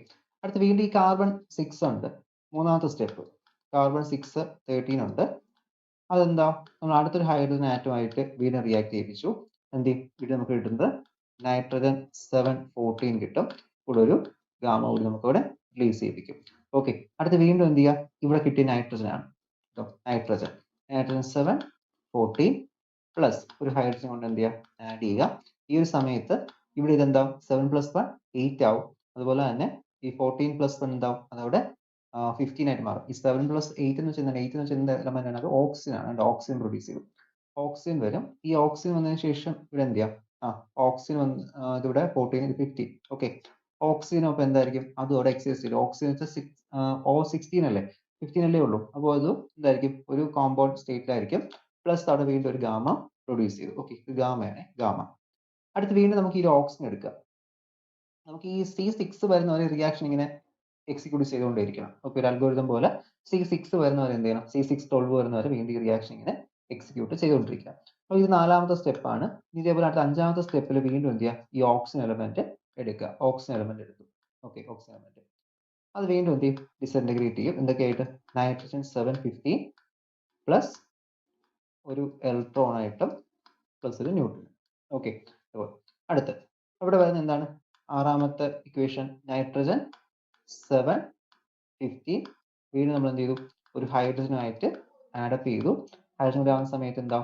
അടുത്ത് വീണ്ടും ഈ കാർബൺ 6 ഉണ്ട്, മൂന്നാമത്തെ സ്റ്റെപ്പ്. കാർബൺ 6 13 ഉണ്ട്. അതെന്താ, നമ്മൾ അടുത്തൊരു ഹൈഡ്രജൻ ആറ്റമായിട്ട് വീണ്ടും റിയാക്ട് ചെയ്യിപ്പിച്ചു. എന്ത് ചെയ്യും? ഇവിടെ നമുക്ക് കിട്ടുന്നത് നൈട്രജൻ 7 14 കിട്ടും. കൂടെ ഒരു ഗാമ കൂടി നമുക്ക് ഇവിടെ റിലീസ് ചെയ്യിപ്പിക്കും. ഓക്കെ, അടുത്ത് വീണ്ടും എന്ത് ചെയ്യുക? ഇവിടെ കിട്ടിയ നൈട്രജൻ ആണ് കേട്ടോ, നൈട്രജൻ 7 14 പ്ലസ് ഒരു ഹൈഡ്രജൻ കൊണ്ട് എന്ത് ചെയ്യുക? ആഡ് ചെയ്യുക. ഈ ഒരു സമയത്ത് ഇവിടെ ഇതെന്താ 7 + 1 8 ആവും. അതുപോലെ തന്നെ ഈ 14 + 1 എന്താവും? അതവിടെ 15 ആയിട്ട് മാറും. ഈ 7 + 8 എന്ന് വെച്ചാൽ 8 എന്ന് വെച്ചാൽ എന്ത് എലമെന്റ് ആണ്? അത് ഓക്സിജൻ ആണ്. ഓക്സിജൻ പ്രൊഡ്യൂസ് ചെയ്യും. ഓക്സിജൻ വരും. ഈ ഓക്സിജൻ വന്നതിന് ശേഷം ഇവിടെ എന്ത് ചെയ്യാം? ഓക്സിജൻ വന്ന് ഇതിവിടെ 14 15. ഓക്കെ, ഓക്സിജനൊപ്പം എന്തായിരിക്കും? അതും അവിടെ എക്സിസ്റ്റ് ചെയ്യും. ഓക്സിജൻ വെച്ചാൽ O16 അല്ലേ, 15 അല്ലേ ഉള്ളൂ. അപ്പോൾ അത് എന്തായിരിക്കും? ഒരു കോമ്പൗണ്ട് സ്റ്റേറ്റിലായിരിക്കും. പ്ലസ് അവിടെ വീണ്ടും ഒരു ഗാമ പ്രൊഡ്യൂസ് ചെയ്തു. ഓക്കെ, ഇത് ഗാമയാണ്, ഗാമ. അടുത്ത് വീണ്ടും നമുക്ക് ഈ ഓക്സിജൻ എടുക്കുക. നമുക്ക് ഈ C6 വരുന്നവരെ റിയാക്ഷൻ ഇങ്ങനെ എക്സിക്യൂട്ട് ചെയ്തുകൊണ്ടേയിരിക്കണം. ഓക്കെ, ഒരു അൽഗോരിതം പോലെ C6 വരുന്നവരെ എന്ത് ചെയ്യണം? C6 12 വരുന്നവരെ വീണ്ടും ഈ റിയാക്ഷൻ ഇങ്ങനെ എക്സിക്യൂട്ട് ചെയ്തുകൊണ്ടിരിക്കുക. അപ്പോൾ ഇത് 4ാമത്തെ സ്റ്റെപ്പാണ്. ഇതേപോലെ അടുത്ത 5ാമത്തെ സ്റ്റെപ്പിൽ വീണ്ടും എന്ത് ചെയ്യുക? ഈ ഓക്സിജൻ എലമെന്റ് എടുക്കുക. ഓക്സിജൻ എലമെന്റ് എടുത്തു. ഓക്കെ, ഓക്സിജൻ എലമെന്റ് അത് വീണ്ടും എന്ത് ചെയ്യും? ഡിസൻറ്റഗ്രേറ്റ് ചെയ്യും. എന്തൊക്കെയായിട്ട്? നൈട്രജൻ 7 15 പ്ലസ് ഒരു ഇലക്ട്രോൺ ആയിട്ടും പ്ലസ് ഒരു ന്യൂട്രൺ. ഓക്കെ, അടുത്ത് അവിടെ വരുന്നത് എന്താണ്? 6ാമത്തെ ഇക്വേഷൻ നൈട്രജൻ 7 15 വീണ്ടും നമ്മൾ എന്ത് ചെയ്തു? ഒരു ഹൈഡ്രജനുമായിട്ട് ആഡപ്പ് ചെയ്തു. ഹൈഡ്രജൻ കൂടി ആവുന്ന സമയത്ത് എന്താ?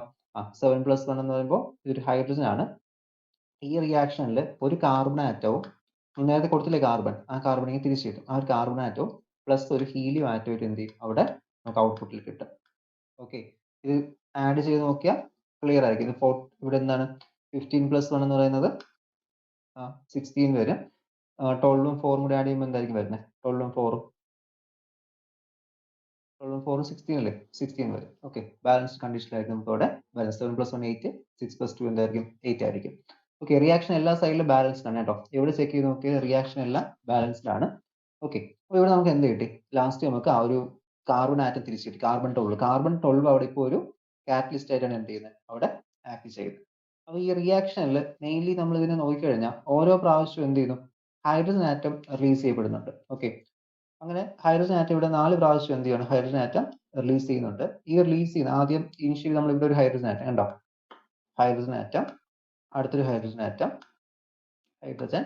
7 + 1 എന്ന് പറയുമ്പോൾ ഇതൊരു ഹൈഡ്രജൻ ആണ്. ഈ റിയാക്ഷനിൽ ഒരു കാർബൺ ആറ്റവും നേരത്തെ കൊടുത്തില്ലേ കാർബൺ, ആ കാർബൺ ഇങ്ങനെ തിരിച്ചു കിട്ടും. ആ ഒരു കാർബൺ ആറ്റവും പ്ലസ് ഒരു ഹീലിയം ആറ്റമായിട്ട് എന്ത് ചെയ്യും? അവിടെ നമുക്ക് ഔട്ട്പുട്ടിൽ കിട്ടും. ഓക്കെ, ഇത് ആഡ് ചെയ്ത് നോക്കിയാൽ ക്ലിയർ ആയിരിക്കും. ഇത് ഇവിടെ എന്താണ്? 15 + 1 എന്ന് പറയുന്നത് 16 വരും. 12ഉം 4ഉം കൂടി ആഡ് ചെയ്യുമ്പോൾ എന്തായിരിക്കും വരുന്നത്? 12ഉം 4ഉം 16 അല്ലേ? 16 വരും. ഓക്കെ, ബാലൻസ്ഡ് കണ്ടീഷനിലായിരിക്കും നമുക്ക് അവിടെ വരുന്നത്. 7 + 1 8, 6 + 2 എന്തായിരിക്കും? 8 ആയിരിക്കും. ഓക്കെ, റിയാക്ഷൻ എല്ലാ സൈഡിലും ബാലൻസ്ഡ് ആണ് കേട്ടോ. എവിടെ ചെക്ക് ചെയ്ത് നോക്കിയാൽ റിയാക്ഷൻ എല്ലാം ബാലൻസ്ഡ് ആണ്. ഓക്കെ, അപ്പോൾ ഇവിടെ നമുക്ക് എന്ത് കിട്ടി? ലാസ്റ്റ് നമുക്ക് ആ ഒരു കാർബൺ ആറ്റം തിരിച്ചു കിട്ടി. കാർബൺ 12. കാർബൺ 12 അവിടെ ഇപ്പോൾ ഒരു കാറ്റലിസ്റ്റ് ആയിട്ടാണ് എന്ത് ചെയ്യുന്നത്? അവിടെ ആക്ട് ചെയ്യുന്നത്. അപ്പോൾ ഈ റിയാക്ഷനിൽ മെയിൻലി നമ്മൾ ഇതിനെ നോക്കിക്കഴിഞ്ഞാൽ ഓരോ പ്രാവശ്യവും എന്ത് ചെയ്യുന്നു? ഹൈഡ്രജൻ ആറ്റം റിലീസ് ചെയ്യപ്പെടുന്നുണ്ട്. ഓക്കെ, അങ്ങനെ ഹൈഡ്രജൻ ആറ്റം ഇവിടെ 4 പ്രാവശ്യം എന്ത് ചെയ്യണം? ഹൈഡ്രജൻ ആറ്റം റിലീസ് ചെയ്യുന്നുണ്ട്. ഈ റിലീസ് ചെയ്യുന്ന ആദ്യം ഇനിഷ്യലി നമ്മൾ ഇവിടെ ഒരു ഹൈഡ്രജൻ ആറ്റം കണ്ടോ? ഹൈഡ്രജൻ ആറ്റം, അടുത്തൊരു hydrogen atom, hydrogen,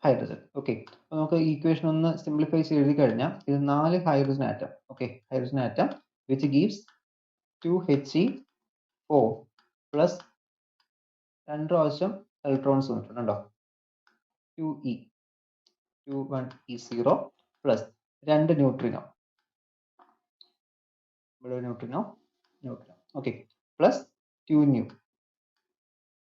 hydrogen. Okay, അപ്പോൾ നമുക്ക് ഈ ഇക്വേഷൻ ഒന്ന് സിംപ്ലിഫൈ ചെയ്ത് എഴുതി കഴിഞ്ഞാൽ ഇത് 4 hydrogen atom. Okay, hydrogen atom which gives 2He4 plus 2 പ്രാവശ്യം ഇലക്ട്രോൺസ് വന്നിട്ടുണ്ട് കണ്ടോ? 2E 21E0 പ്ലസ് 2 ന്യൂട്രിനോ, ഇവിടെ neutrino, okay, plus 2 new.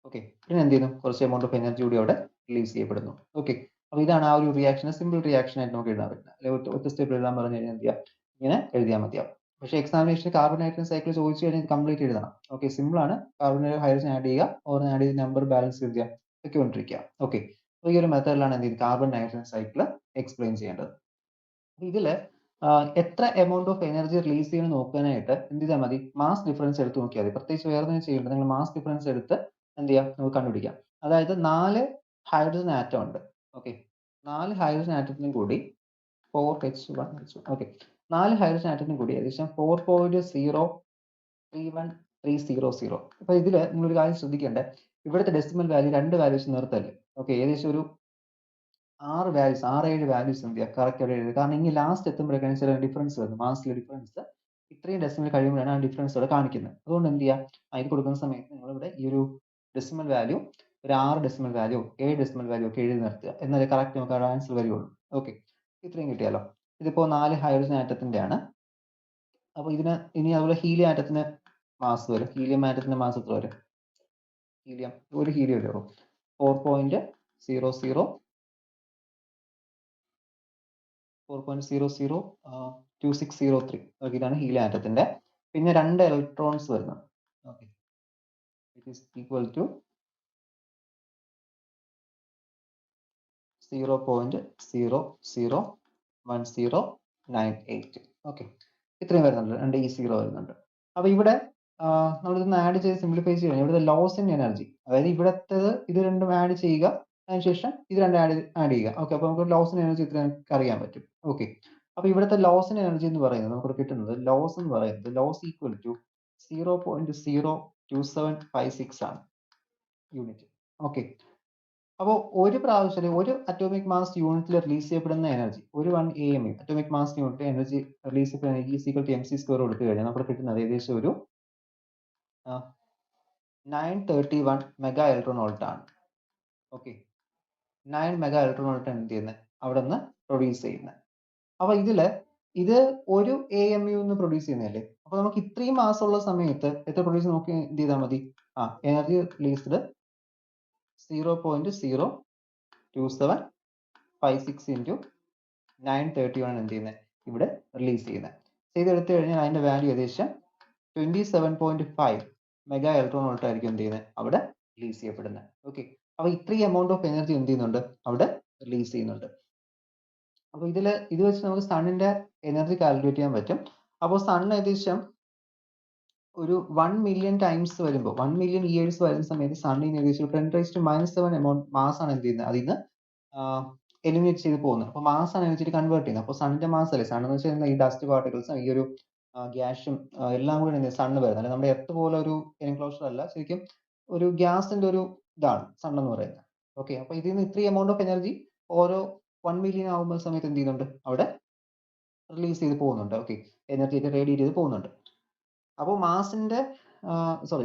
Okay, പിന്നെ എന്ത് ചെയ്യുന്നു? കുറച്ച് എമൗണ്ട് ഓഫ് എനർജി കൂടി അവിടെ റിലീസ് ചെയ്യപ്പെടുന്നു. ഓക്കെ, അപ്പോൾ ഇതാണ് ആ ഒരു റിയാക്ഷൻ, സിമ്പിൾ റിയാക്ഷൻ ആയിട്ട് നമുക്ക് എഴുതാൻ പറ്റുന്നത്. അല്ലെങ്കിൽ ഒറ്റ സ്റ്റെപ്പ് എഴുതാൻ പറഞ്ഞു കഴിഞ്ഞാൽ എന്ത് ചെയ്യാം? ഇങ്ങനെ എഴുതിയാൽ മതിയാവും. പക്ഷേ എക്സാമിനേഷന് കാർബൺ ഹൈഡ്രജൻ സൈക്കിൾ ചോദിച്ചു കഴിഞ്ഞാൽ കംപ്ലീറ്റ് എഴുതണം. ഓക്കെ, സിമ്പിൾ ആണ്. കാർബൺ ഹൈഡ്രജൻ ആഡ് ചെയ്യുക, ഓർ ആഡ് ചെയ്ത് നമ്പർ ബാലൻസ് എഴുതുക, വെക്കൊണ്ടിരിക്കുക. ഓക്കെ, അപ്പോൾ ഈ ഒരു മെത്തേഡിലാണ് എന്ത് ചെയ്യുന്നത്? കാർബൺ ഹൈഡ്രജൻ സൈക്കിൾ എക്സ്പ്ലെയിൻ ചെയ്യേണ്ടത്. ഇതില് എത്ര എമൗണ്ട് ഓഫ് എനർജി റിലീസ് ചെയ്യുന്നത് നോക്കാനായിട്ട് എന്ത് ചെയ്താൽ മതി? മാസ് ഡിഫറൻസ് എടുത്ത് നോക്കിയാൽ മതി. പ്രത്യേകിച്ച് വേറെ ഒന്നും ചെയ്യേണ്ട. നിങ്ങൾ മാസ് ഡിഫറൻസ് എടുത്ത് എന്ത് ചെയ്യാം? നമുക്ക് കണ്ടുപിടിക്കാം. അതായത് 4 ഹൈഡ്രജൻ ആറ്റം ഉണ്ട്. ഓക്കെ, 4 ഹൈഡ്രജൻ ആറ്റത്തിനും കൂടി 4H1 ഓക്കെ, 4 ഹൈഡ്രജൻ ആറ്റത്തിനും കൂടി ഏകദേശം 4.031300. അപ്പൊ ഇതില് നിങ്ങളൊരു കാര്യം ശ്രദ്ധിക്കേണ്ടത്, ഇവിടുത്തെ ഡെസിമൽ വാല്യൂ 2 വാല്യൂസ് നിർത്തല്ലേ. ഓക്കെ, ഏകദേശം ഒരു 6 വാല്യൂസ് 6-7 വാല്യൂസ് എന്ത് ചെയ്യുക? കറക്റ്റ് അവിടെ എഴുതുക. കാരണം ഇനി ലാസ്റ്റ് എത്തുമ്പോഴേക്കാണ് ചില ഡിഫറൻസ് വരുന്നത്. മാസിലെ ഡിഫറൻസ് ഇത്രയും ഡെസിമൽ കഴിയുമ്പോഴാണ് ആ ഡിഫറൻസ് അവിടെ കാണിക്കുന്നത്. അതുകൊണ്ട് എന്ത് ചെയ്യുക? ഇത് കൊടുക്കുന്ന സമയത്ത് നിങ്ങളിവിടെ ഈ ഒരു ഡെസിമൽ വാല്യൂ ഒരു 6 ഡെസിമൽ വാല്യൂ 7 ഡെസിമൽ വാല്യൂ ഒക്കെ എഴുതി നിർത്തുക. എന്നാലേ കറക്റ്റ് നമുക്ക് ആ ആൻസർ വരുള്ളൂ. ഓക്കെ, ഇത്രയും കിട്ടിയാലോ? ഇതിപ്പോൾ 4 ഹൈഡ്രജൻ ആറ്റത്തിന്റെ ആണ്. അപ്പോൾ ഇതിന് ഇനി അതുപോലെ ഹീലിയം ആറ്റത്തിന് മാസ് വരും. ഹീലിയം ആറ്റത്തിന്റെ മാസ് എത്ര വരും? ഹീലിയം ഒരു ഹീലിയം വരുള്ളൂ 4.00 4.002603. ഓക്കെ, ഇതാണ് ഹീലിയം ആറ്റത്തിന്റെ. പിന്നെ 2 ഇലക്ട്രോൺസ് വരുന്നത്. Okay, it is equal to 0.001098. Okay, ഇത്രയും വരുന്നുണ്ട്, 2 E0 വരുന്നുണ്ട്. അപ്പൊ ഇവിടെ നമ്മളിതൊന്ന് ആഡ് ചെയ്ത് സിംപ്ലിഫൈ ചെയ്ത് കഴിഞ്ഞാൽ ഇവിടുത്തെ ലോസ് ഇൻ എനർജി, അതായത് ഇവിടത്തേത് ഇത് രണ്ടും ആഡ് ചെയ്യുക, അതിനുശേഷം ഇത് രണ്ടും ആഡ് ചെയ്യുക. ഓക്കെ, അപ്പൊ നമുക്ക് ലോസ് ഇൻ എനർജി ഇത്ര അറിയാൻ പറ്റും. ഓക്കെ, അപ്പൊ ഇവിടുത്തെ ലോസ് ഇൻ എനർജി എന്ന് പറയുന്നത് നമുക്ക് കിട്ടുന്നത് ലോസ് എന്ന് പറയുന്നത് ലോസ് ഈക്വൽ ടു 0.02756 ആണ് യൂണിറ്റ്. ഓക്കെ, അപ്പോൾ ഒരു പ്രാവശ്യം ഒരു അറ്റോമിക് മാസ് യൂണിറ്റിൽ റിലീസ് ചെയ്യപ്പെടുന്ന എനർജി, ഒരു 1 AMU atomic mass unit energy release ചെയ്യപ്പെടുന്ന എനർജി ഈക്വൽ ടു MC² കൊടുത്തു കഴിഞ്ഞാൽ നമുക്ക് കിട്ടുന്നത് ഏകദേശം ഒരു 931 മെഗാ ഇലക്ട്രോൺ വോൾട്ട് ആണ്. ഓക്കെ, 9 മെഗാ ഇലക്ട്രോൺ വോൾട്ട് എന്ത് ചെയ്യുന്നത് അവിടെ നിന്ന് പ്രൊഡ്യൂസ് ചെയ്യുന്നത്. അപ്പൊ ഇത് ഒരു AMU പ്രൊഡ്യൂസ് ചെയ്യുന്നതല്ലേ. അപ്പൊ നമുക്ക് ഇത്രയും മാസം ഉള്ള സമയത്ത് എത്ര പ്രൊഡ്യൂസ് നോക്കി എന്ത് ചെയ്താൽ മതി, എനർജി റിലീസ്ഡ് 0.02756 into 931 എന്ത് ചെയ്യുന്നത് ഇവിടെ റിലീസ് ചെയ്യുന്നത്. ചെയ്തെടുത്തു കഴിഞ്ഞാൽ അതിന്റെ വാല്യൂ ഏകദേശം 27.5 മെഗാ ഇലക്ട്രോൺ വോൾട്ട് ആയിരിക്കും എന്ത് ചെയ്യുന്നത് അവിടെ റിലീസ് ചെയ്യപ്പെടുന്നത്. ഓക്കെ, അപ്പൊ ഇത്രയും എമൗണ്ട് ഓഫ് എനർജി എന്ത് ചെയ്യുന്നുണ്ട് അവിടെ റിലീസ് ചെയ്യുന്നുണ്ട്. അപ്പൊ ഇത് വെച്ച് നമുക്ക് സണ്ണിന്റെ എനർജി കാൽക്കുലേറ്റ് ചെയ്യാൻ പറ്റും. അപ്പോൾ സൺ ഏകദേശം ഒരു 1 മില്യൺ ടൈംസ് വരുമ്പോൾ 1 മില്യൺ ഇയേഴ്സ് വരുന്ന സമയത്ത് സണ്ണിന് ഏകദേശം 10⁻⁷ എമൗണ്ട് മാസ് ആണ് എന്ത് ചെയ്യുന്നത് അതിൽ നിന്ന് എലിമിനേറ്റ് ചെയ്ത് പോകുന്നത്. അപ്പോൾ മാസ് ആണ് എനർജി കൺവേർട്ട് ചെയ്യുന്നത്. അപ്പോൾ സണ്ണിന്റെ മാസ് അല്ലേ, സൺ എന്ന് വെച്ചാൽ ഈ ഡസ്റ്റ് പാർട്ടിക്കിൾസും ഈ ഒരു ഗ്യാസും എല്ലാം കൂടി സണ്ണ് വരുന്നത്. അല്ലെ, നമ്മുടെ എർത്ത് പോലെ ഒരു എൻക്ലോഷർ അല്ല, ശരിക്കും ഒരു ഗ്യാസിന്റെ ഒരു ഇതാണ് സൺ എന്ന് പറയുന്നത്. ഓക്കെ, അപ്പൊ ഇതിൽ നിന്ന് ഇത്രയും എമൗണ്ട് ഓഫ് എനർജി ഓരോ 1 മില്യൺ ആവുന്ന സമയത്ത് എന്ത് ചെയ്യുന്നുണ്ട് അവിടെ റിലീസ് ചെയ്ത് പോകുന്നുണ്ട്. ഓക്കെ, എനർജി റേഡിയേറ്റ് ചെയ്ത് പോകുന്നുണ്ട്. അപ്പോൾ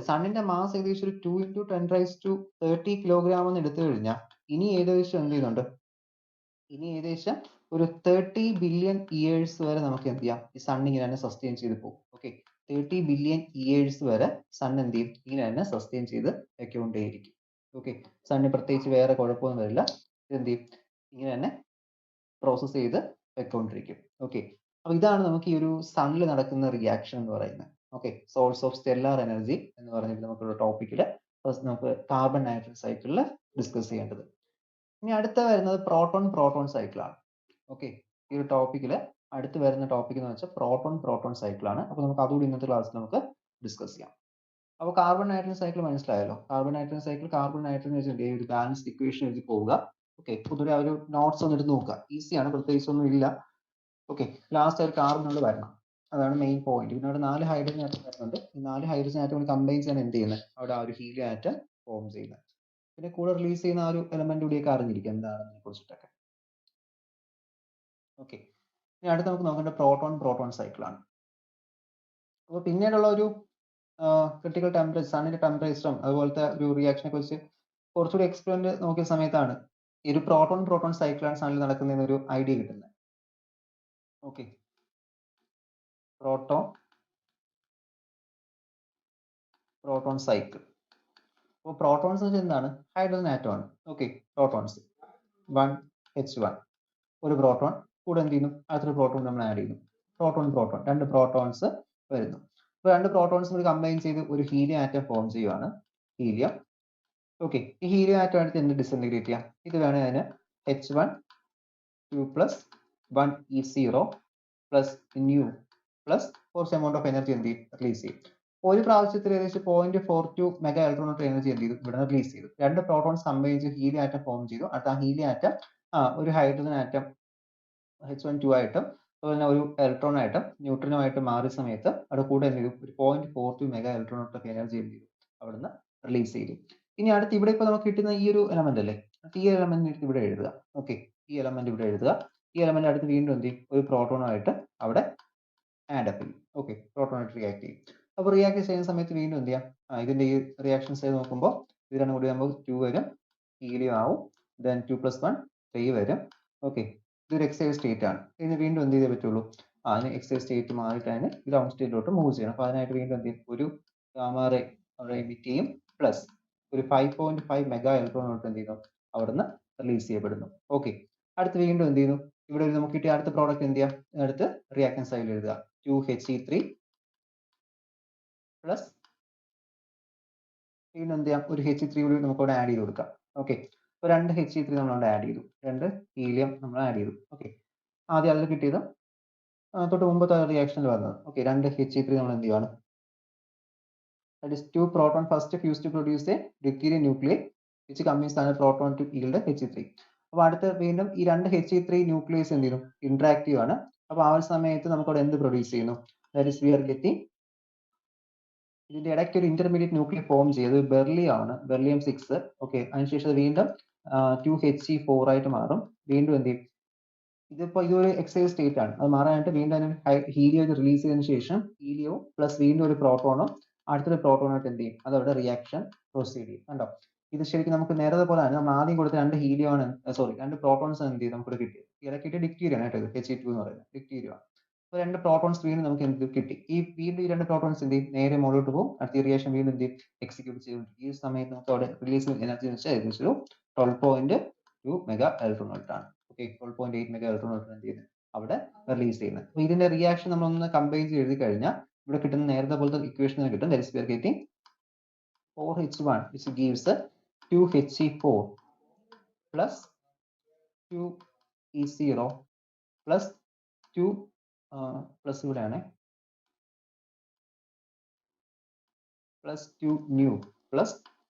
സണ്ണിന്റെ മാസ് ഏകദേശം ഒരു 2 × 10⁻30 കിലോഗ്രാം എന്ന് എടുത്തു കഴിഞ്ഞാൽ ഇനി ഏകദേശം എന്ത് ചെയ്യുന്നുണ്ട്, ഇനി ഏകദേശം ഒരു 30 ബില്യൺ ഇയേഴ്സ് വരെ നമുക്ക് എന്ത് ചെയ്യാം, ഈ സൺ ഇങ്ങനെ തന്നെ സസ്റ്റെയിൻ ചെയ്ത് പോകും. ഓക്കെ, 30 ബില്യൺ ഇയേഴ്സ് വരെ സൺ എന്ത് ചെയ്യും, ഇങ്ങനെ തന്നെ സസ്റ്റെയിൻ ചെയ്ത് വെക്കൊണ്ടേയിരിക്കും. ഓക്കെ, സണ്ണിന് പ്രത്യേകിച്ച് വേറെ കുഴപ്പമൊന്നും വരില്ല, എന്ത് ചെയ്യും ഇങ്ങനെ തന്നെ പ്രോസസ് ചെയ്ത് വെക്കൊണ്ടിരിക്കും. ഓക്കെ, അപ്പൊ ഇതാണ് നമുക്ക് ഈ ഒരു സണ്ണിൽ നടക്കുന്ന റിയാക്ഷൻ എന്ന് പറയുന്നത്. Okay, source of stellar energy എന്ന് പറഞ്ഞിട്ട് നമുക്കൊരു ടോപ്പിക്കിൽ ഫസ്റ്റ് നമുക്ക് കാർബൺ നൈട്രജൻ സൈക്കിളിൽ ഡിസ്കസ് ചെയ്യേണ്ടത്. ഇനി അടുത്ത വരുന്നത് പ്രോട്ടോൺ സൈക്കിൾ ആണ്. ഓക്കെ, ഈ ഒരു ടോപ്പിക്കിൽ അടുത്ത് വരുന്ന ടോപ്പിക് എന്ന് വെച്ചാൽ പ്രോട്ടോൺ സൈക്കിൾ ആണ്. അപ്പോൾ നമുക്ക് അതുകൂടി ഇന്നത്തെ ക്ലാസ്സിൽ നമുക്ക് ഡിസ്കസ് ചെയ്യാം. അപ്പോൾ കാർബൺ നൈട്രജൻ സൈക്കിൾ മനസ്സിലായല്ലോ. Carbon nitrogen cycle carbon nitrogen വെച്ചിട്ട് ഒരു ബാലൻസ്ഡ് ഇക്വേഷൻ എഴുതി പോവുക. ഓക്കെ, പൊതുവെ ആ ഒരു നോട്ട്സ് ഒന്ന് എടുത്ത് നോക്കുക, ഈസിയാണ്, പ്രത്യേകിച്ച് ഒന്നും ഇല്ല. ഓക്കെ, ലാസ്റ്റ് ഒരു കാർബൺ വരണം, അതാണ് മെയിൻ പോയിന്റ്. പിന്നെ അവിടെ 4 ഹൈഡ്രജൻ ആറ്റം വരുന്നുണ്ട്. ഈ 4 ഹൈഡ്രജൻ ആറ്റം കമ്പൈൻ ചെയ്യാൻ എന്ത് ചെയ്യുന്നത് അവിടെ ആ ഒരു ഹീലിയം ആറ്റം ഫോം ചെയ്യുന്നത്. പിന്നെ കൂടെ റിലീസ് ചെയ്യുന്ന ആ ഒരു എലമെന്റ് കൂടിയൊക്കെ അറിഞ്ഞിരിക്കും എന്താണെന്നതിനെ കുറിച്ചിട്ടൊക്കെ. ഓക്കെ, ഇനി അടുത്ത് നമുക്ക് നോക്കേണ്ട പ്രോട്ടോൺ സൈക്കിൾ ആണ്. അപ്പോൾ പിന്നീടുള്ള ഒരു ക്രിട്ടിക്കൽ ടെമ്പറേച്ചർ, സണ്ണിന്റെ ടെമ്പറേച്ചറും അതുപോലത്തെ ഒരു റിയാക്ഷനെ കുറിച്ച് കുറച്ചുകൂടി എക്സ്പെരിമെന്റ് നോക്കിയ സമയത്താണ് ഈ ഒരു പ്രോട്ടോൺ സൈക്കിളാണ് സണ്ണിൽ നടക്കുന്നതെന്ന് ഒരു ഐഡിയ കിട്ടുന്നത്. Okay, proton cycle. അപ്പോൾ പ്രോട്ടോൺസ് എന്ന് വെച്ചാൽ എന്താണ്, ഹൈഡ്രജൻ ആറ്റം ആണ്. ഓക്കെ, പ്രോട്ടോൺസ് 1H1 ഒരു പ്രോട്ടോൺ, കൂടെ എന്ത് ചെയ്യുന്നു അടുത്തൊരു പ്രോട്ടോൺ നമ്മൾ ആഡ് ചെയ്യുന്നു. പ്രോട്ടോൺ 2 പ്രോട്ടോൺസ് വരുന്നു. അപ്പോൾ 2 പ്രോട്ടോൺസ് കൂടി കമ്പൈൻ ചെയ്ത് ഒരു ഹീലിയം ആറ്റം ഫോം ചെയ്യുവാണ്, ഹീലിയം. ഓക്കെ, ഈ ഹീലിയം ആറ്റം അടുത്ത് എന്ത് ഡിസഇന്റഗ്രേറ്റ് ചെയ്യാം, ഇത് വേണേൽ അതിന് H1 2 + 1 E0 + nu പ്ലസ് കുറച്ച് എമൗണ്ട് ഓഫ് എനർജി എന്ത് ചെയ്യും റിലീസ് ചെയ്യും. ഒരു പ്രാവശ്യത്തിൽ ഏകദേശം 0.42 മെഗാ ഇലക്ട്രോൺ എനർജി എന്ത് ചെയ്തു ഇവിടെ റിലീസ് ചെയ്തു. 2 പ്രോട്ടോൺസ് കമ്പൈൻ ചെയ്ത് ഹീലിയം ആറ്റം ഫോം ചെയ്തു. അടുത്ത ആ ഹീലിയം ആറ്റം ഒരു ഹൈഡ്രജൻ ആറ്റം H12 ആയിട്ടും അതുപോലെ തന്നെ ഒരു ഇലക്ട്രോൺ ആയിട്ടും ന്യൂട്രിനോ മാറിയ സമയത്ത് അവിടെ കൂടെ എന്ത് ചെയ്തു ഒരു 0.42 മെഗാ ഇലക്ട്രോൺ ഓഫ് എനർജി എന്ത് ചെയ്തു അവിടുന്ന് റിലീസ് ചെയ്തു. ഇനി അടുത്ത് ഇവിടെ ഇപ്പോൾ നമുക്ക് കിട്ടുന്ന ഈ ഒരു എലമെന്റ് അല്ലേ, ഈ എലമെന്റ് ഇവിടെ എഴുതുക. ഓക്കെ, ഈ എലമെന്റ് ഇവിടെ എഴുതുക. ഈ എലമെന്റ് അടുത്ത് വീണ്ടും എന്ത് ചെയ്യും ഒരു പ്രോട്ടോണായിട്ട് അവിടെ ആഡ് അപ്പ് ചെയ്യും. ഓക്കെ, പ്രോട്ടോണായിട്ട് റിയാക്ട് ചെയ്യും. അപ്പോൾ റിയാക്ട് ചെയ്യുന്ന സമയത്ത് വീണ്ടും എന്ത് ചെയ്യാം, ഇതിന്റെ ഈ റിയാക്ഷൻസ് ചെയ്ത് നോക്കുമ്പോൾ ഇത് രണ്ടും കൂടി ആകുമ്പോൾ 2 വരും, ഹീലിയം ആവും. ദെൻ 2 + 1 3 വരും. ഓക്കെ, ഇതൊരു എക്സൈസ് സ്റ്റേറ്റ് ആണ്. ഇതിന് വീണ്ടും എന്ത് ചെയ്തേ പറ്റുള്ളൂ, അതിന് എക്സൈസ് സ്റ്റേറ്റ് മാറിയിട്ട് അതിന് ഗ്രൗണ്ട് സ്റ്റേറ്റിലോട്ട് മൂവ് ചെയ്യണം. അപ്പോൾ അതിനായിട്ട് വീണ്ടും എന്ത് ചെയ്യും ഒരു ഗാമ റേ അവിടെ എമിറ്റ് ചെയ്യും, പ്ലസ് ഒരു 5.5 മെഗാ ഇലക്ട്രോൺ എന്ത് ചെയ്യുന്നു അവിടുന്ന് റിലീസ് ചെയ്യപ്പെടുന്നു. ഓക്കെ, അടുത്ത് വീണ്ടും എന്ത് ചെയ്യുന്നു ഇവിടെ നമുക്ക് കിട്ടിയ അടുത്ത പ്രോഡക്റ്റ് എന്ത് ചെയ്യാം, അടുത്ത് റിയാക്ടൻസ് സൈഡിൽ എഴുതുക 2He3 പ്ലസ് വീണ്ടും എന്ത് ചെയ്യാം, ഒരു He3 കൂടി നമുക്ക് ഇവിടെ ആഡ് ചെയ്ത് കൊടുക്കാം. ഓക്കെ, അപ്പോൾ 2 He3 നമ്മൾ അവിടെ ആഡ് ചെയ്തു, 2 ഹീലിയം നമ്മൾ ആഡ് ചെയ്തു. ഓക്കെ, ആദ്യം അതിൽ കിട്ടിയത് തൊട്ട് മുമ്പത്തെ റിയാക്ഷനിൽ വന്നത്. ഓക്കെ, 2 He3 നമ്മൾ എന്ത് ചെയ്യുകയാണ്, that is 2 proton first fused to produce a deuterium nuclei which combines the proton to yield He3. അപ്പോൾ അടുത്ത് വീണ്ടും ഈ 2 He3 ന്യൂക്ലിയസ് എന്ത് ചെയ്യുന്നു, ഇന്ററാക്റ്റീവ് ആണ്. അപ്പോൾ ആ ഒരു സമയത്ത് നമുക്ക് അവിടെ എന്ത് പ്രൊഡ്യൂസ് ചെയ്യുന്നു, that is we are getting, ഇതിന്റെ ഇടയ്ക്ക് ഒരു ഇന്റർമീഡിയറ്റ് ന്യൂക്ലിയർ ഫോം ചെയ്ത് ബെർലിയം ആണ്, ബെർലിയം 6. ഓക്കെ, അതിനുശേഷം വീണ്ടും 2He4 ആയിട്ട് മാറും. വീണ്ടും എന്ത് ചെയ്യും, ഇതിപ്പോ ഇതൊരു എക്സൈസ് സ്റ്റേറ്റ് ആണ്, അത് മാറാനായിട്ട് വീണ്ടും ഹീലിയോ റിലീസ് ചെയ്തതിനു ശേഷം ഹീലിയോ പ്ലസ് വീണ്ടും ഒരു പ്രോട്ടോണോ അടുത്തൊരു പ്രോട്ടോണായിട്ട് എന്ത് ചെയ്യും, അതവിടെ റിയാക്ഷൻ പ്രൊസീഡ് ചെയ്യും. കണ്ടോ, ഇത് ശരിക്കും നമുക്ക് നേരത്തെ പോലെ തന്നെ നമ്മൾ ആദ്യം കൊടുത്ത 2 ഹീലിയോ ആണ്, സോറി 2 പ്രോട്ടോൺസ് എന്ത് ചെയ്യും നമുക്ക് കിട്ടിയത്, ഇവിടെ കിട്ടിയ ഡിക്റ്റീരിയം ആണ് കേട്ടോ, He2 എന്ന് പറയുന്നത് ഡിക്റ്റീരിയം ആണ്. അപ്പോൾ 2 പ്രോട്ടോൺസ് വീണ്ടും നമുക്ക് എന്ത് കിട്ടി, വീണ്ടും ഈ 2 പ്രോട്ടോൺസ് എന്ത് ചെയ്യും, നേരെ മുകളിലോട്ട് പോകും, അടുത്ത റിയാക്ഷൻ വീണ്ടും എന്ത് ചെയ്യും, എക്സിക്യൂട്ട് ചെയ്യും. ഈ സമയത്ത് നമുക്ക് അവിടെ റിലീസ് എനർജി എന്ന് വെച്ചാൽ ഏകദേശം 12.2 മെഗാ ഇലക്ട്രോൺ വോൾട്ട് ആണ്. ഓക്കെ, 12.8 മെഗാ ഇലക്ട്രോൺ വോൾട്ട് എന്ത് ചെയ്യുന്നത് അവിടെ റിലീസ് ചെയ്യുന്നത്. അപ്പോൾ ഇതിന്റെ റിയാക്ഷൻ നമ്മളൊന്ന് കമ്പൈൻ ചെയ്ത് എഴുതി കഴിഞ്ഞാൽ ഇവിടെ കിട്ടുന്ന നേരത്തെ പോലത്തെ ഇക്വേഷൻ കിട്ടും, that is we are getting 4H1 which gives 2He4 plus 2E0 plus 2 plus ഇവിടെയാണ് plus 2 nu plus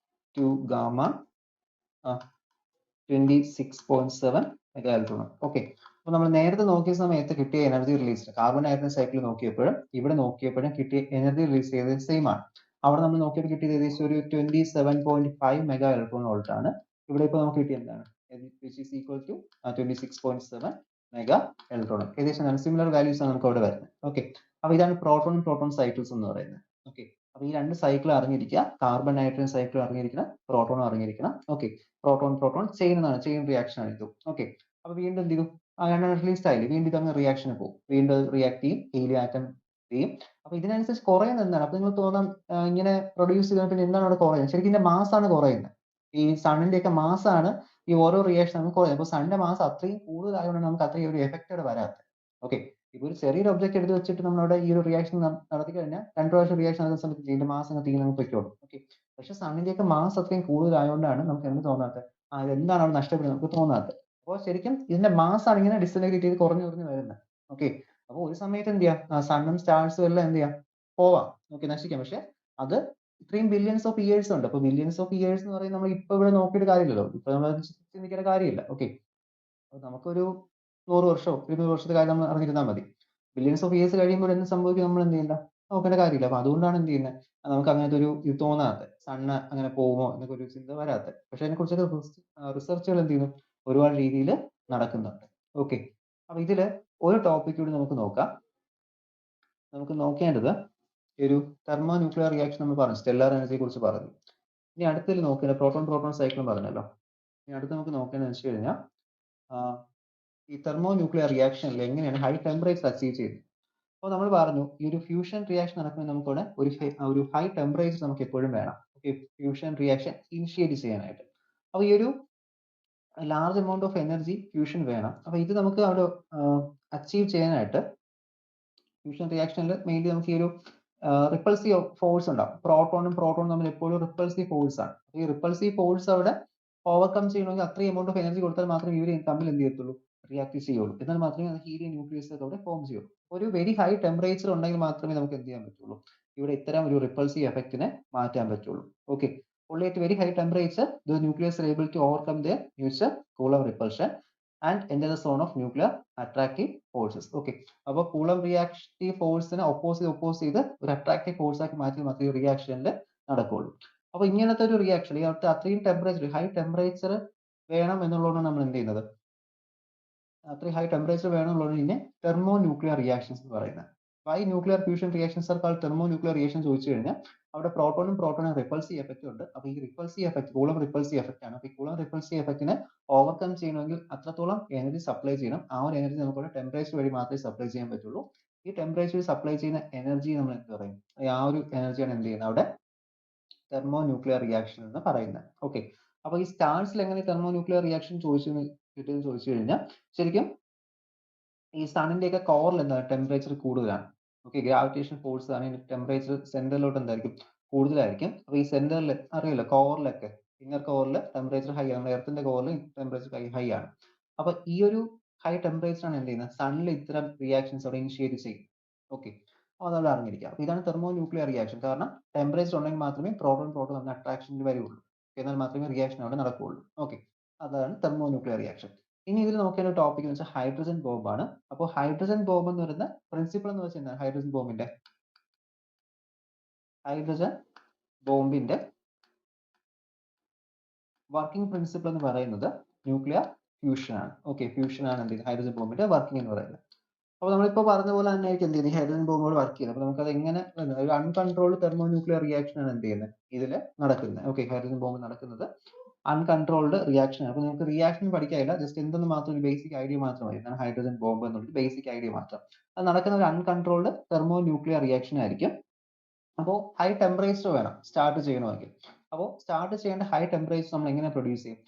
2 gamma 26.7 mega electron. Okay, അപ്പോൾ നമ്മൾ നേരത്തെ നോക്കിയ സമയത്ത് കിട്ടിയ energy release carbon hydrogen cycle നോക്കിയപ്പോഴും ഇവിടെ നോക്കിയപ്പോഴും കിട്ടിയ എനർജി റിലീസ് ചെയ്തത് സെയിം ആണ്. അവിടെ നമ്മൾ നോക്കിയപ്പോൾ കിട്ടിയത് ഏകദേശം ഒരു 27.5 മെഗാ ഇലക്ട്രോൺ വോൾട്ട് ആണ്. ഇവിടെ ഇപ്പോൾ നമുക്ക് കിട്ടിയ എന്താണ്, which is equal to 26.7 mega electron. ഏകദേശം സിമിലർ വാല്യൂസ് ആണ് നമുക്ക് അവിടെ വരുന്നത്. ഓക്കെ, അപ്പോൾ ഇതാണ് പ്രോട്ടോൺ പ്രോട്ടോൺ സൈക്കിൾസ് എന്ന് പറയുന്നത്. ഓക്കെ, അപ്പോൾ ഈ 2 സൈക്കിൾ അറിഞ്ഞിരിക്കുക, കാർബൺ നൈട്രജൻ സൈക്കിൾ അറിഞ്ഞിരിക്കണം, പ്രോട്ടോൺ അറിഞ്ഞിരിക്കണം. ഓക്കെ, പ്രോട്ടോൺ പ്രോട്ടോൺ ചെയിൻ എന്നാണ്, ചെയിൻ റിയാക്ഷൻ ആണ് ഇത്. ഓക്കെ, അപ്പോൾ വീണ്ടും എന്ത് ചെയ്തു, അങ്ങനെ റിലീസ് ആയില്ലേ, വീണ്ടും ഇതങ്ങ് റിയാക്ഷന് പോകും, വീണ്ടും റിയാക്ട് ചെയ്യും, ഹീലിയം ആറ്റം ചെയ്യും. അപ്പോൾ ഇതിനനുസരിച്ച് കുറയുന്നത് എന്താണ്, അപ്പോൾ നിങ്ങൾ തോന്നാം ഇങ്ങനെ പ്രൊഡ്യൂസ് ചെയ്താൽ പിന്നെ എന്താണ് അവിടെ കുറയുന്നത്, ശരിക്കും ഇതിന്റെ മാസ് ആണ് കുറയുന്നത്. ഈ സണ്ണിന്റെ ഒക്കെ മാസ് ആണ് ഈ ഓരോ റിയാക്ഷൻ നമുക്ക് കുറയുന്നത്. അപ്പോൾ സണ്ണിന്റെ മാസ് അത്രയും കൂടുതലായതുകൊണ്ട് നമുക്ക് അത്രയും ഒരു എഫക്റ്റ് വരാത്തത്. ഓക്കെ, ഇപ്പൊ ഒരു ചെറിയൊരു ഒബ്ജക്ട് എടുത്ത് വെച്ചിട്ട് നമ്മളവിടെ ഈ ഒരു റിയാക്ഷൻ നടത്തി കഴിഞ്ഞാൽ 2 പ്രാവശ്യം റിയാക്ഷൻ നടക്കുന്ന സമയത്ത് ഇതിന്റെ മാസ് അങ്ങ് തീർന്ന് നമുക്ക് വെക്കോളും. ഓക്കെ, പക്ഷെ സണ്ണിന്റെ ഒക്കെ മാസ് അത്രയും കൂടുതലായതുകൊണ്ടാണ് നമുക്ക് എന്ത് തോന്നാത്തത്, എന്താണ് അവിടെ നഷ്ടപ്പെടുന്നത് നമുക്ക് തോന്നാത്തത്. അപ്പോൾ ശരിക്കും ഇതിന്റെ മാസ് ആണ് ഇങ്ങനെ ഡിസന്റഗ്രേറ്റ് ചെയ്ത് കുറഞ്ഞു വരുന്നത്. ഓക്കെ, അപ്പോൾ ഒരു സമയത്ത് എന്ത് ചെയ്യാം, സണ്ണും സ്റ്റാർസും എല്ലാം എന്ത് ചെയ്യാം, പോവാം, ഓക്കെ, നശിക്കാം. പക്ഷെ അത് ഇത്രയും ബില്യൺസ് ഓഫ് ഇയേഴ്സ് ഉണ്ട്. അപ്പോൾ ബില്യൺസ് ഓഫ് ഇയേഴ്സ് എന്ന് പറയുന്നത് നമ്മൾ ഇപ്പൊ ഇവിടെ നോക്കിയിട്ട് കാര്യമില്ലല്ലോ, ഇപ്പൊ നമ്മൾ ചിന്തിക്കേണ്ട കാര്യമില്ല. ഓക്കെ, അപ്പോൾ നമുക്കൊരു 100 വർഷമോ 200 വർഷത്തെ കാര്യം നമ്മൾ അറിഞ്ഞിരുന്നാൽ മതി. ബില്യൺസ് ഓഫ് ഇയേഴ്സ് കഴിയുമ്പോൾ എന്ത് സംഭവിക്കും നമ്മൾ എന്ത് ചെയ്യില്ല, നോക്കേണ്ട കാര്യമില്ല. അപ്പൊ അതുകൊണ്ടാണ് എന്ത് ചെയ്യുന്നത്, നമുക്ക് അങ്ങനത്തെ ഒരു ഇത് തോന്നാത്തത്, സണ്ണ് അങ്ങനെ പോകുമോ എന്നൊക്കെ ഒരു ചിന്ത വരാത്തത്. പക്ഷെ അതിനെക്കുറിച്ചൊക്കെ റിസർച്ചുകൾ എന്ത് ചെയ്യുന്നു, ഒരുപാട് രീതിയിൽ നടക്കുന്നുണ്ട്. ഓക്കെ, അപ്പൊ ഇതില് ഒരു ടോപ്പിക് കൂടി നമുക്ക് നോക്കാം. നമുക്ക് നോക്കേണ്ടത് ഒരു തെർമോ ന്യൂക്ലിയർ റിയാക്ഷൻ നമ്മൾ പറഞ്ഞു, സ്റ്റെല്ലാർ എനർജിയെ കുറിച്ച് പറഞ്ഞു. ഇനി അടുത്തതിൽ നോക്കേണ്ടത് പ്രോട്ടോൺ പ്രോട്ടോൺ സൈക്കിളും പറഞ്ഞല്ലോ. ഇനി അടുത്ത് നമുക്ക് നോക്കേണ്ടത് വെച്ച് കഴിഞ്ഞാൽ ഈ തെർമോ ന്യൂക്ലിയർ റിയാക്ഷനിൽ എങ്ങനെയാണ് ഹൈ ടെമ്പറേച്ചർ അച്ചീവ് ചെയ്യുന്നത്. അപ്പോൾ നമ്മൾ പറഞ്ഞു ഈ ഒരു ഫ്യൂഷൻ റിയാക്ഷൻ നടക്കുമ്പോൾ നമുക്കിവിടെ ഒരു ഹൈ ടെമ്പറേച്ചർ നമുക്ക് എപ്പോഴും വേണം. ഓക്കെ, ഫ്യൂഷൻ റിയാക്ഷൻ ഇനിഷ്യേറ്റ് ചെയ്യാനായിട്ട്. അപ്പോൾ ഈ ഒരു large amount of energy fusion വേണം. അപ്പോൾ ഇത് നമുക്ക് അവിടെ അച്ചീവ് ചെയ്യാനായിട്ട് ഫ്യൂഷൻ റിയാക്ഷനിൽ മെയിൻലി നമുക്ക് ഈ ഒരു റിപ്പൾസീവ് ഫോഴ്സ് ഉണ്ടാവും. പ്രോട്ടോണും പ്രോട്ടോണും തമ്മിൽ എപ്പോഴും റിപ്പൾസീവ് ഫോഴ്സ് ആണ്. ഈ റിപ്പൾസീവ് ഫോഴ്സ് അവിടെ ഓവർകം ചെയ്യണമെങ്കിൽ അത്രയും എമൗണ്ട് ഓഫ് എനർജി കൊടുത്താൽ മാത്രമേ ഇവർ തമ്മിൽ എന്ത് ചെയ്യത്തുള്ളൂ, റിയാക്ട് ചെയ്യുള്ളൂ. എന്നാൽ മാത്രമേ ഹീലിയം ന്യൂക്ലിയസ് അവിടെ ഫോം ചെയ്യുള്ളൂ. ഒരു വെരി ഹൈ ടെമ്പറേച്ചർ ഉണ്ടെങ്കിൽ മാത്രമേ നമുക്ക് എന്ത് ചെയ്യാൻ പറ്റുള്ളൂ, ഇവിടെ ഇത്തരം ഒരു റിപ്പൾസീവ് എഫക്റ്റിനെ മാറ്റാൻ പറ്റുള്ളൂ. Okay, only at very high temperature the nucleus are able to overcome their mutual Coulomb repulsion and enter the zone of nuclear attractive forces. Okay, അപ്പോൾ Coulomb reactive ഫോഴ്സിനെ ഒപ്പോസ് ചെയ്ത് ഒരു അട്രാക്റ്റീവ് ഫോഴ്സ് ആക്കി മാറ്റി മാത്രമേ റിയാക്ഷനിൽ നടക്കുള്ളൂ. അപ്പോൾ ഇങ്ങനത്തെ ഒരു റിയാക്ഷൻ ഈ അത്രയും ടെമ്പറേച്ചർ ഹൈ ടെമ്പറേച്ചർ വേണം എന്നുള്ളതാണ് നമ്മൾ എന്ത് ചെയ്യുന്നത്, അത്രയും ഹൈ ടെമ്പറേച്ചർ വേണമെന്നുള്ളതാണ് ഇതിനെ തെർമോ ന്യൂക്ലിയർ റിയാക്ഷൻസ് എന്ന് പറയുന്നത്. Why nuclear fusion reactions are called thermo nuclear reaction ചോദിച്ചു കഴിഞ്ഞാൽ അവിടെ പ്രോട്ടോണും റിപ്പൾസീവ് എഫക്റ്റ് ഉണ്ട്. അപ്പോൾ ഈ repulsive effect Coulomb repulsive effect ആണ്. അപ്പോൾ ഈ കൂളം റിപ്പൾസീവ് എഫക്റ്റിനെ ഓവർകം ചെയ്യണമെങ്കിൽ അത്രത്തോളം എനർജി സപ്ലൈ ചെയ്യണം. ആ ഒരു എനർജി നമുക്ക് ടെമ്പറേച്ചർ വഴി മാത്രമേ സപ്ലൈ ചെയ്യാൻ പറ്റുള്ളൂ. ഈ ടെമ്പറേച്ചർ സപ്ലൈ ചെയ്യുന്ന എനർജി നമ്മൾ എന്ത് പറയും, ആ ഒരു എനർജിയാണ് എന്ത് ചെയ്യുന്നത് അവിടെ തെർമോ ന്യൂക്ലിയർ റിയാക്ഷൻ എന്ന് പറയുന്നത്. ഓക്കെ, അപ്പോൾ ഈ സ്റ്റാർസിൽ എങ്ങനെ തെർമോ ന്യൂക്ലിയർ റിയാക്ഷൻ കിട്ടുമെന്ന് ചോദിച്ചു കഴിഞ്ഞാൽ ശരിക്കും ഈ സണ്ണിന്റെയൊക്കെ കോറിൽ എന്താണ് ടെമ്പറേച്ചർ കൂടുതലാണ്. ഓക്കെ, ഗ്രാവിറ്റേഷൻ ഫോഴ്സ് ആണ് ടെമ്പറേച്ചർ സെന്ററിലോട്ട് എന്തായിരിക്കും കൂടുതലായിരിക്കും. അപ്പൊ ഈ സെന്ററിൽ അറിയില്ല കോറിലൊക്കെ ഇന്നർ കോറിൽ ടെമ്പറേച്ചർ ഹൈ ആണ്. എർത്തിന്റെ കോറിൽ ടെമ്പറേച്ചർ ഹൈ ആണ്. അപ്പൊ ഈ ഒരു ഹൈ ടെമ്പറേച്ചർ ആണ് എന്ത് ചെയ്യുന്നത് സണ്ണിൽ ഇത്തരം റിയാക്ഷൻസ് അവിടെ ഇനിഷ്യേറ്റ് ചെയ്യും. ഓക്കെ, അപ്പോൾ അതവിടെ അറിഞ്ഞിരിക്കുക. അപ്പൊ ഇതാണ് തെർമോ ന്യൂക്ലിയർ റിയാക്ഷൻ. കാരണം ടെമ്പറേച്ചർ ഉണ്ടെങ്കിൽ മാത്രമേ പ്രോട്ടോൺ തമ്മിൽ അട്രാക്ഷനിൽ വരുള്ളൂ. എന്നാൽ മാത്രമേ റിയാക്ഷൻ അവിടെ നടക്കുകയുള്ളൂ. ഓക്കെ, അതാണ് തെർമോ ന്യൂക്ലിയർ റിയാക്ഷൻ. ഇനി ഇതിൽ നോക്കേണ്ട ടോപ്പിക് എന്ന് വെച്ചാൽ ഹൈഡ്രജൻ ബോംബ് ആണ്. അപ്പോൾ ഹൈഡ്രജൻ ബോംബ് എന്ന് പറയുന്ന പ്രിൻസിപ്പിൾ എന്ന് വെച്ചാൽ എന്താണ് ഹൈഡ്രജൻ ബോംബിന്റെ വർക്കിംഗ് പ്രിൻസിപ്പിൾ എന്ന് പറയുന്നത് ന്യൂക്ലിയർ ഫ്യൂഷൻ ആണ്. ഓക്കെ, ഫ്യൂഷൻ ആണ് എന്ത് ചെയ്യുന്നത് ഹൈഡ്രജൻ ബോംബിന്റെ വർക്കിംഗ് എന്ന് പറയുന്നത്. അപ്പോൾ നമ്മളിപ്പോൾ പറഞ്ഞ പോലെ തന്നെ ആയിരിക്കും എന്ത് ചെയ്യുന്നത് ഹൈഡ്രജൻ ബോംബുകൾ വർക്ക് ചെയ്യുന്നത്. അപ്പോൾ നമുക്കത് എങ്ങനെ ഒരു അൺകൺട്രോൾഡ് തെർമോ ന്യൂക്ലിയർ റിയാക്ഷൻ ആണ് എന്ത് ചെയ്യുന്നത് ഇതിൽ നടക്കുന്നത്. ഓക്കെ, ഹൈഡ്രജൻ ബോംബ് നടക്കുന്നത് അൺകൺട്രോൾഡ് റിയാക്ഷൻ ആണ്. അപ്പോൾ നമുക്ക് റിയാക്ഷൻ പഠിക്കാനില്ല, ജസ്റ്റ് എന്തെന്ന് മാത്രം ഒരു ബേസിക് ഐഡിയ മാത്രം മതി. എന്താണ് ഹൈഡ്രജൻ ബോംബ് എന്നുള്ളത് ബേസിക് ഐഡിയ മാത്രം. അത് നടക്കുന്ന ഒരു അൺകൺട്രോൾഡ് തെർമോ ന്യൂക്ലിയർ റിയാക്ഷൻ ആയിരിക്കും. അപ്പോൾ ഹൈ ടെമ്പറേച്ചർ വേണം സ്റ്റാർട്ട് ചെയ്യണമെങ്കിൽ. അപ്പോൾ സ്റ്റാർട്ട് ചെയ്യേണ്ട ഹൈ ടെമ്പറേച്ചർ നമ്മൾ എങ്ങനെ പ്രൊഡ്യൂസ് ചെയ്യും?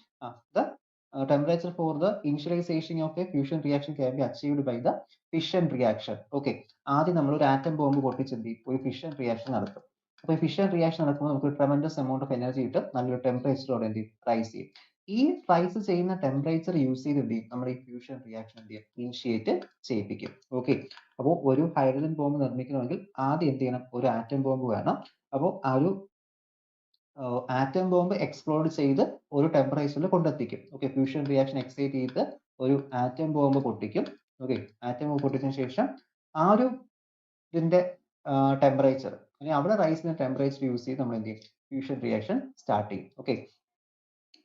The temperature for the initialization of a fusion reaction can be achieved by the fission reaction. Okay, ആദ്യം നമ്മൾ ഒരു ആറ്റം ബോംബ് പൊട്ടിച്ച് എന്ത് ചെയ്യും ഒരു ഫിഷൻ റിയാക്ഷൻ നടത്തും. അപ്പോൾ ഈ ഫിഷൻ റിയാക്ഷൻ നടക്കുമ്പോൾ നമുക്ക് ട്രെമൻഡസ് എമൗണ്ട് ഓഫ് എനർജി കിട്ടും, നല്ലൊരു ടെമ്പറേച്ചറോടെ എന്ത് ചെയ്യും റൈസ് ചെയ്യും. ഈ റൈസ് ചെയ്യുന്ന ടെമ്പറേച്ചർ യൂസ് ചെയ്ത് എന്ത് ചെയ്യും നമ്മുടെ ഈ ഫ്യൂഷൻ റിയാക്ഷൻ എന്ത് ചെയ്യും ഇനിഷ്യേറ്റ് ചെയ്യിപ്പിക്കും. ഓക്കെ, അപ്പോൾ ഒരു ഹൈഡ്രജൻ ബോംബ് നിർമ്മിക്കണമെങ്കിൽ ആദ്യം എന്ത് ചെയ്യണം ഒരു ആറ്റം ബോംബ് വേണം. അപ്പോൾ ആ ഒരു ആറ്റം ബോംബ് എക്സ്പ്ലോഡ് ചെയ്ത് ഒരു ടെമ്പറേച്ചറിൽ കൊണ്ടെത്തിക്കും. ഓക്കെ, ഫ്യൂഷൻ റിയാക്ഷൻ എക്സൈറ്റ് ചെയ്ത് ഒരു ആറ്റം ബോംബ് പൊട്ടിക്കും. ഓക്കെ, ആറ്റം ബോംബ് പൊട്ടിച്ചതിന് ശേഷം ആ ഒരു ഇതിന്റെ ടെമ്പറേച്ചർ അവിടെ റൈസ് ചെയ്യുന്ന ടെമ്പറേച്ചർ യൂസ് ചെയ്ത് നമ്മൾ എന്ത് ചെയ്യും ഫ്യൂഷൻ റിയാക്ഷൻ സ്റ്റാർട്ട് ചെയ്യും. ഓക്കെ,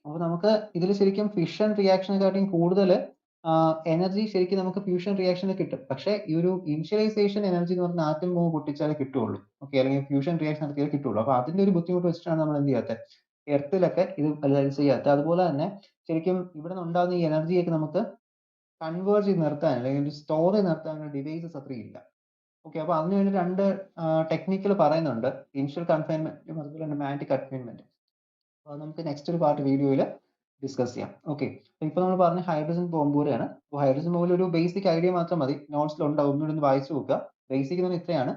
അപ്പോൾ നമുക്ക് ഇതിൽ ശരിക്കും ഫിഷൻ റിയാക്ഷനെക്കാട്ടിയും കൂടുതൽ എനർജി ശരിക്കും നമുക്ക് ഫ്യൂഷൻ റിയാക്ഷനിൽ കിട്ടും. പക്ഷേ ഈ ഒരു ഇനിഷ്യലൈസേഷൻ എനർജി എന്ന് പറഞ്ഞാൽ ആറ്റം ബോംബ് പൊട്ടിച്ചാലേ കിട്ടുള്ളൂ. ഓക്കെ, അല്ലെങ്കിൽ ഫ്യൂഷൻ റിയാക്ഷൻ നടത്തിയാലേ കിട്ടുള്ളൂ. അപ്പോൾ അതിന്റെ ഒരു ബുദ്ധിമുട്ട് വെച്ചിട്ടാണ് നമ്മൾ എന്ത് ചെയ്യാത്തത് എർത്തിലൊക്കെ ഇത് വലുതായി ചെയ്യാത്തത്. അതുപോലെ തന്നെ ശരിക്കും ഇവിടെ നിന്ന് ഉണ്ടാകുന്ന ഈ എനർജിയൊക്കെ നമുക്ക് കൺവേർട്ട് ചെയ്ത് നിർത്താൻ അല്ലെങ്കിൽ സ്റ്റോർ ചെയ്ത് നിർത്താനുള്ള ഡിവൈസസ് അത്രയും ഇല്ല. ഓക്കെ, അപ്പോൾ അതിന് വേണ്ടി രണ്ട് ടെക്നിക്കൽ പറയുന്നുണ്ട്, ഇനിഷ്യൽ കൺഫൈൻമെന്റും അതുപോലെ തന്നെ മാഗ്നറ്റിക് കൺഫൈൻമെന്റ്. അപ്പോൾ നമുക്ക് നെക്സ്റ്റ് ഒരു പാർട്ട് വീഡിയോയിൽ ഡിസ്കസ് ചെയ്യാം. ഓക്കെ, ഇപ്പോൾ നമ്മൾ പറഞ്ഞ ഹൈഡ്രജൻ ബോംബ് കൂടെയാണ്. അപ്പോൾ ഹൈഡ്രജൻ ബോംബിൽ ഒരു ബേസിക് ഐഡിയ മാത്രം മതി, നോട്ട്സിൽ ഉണ്ടാവും, ഒന്നുകൂടി ഒന്ന് വായിച്ചു നോക്കുക. ബേസിക് എന്ന് പറഞ്ഞാൽ ഇത്രയാണ്,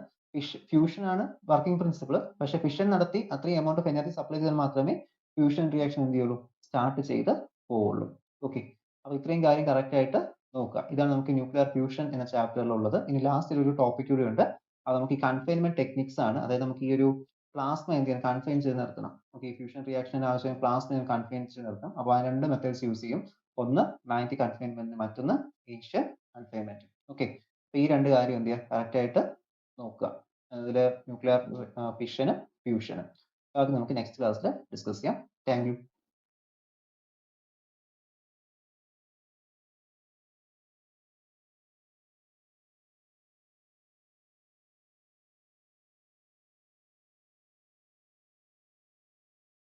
ഫ്യൂഷൻ ആണ് വർക്കിംഗ് പ്രിൻസിപ്പിൾ. പക്ഷേ ഫിഷൻ നടത്തി അത്രയും എമൗണ്ട് ഓഫ് എനർജി സപ്ലൈ ചെയ്താൽ മാത്രമേ ഫ്യൂഷൻ റിയാക്ഷൻ എന്ത് ചെയ്യുള്ളൂ സ്റ്റാർട്ട് ചെയ്ത് പോവുള്ളൂ. ഓക്കെ, അപ്പോൾ ഇത്രയും കാര്യം കറക്റ്റ് ആയിട്ട് നോക്കുക. ഇതാണ് നമുക്ക് ന്യൂക്ലിയർ ഫ്യൂഷൻ എന്ന ചാപ്റ്ററിൽ ഉള്ളത്. ഇനി ലാസ്റ്റിൽ ഒരു ടോപ്പിക് കൂടി ഉണ്ട്, അത് നമുക്ക് ഈ കൺഫൈൻമെന്റ് ടെക്നിക്സ് ആണ്. അതായത് നമുക്ക് ഈ ഒരു പ്ലാസ്മ എന്ത് ചെയ്യണം കൺഫൈൻ ചെയ്ത് നിർത്തണം. ഓക്കെ, ഫ്യൂഷൻ റിയാക്ഷന് ആവശ്യം പ്ലാസ്മ കൺഫൈൻ ചെയ്ത് നിർത്തണം. അപ്പോൾ ആ രണ്ട് മെത്തേഡ്സ് യൂസ് ചെയ്യും, ഒന്ന് മാഗ്നറ്റിക് കൺഫൈൻമെന്റ്, മറ്റൊന്ന് ഇനിഷ്യൽ കൺഫൈൻമെന്റ്. ഓക്കെ, അപ്പോൾ ഈ രണ്ട് കാര്യം എന്ത് ചെയ്യുക കറക്റ്റ് ആയിട്ട് നോക്കുക. അതിൽ ന്യൂക്ലിയർ ഫിഷനും ഫ്യൂഷനും അത് നമുക്ക് നെക്സ്റ്റ് ക്ലാസ്സിൽ ഡിസ്കസ് ചെയ്യാം. Thank you.